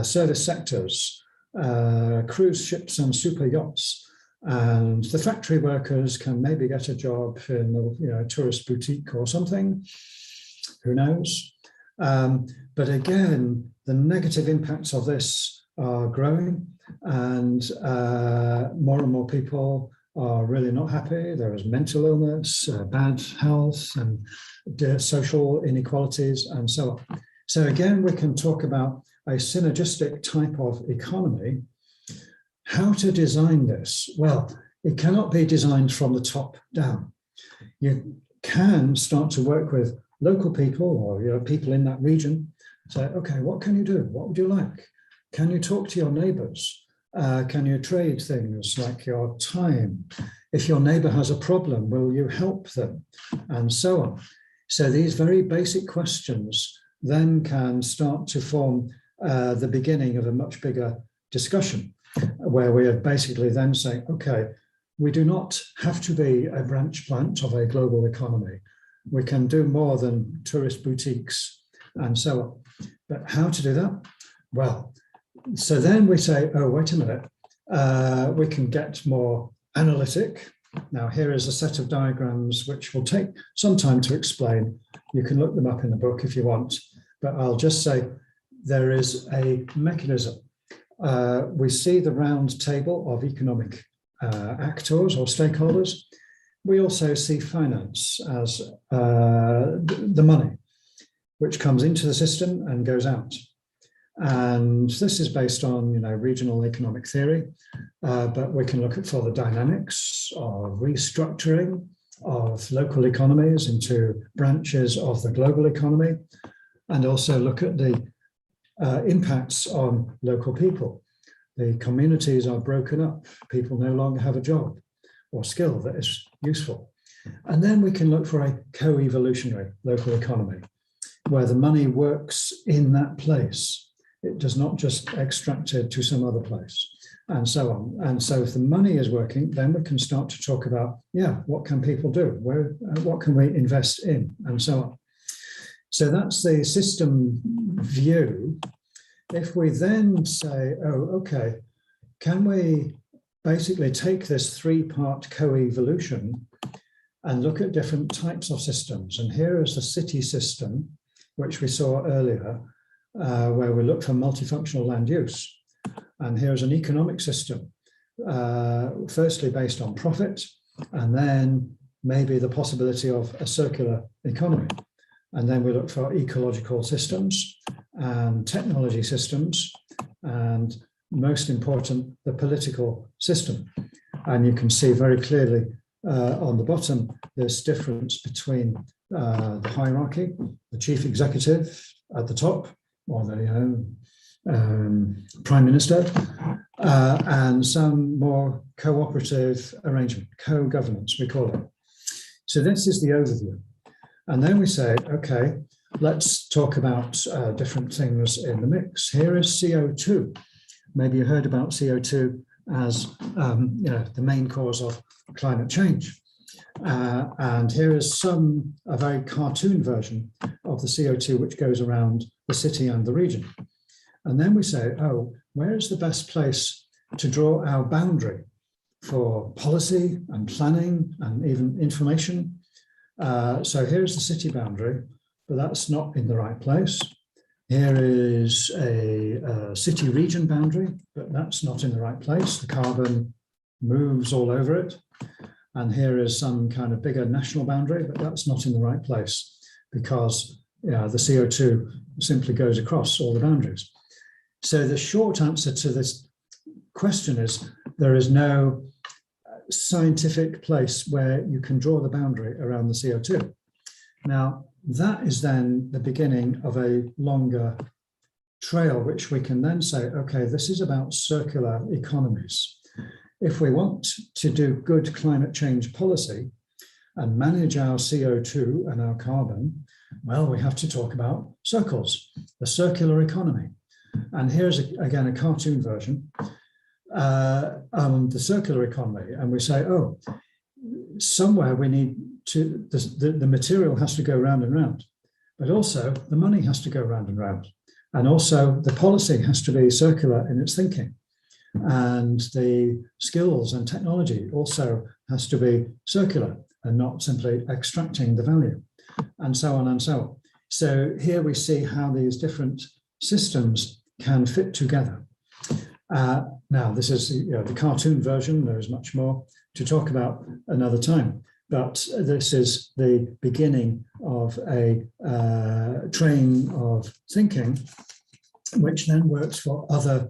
service sectors, cruise ships and super yachts. And the factory workers can maybe get a job in a tourist boutique or something, who knows? But again, the negative impacts of this are growing, and more people are really not happy. There is mental illness, bad health, and social inequalities, and so on. So again, we can talk about a synergistic type of economy. How to design this? Well, it cannot be designed from the top down. You can start to work with local people or people in that region. Say, okay, what can you do? What would you like? Can you talk to your neighbors? Can you trade things like your time? If your neighbor has a problem, will you help them? And so on. So these very basic questions then can start to form the beginning of a much bigger discussion, where we are basically then saying, okay, we do not have to be a branch plant of a global economy. We can do more than tourist boutiques and so on. But how to do that? Well, so then we say, oh, wait a minute, we can get more analytic. Now, here is a set of diagrams which will take some time to explain. You can look them up in the book if you want, but I'll just say there is a mechanism. We see the round table of economic actors or stakeholders. We also see finance as the money, which comes into the system and goes out. And this is based on regional economic theory, but we can look at for the dynamics of restructuring of local economies into branches of the global economy, and also look at the impacts on local people. The communities are broken up. People no longer have a job or skill that is useful. And then we can look for a co-evolutionary local economy where the money works in that place. It does not just extract it to some other place, and so on. And so if the money is working, then we can start to talk about, what can people do? What can we invest in? And so on. So that's the system view. If we then say, oh, okay, can we basically take this 3-part co-evolution and look at different types of systems? And here is the city system, which we saw earlier, where we look for multifunctional land use. And here's an economic system, firstly based on profit, and then maybe the possibility of a circular economy. And then we look for ecological systems and technology systems, and most important, the political system. And you can see very clearly on the bottom, this difference between the hierarchy, the chief executive at the top, or the prime minister, and some more cooperative arrangement, co-governance, we call it. So this is the overview. And then we say, okay, let's talk about different things in the mix. Here is CO2. Maybe you heard about CO2 as the main cause of climate change. And here is a very cartoon version of the CO2 which goes around the city and the region. And then we say, oh, where is the best place to draw our boundary for policy and planning and even information? So here's the city boundary, but that's not in the right place. Here is a city region boundary, but that's not in the right place. The carbon moves all over it. And here is some kind of bigger national boundary, but that's not in the right place because the CO2 simply goes across all the boundaries. So the short answer to this question is there is no scientific place where you can draw the boundary around the CO2. Now, that is then the beginning of a longer trail, which we can then say, okay, this is about circular economies. If we want to do good climate change policy and manage our CO2 and our carbon, well, we have to talk about circles, the circular economy. And here's, again, a cartoon version, the circular economy. And we say, oh, somewhere we need to, the material has to go round and round, but also the money has to go round and round. And also the policy has to be circular in its thinking. And the skills and technology also has to be circular and not simply extracting the value, and so on and so on. So here we see how these different systems can fit together. Now, this is the cartoon version. There is much more to talk about another time, but this is the beginning of a train of thinking, which then works for other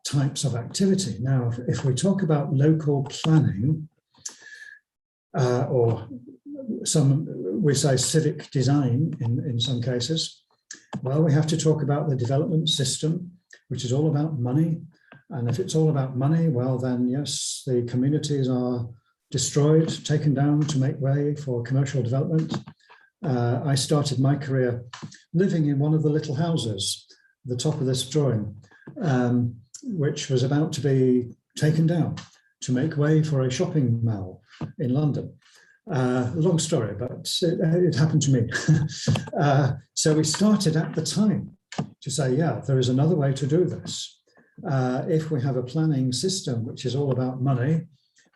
types of activity. Now, if we talk about local planning, or we say civic design in some cases, well, we have to talk about the development system, which is all about money. And if it's all about money, well, then yes, the communities are destroyed, taken down to make way for commercial development. I started my career living in one of the little houses, the top of this drawing, which was about to be taken down to make way for a shopping mall in London. Long story, but it happened to me. So we started at the time to say, yeah, there is another way to do this. If we have a planning system which is all about money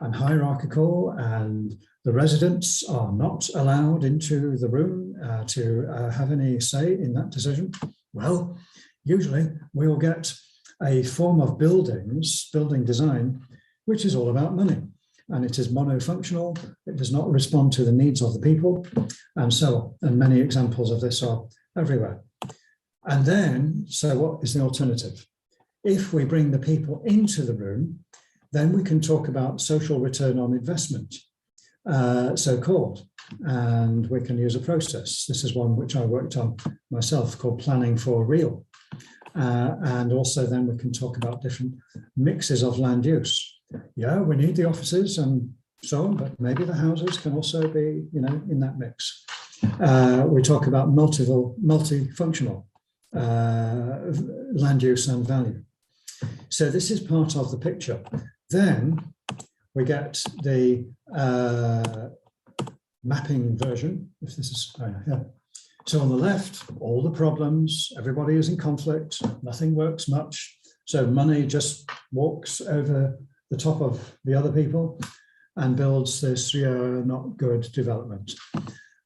and hierarchical, and the residents are not allowed into the room to have any say in that decision, well, usually we will get a form of building design, which is all about money. And it is monofunctional, it does not respond to the needs of the people, and so on. And many examples of this are everywhere. And then, so what is the alternative? If we bring the people into the room, then we can talk about social return on investment, so-called, and we can use a process. This is one which I worked on myself called Planning for Real. And also then we can talk about different mixes of land use. Yeah, we need the offices and so on, but maybe the houses can also be, in that mix. We talk about multifunctional land use and value. So this is part of the picture. Then we get the mapping version. If this is, yeah. So on the left, all the problems, everybody is in conflict, nothing works much. So money just walks over the top of the other people and builds this not good development.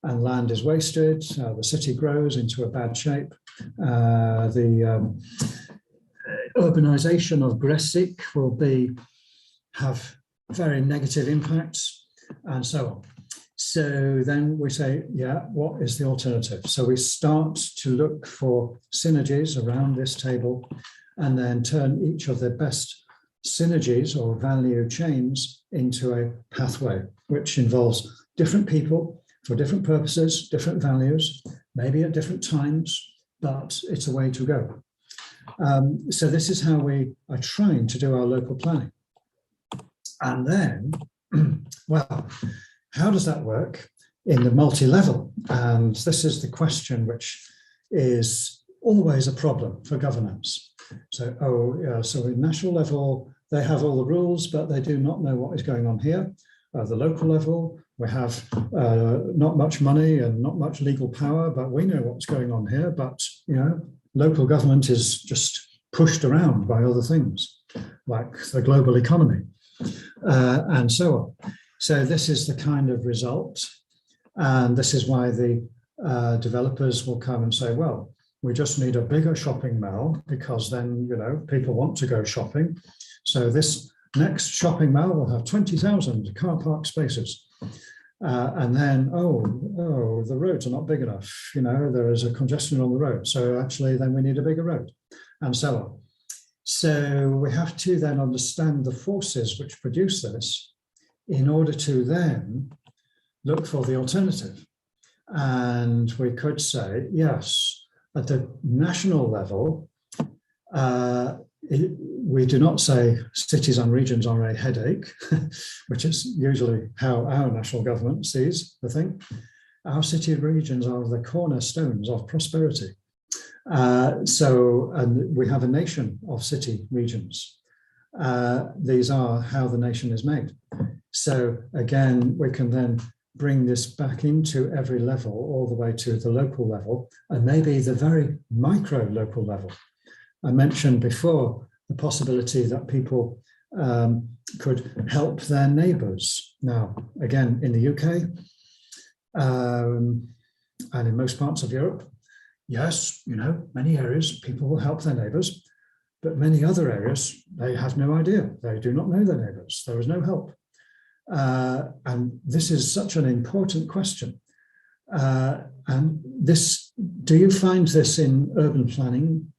And land is wasted, the city grows into a bad shape. The urbanization of Gresik will have very negative impacts and so on. So then we say, yeah, what is the alternative? So we start to look for synergies around this table and then turn each of the best synergies or value chains into a pathway, which involves different people for different purposes, different values, maybe at different times, but it's a way to go. So this is how we are trying to do our local planning. And then, well, how does that work? in the multi-level. And this is the question which is always a problem for governance. So, so at national level, they have all the rules, but they do not know what is going on here. At the local level, we have not much money and not much legal power, but we know what's going on here. But, local government is just pushed around by other things, like the global economy, and so on. So this is the kind of result. And this is why the developers will come and say, well, we just need a bigger shopping mall because then, people want to go shopping. So this next shopping mall will have 20,000 car park spaces. And then, the roads are not big enough. There is a congestion on the road. So actually, then we need a bigger road, and so on. So we have to then understand the forces which produce this in order to then look for the alternative. And we could say, yes, at the national level, we do not say cities and regions are a headache, which is usually how our national government sees the thing. Our city and regions are the cornerstones of prosperity. And we have a nation of city regions. These are how the nation is made. So again, we can then bring this back into every level, all the way to the local level, and maybe the very micro local level. I mentioned before the possibility that people could help their neighbours. Now, again, in the UK and in most parts of Europe, yes, many areas people will help their neighbours, but many other areas, they have no idea. They do not know their neighbours. There is no help. And this is such an important question. And this, do you find this in urban planning,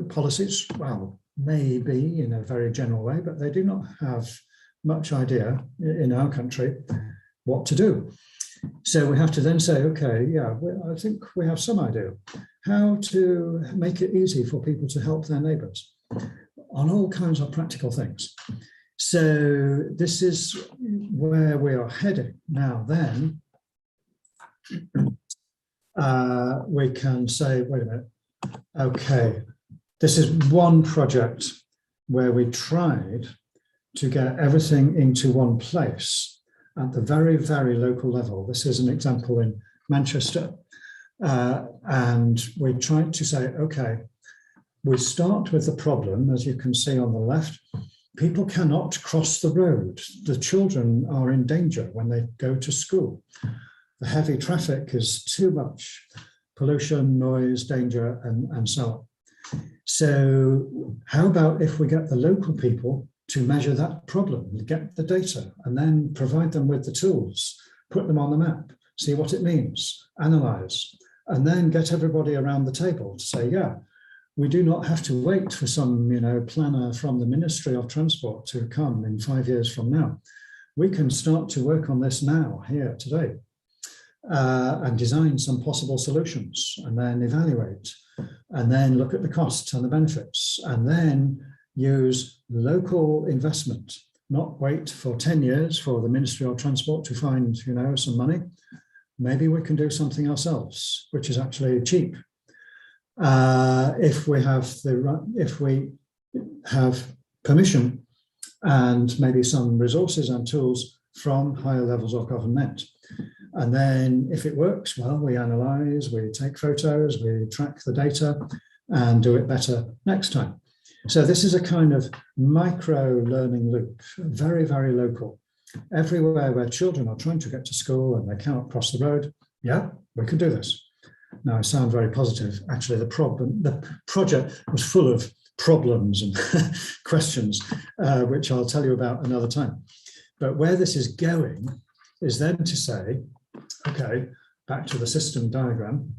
policies? Well, maybe in a very general way, but they do not have much idea in our country what to do. So we have to then say, okay, yeah, I think we have some idea how to make it easy for people to help their neighbours on all kinds of practical things. So this is where we are heading. Now then, we can say, wait a minute, okay, this is one project where we tried to get everything into one place at the very, very local level. This is an example in Manchester. And we tried to say, okay, we start with the problem, as you can see on the left. People cannot cross the road. The children are in danger when they go to school. The heavy traffic is too much. Pollution, noise, danger, and so on. So how about if we get the local people to measure that problem, get the data, and then provide them with the tools, put them on the map, see what it means, analyze, and then get everybody around the table to say, yeah, we do not have to wait for some, planner from the Ministry of Transport to come in 5 years from now. We can start to work on this now, here, today, and design some possible solutions, and then evaluate, and then look at the costs and the benefits, and then use local investment, not wait for 10 years for the Ministry of Transport to find, some money. Maybe we can do something ourselves, which is actually cheap. If we have permission and maybe some resources and tools from higher levels of government. And then if it works, well, we analyze, we take photos, we track the data and do it better next time. So this is a kind of micro learning loop, very, very local. Everywhere where children are trying to get to school and they cannot cross the road, yeah, we can do this. Now, I sound very positive. Actually, the project was full of problems and questions, which I'll tell you about another time. But where this is going is then to say, okay, back to the system diagram,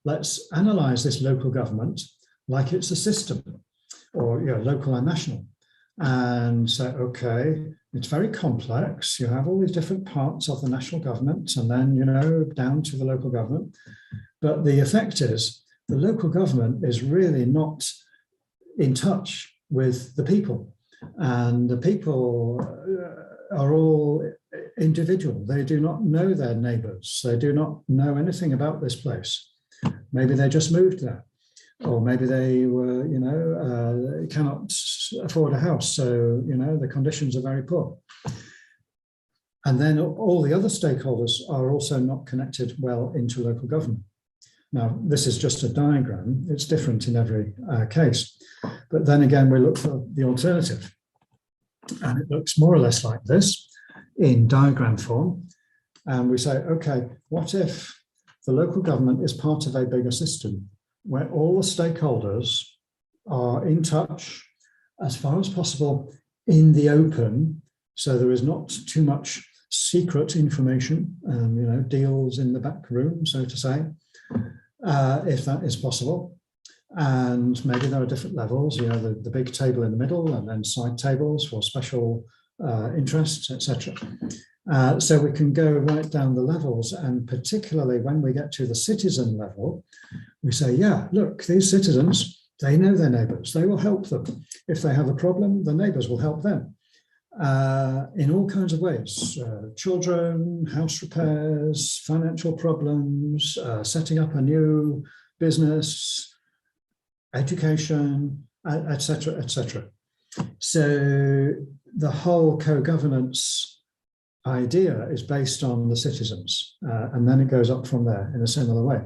let's analyze this local government like it's a system, or local and national, and say, okay, it's very complex. You have all these different parts of the national government and then, down to the local government. But the effect is the local government is really not in touch with the people. And the people are all individual. They do not know their neighbors. They do not know anything about this place. Maybe they just moved there, or maybe they were, cannot afford a house. So, the conditions are very poor. And then all the other stakeholders are also not connected well into local government. Now, this is just a diagram. It's different in every case. But then again, we look for the alternative. And it looks more or less like this in diagram form. And we say, okay, what if the local government is part of a bigger system where all the stakeholders are in touch as far as possible in the open, so there is not too much secret information, deals in the back room, so to say, if that is possible. And maybe there are different levels, the big table in the middle and then side tables for special interests, etc. So we can go right down the levels, and particularly when we get to the citizen level, we say, yeah, look, these citizens, they know their neighbours, they will help them. If they have a problem, the neighbours will help them in all kinds of ways, children, house repairs, financial problems, setting up a new business, education, etc., etc. So the whole co-governance idea is based on the citizens, and then it goes up from there in a similar way.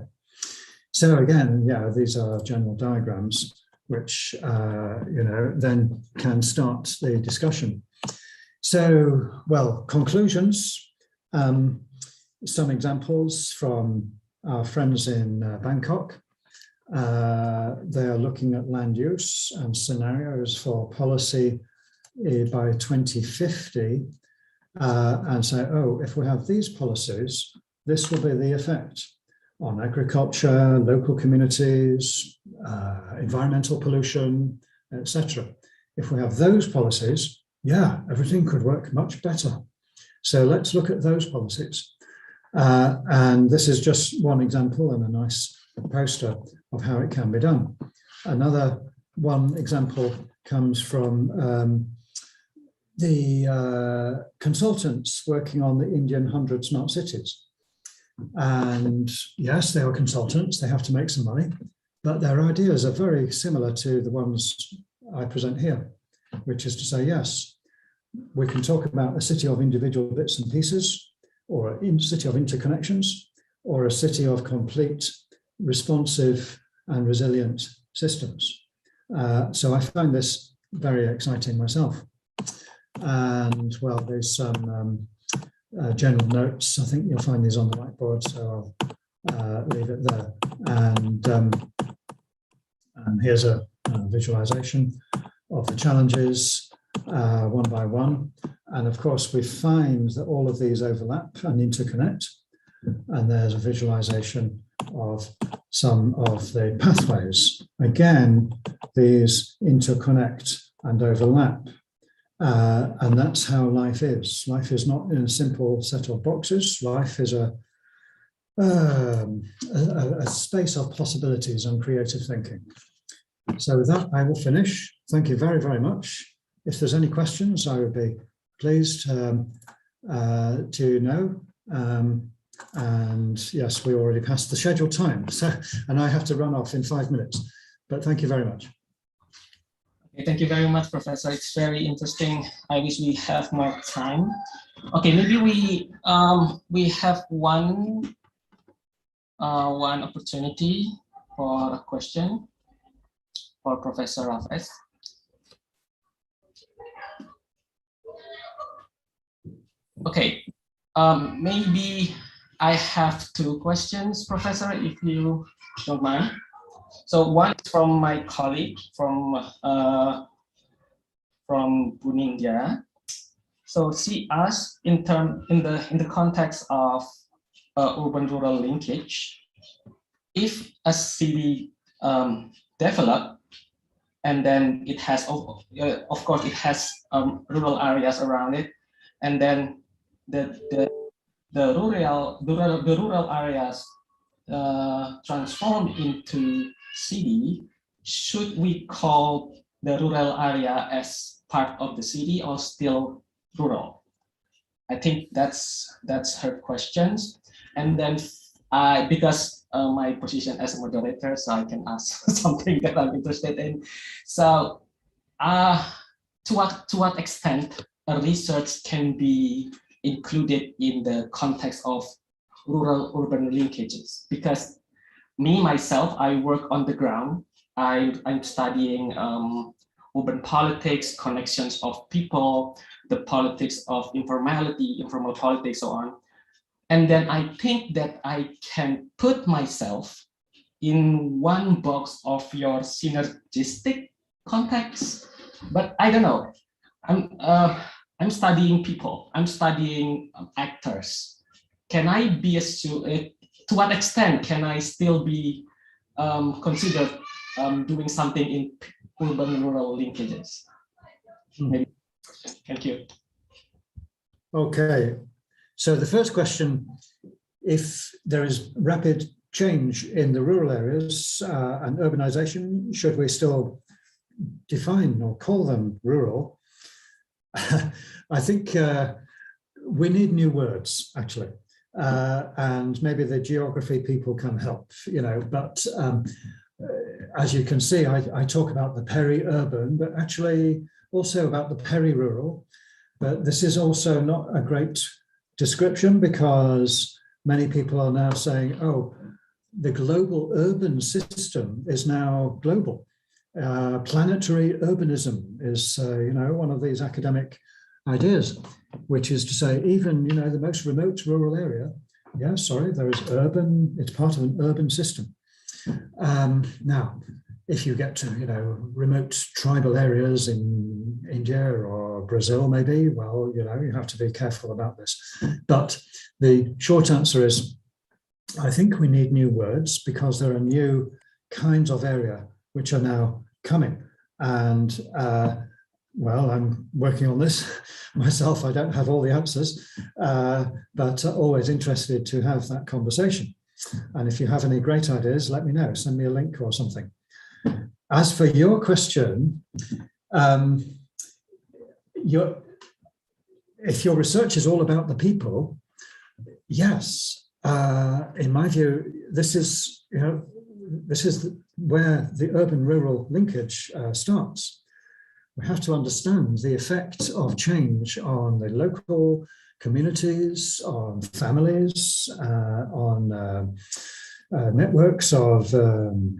So again, these are general diagrams which then can start the discussion. So, well, conclusions. Some examples from our friends in Bangkok. They are looking at land use and scenarios for policy by 2050 and say, oh, if we have these policies, this will be the effect on agriculture, local communities, environmental pollution, etc. If we have those policies, everything could work much better. So let's look at those policies. And this is just one example and a nice poster of how it can be done. Another one example comes from the consultants working on the Indian 100 smart cities. And yes, they are consultants, they have to make some money, but their ideas are very similar to the ones I present here, which is to say, yes, we can talk about a city of individual bits and pieces, or a city of interconnections, or a city of complete, responsive and resilient systems. So I find this very exciting myself. And well, there's some general notes. I think you'll find these on the whiteboard, so I'll leave it there. And here's a visualization of the challenges one by one. And of course, we find that all of these overlap and interconnect. And there's a visualization of some of the pathways. Again, these interconnect and overlap. And that's how life is. Life is not in a simple set of boxes. Life is a space of possibilities and creative thinking. So with that, I will finish. Thank you very, very much. If there's any questions, I would be pleased to know. And yes, we already passed the scheduled time, so, and I have to run off in 5 minutes, but thank you very much. Okay, thank you very much, Professor. It's very interesting. I wish we have more time. Okay, maybe we have one opportunity for a question for Professor Raffes. Okay, maybe I have two questions, Professor, if you don't mind. So one is from my colleague from Bunindia. So she asked in the context of urban-rural linkage, if a city develop and then it has, of course, it has rural areas around it, and then the rural areas transform into city, should we call the rural area as part of the city or still rural? I think that's her questions. And then because my position as a moderator, so I can ask something that I'm interested in. So to what extent a research can be included in the context of rural-urban linkages? Because me, myself, I work on the ground. I'm studying urban politics, connections of people, the politics of informality, informal politics, so on. And then I think that I can put myself in one box of your synergistic context, but I don't know. I'm studying people. I'm studying actors. Can I be to what extent can I still be considered doing something in urban-rural linkages? Maybe. Thank you. Okay, so the first question, if there is rapid change in the rural areas and urbanization, should we still define or call them rural? I think we need new words, actually. And maybe the geography people can help, but as you can see, I talk about the peri-urban, but actually also about the peri-rural. But this is also not a great description because many people are now saying, oh, the global urban system is now global. Planetary urbanism is, one of these academic ideas, which is to say, even, the most remote rural area, there is urban, it's part of an urban system. Now, if you get to, remote tribal areas in India or Brazil, maybe, well, you have to be careful about this. But the short answer is, I think we need new words because there are new kinds of area which are now coming. And well, I'm working on this myself. I don't have all the answers, but always interested to have that conversation. And if you have any great ideas, let me know. Send me a link or something. As for your question, if your research is all about the people, yes, in my view, this is where the urban-rural linkage starts. We have to understand the effect of change on the local communities, on families, on networks of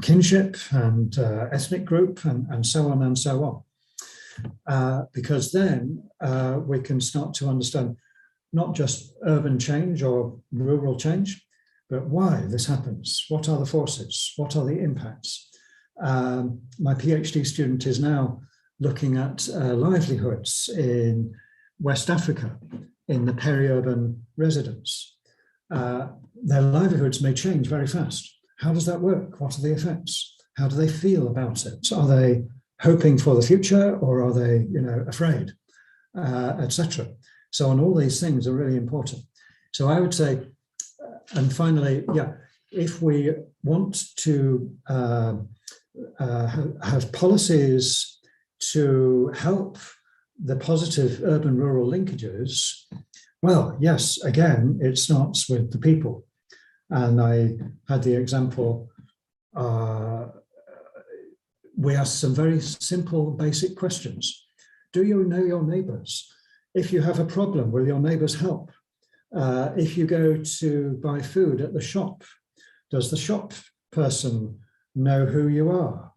kinship and ethnic group, and so on and so on. Because then we can start to understand not just urban change or rural change, but why this happens. What are the forces? What are the impacts? My PhD student is now looking at livelihoods in West Africa, in the peri-urban residents. Their livelihoods may change very fast. How does that work? What are the effects? How do they feel about it? Are they hoping for the future, or are they, afraid, etc.? So, on all these things are really important. So I would say, and finally, if we want to have policies to help the positive urban-rural linkages, well, yes, again, it starts with the people. And I had the example, we asked some very simple, basic questions. Do you know your neighbors? If you have a problem, will your neighbors help? If you go to buy food at the shop, does the shop person know who you are?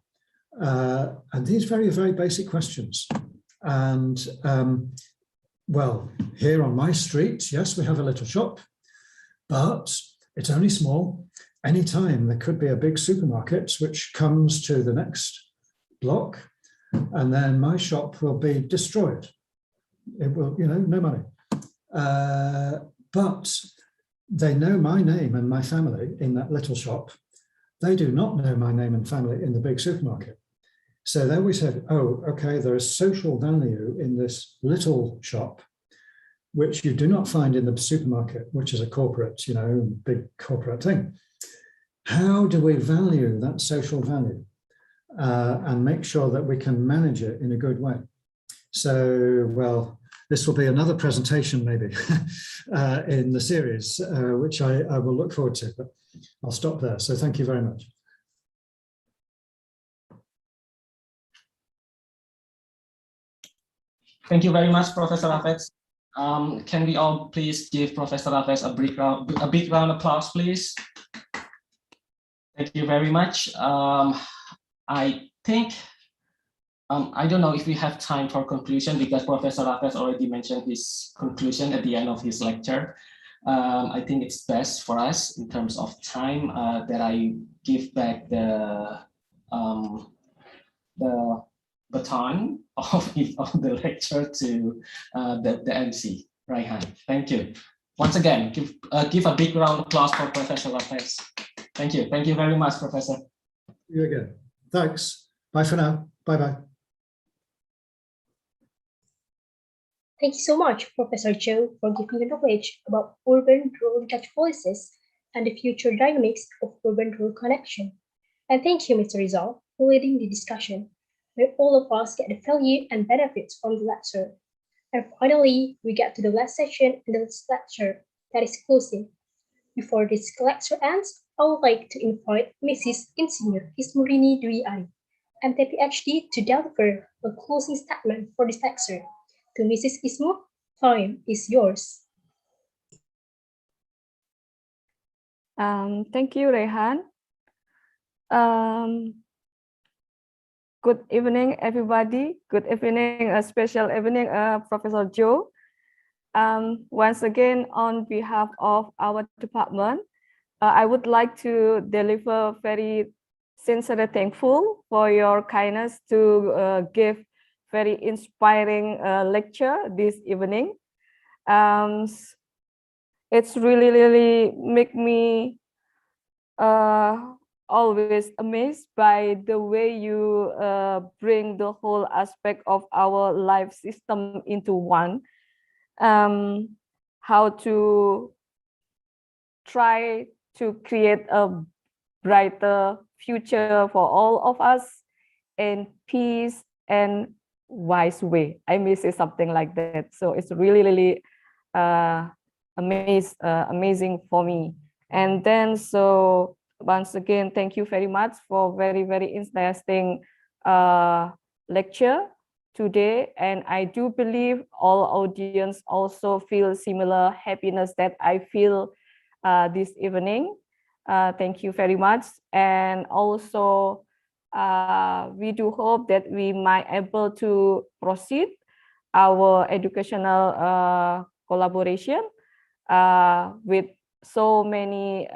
And these very, very basic questions. And well, here on my street, yes, we have a little shop, but it's only small. Anytime there could be a big supermarket which comes to the next block, and then my shop will be destroyed. It will, no money. But they know my name and my family in that little shop. They do not know my name and family in the big supermarket. So then we said, oh, okay, there is social value in this little shop, which you do not find in the supermarket, which is a corporate, big corporate thing. How do we value that social value and make sure that we can manage it in a good way? So, well, this will be another presentation maybe in the series, which I will look forward to, but I'll stop there. So thank you very much. Thank you very much, Professor Raffes. Can we all please give Professor Raffes a big round of applause, please? Thank you very much. I think, I don't know if we have time for conclusion because Professor Raffes already mentioned his conclusion at the end of his lecture. I think it's best for us in terms of time that I give back the baton of the lecture to the MC, Raihan. Thank you. Once again, give a big round of applause for Professor Raffes. Thank you. Thank you very much, Professor. You again. Thanks. Bye for now. Bye-bye. Thank you so much, Professor Joe, for giving the knowledge about urban-rural linkage policies and the future dynamics of urban-rural connection. And thank you, Mr. Rizal, for leading the discussion, where all of us get the value and benefits from the lecture. And finally, we get to the last session in this lecture, that is closing. Before this lecture ends, I would like to invite Mrs. Insinyur Ismurini Dwi Ari, MT PhD, to deliver a closing statement for this lecture. To Mrs. Ismu, time is yours. Thank you, Rehan. Good evening, everybody. Good evening, a special evening, Professor Joe. Once again, on behalf of our department, I would like to deliver very sincere thankful for your kindness to give very inspiring lecture this evening. It's really make me always amazed by the way you bring the whole aspect of our life system into one. How to try to create a brighter future for all of us in peace and wise way. I may say something like that. So it's really amazing for me. And then so once again, thank you very much for very interesting lecture today. And I do believe all audience also feel similar happiness that I feel this evening. Thank you very much. And also we do hope that we might able to proceed our educational collaboration with so many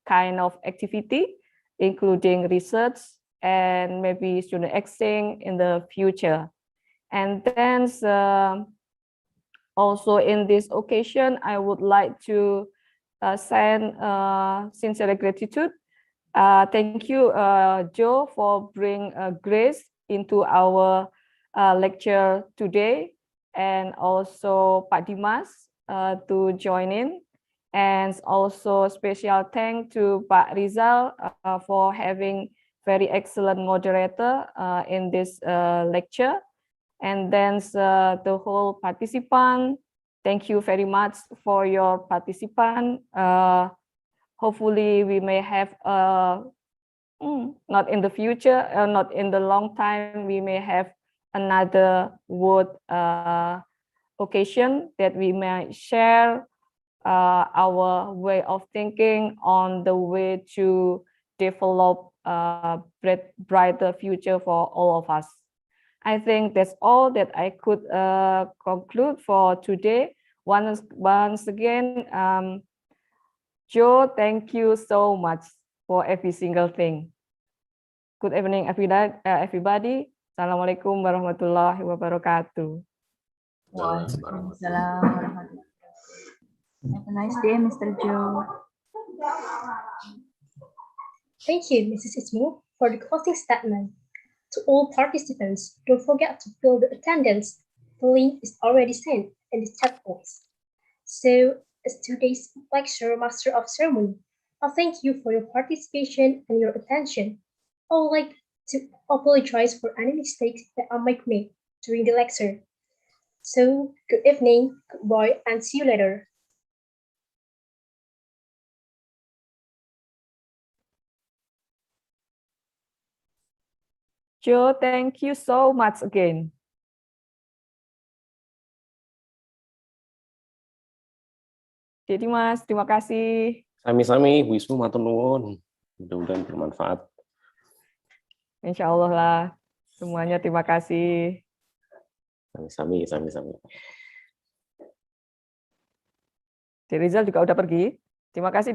kind of activity, including research and maybe student exchange in the future. And then also in this occasion, I would like to send sincere gratitude. Thank you, Joe, for bringing grace into our lecture today, and also Pak Dimas to join in. And also special thanks to Pak Rizal for having very excellent moderator in this lecture. And then the whole participant, thank you very much for your participation. Hopefully we may have, not in the future, not in the long time, we may have another word occasion that we may share our way of thinking on the way to develop a brighter future for all of us. I think that's all that I could conclude for today. Once again, Joe, thank you so much for every single thing. Good evening, everybody. Assalamualaikum warahmatullahi wabarakatuh. Waalaikumsalam warahmatullahi wabarakatuh. Have a nice day, Mr. Joe. Thank you, Mrs. Ismu, for the closing statement. To all participants, don't forget to fill the attendance. The link is already sent in the chat box. So, as today's lecture master of ceremony, I thank you for your participation and your attention. I would like to apologize for any mistakes that I might make during the lecture. So, good evening, goodbye, and see you later. Joe, thank you so much again. Jadi Mas, terima kasih. Sami-sami, Wisnu matur nuwun. Mudah-mudahan bermanfaat. Insya Allah lah. Semuanya terima kasih. Sami-sami. Rizal juga udah pergi. Terima kasih.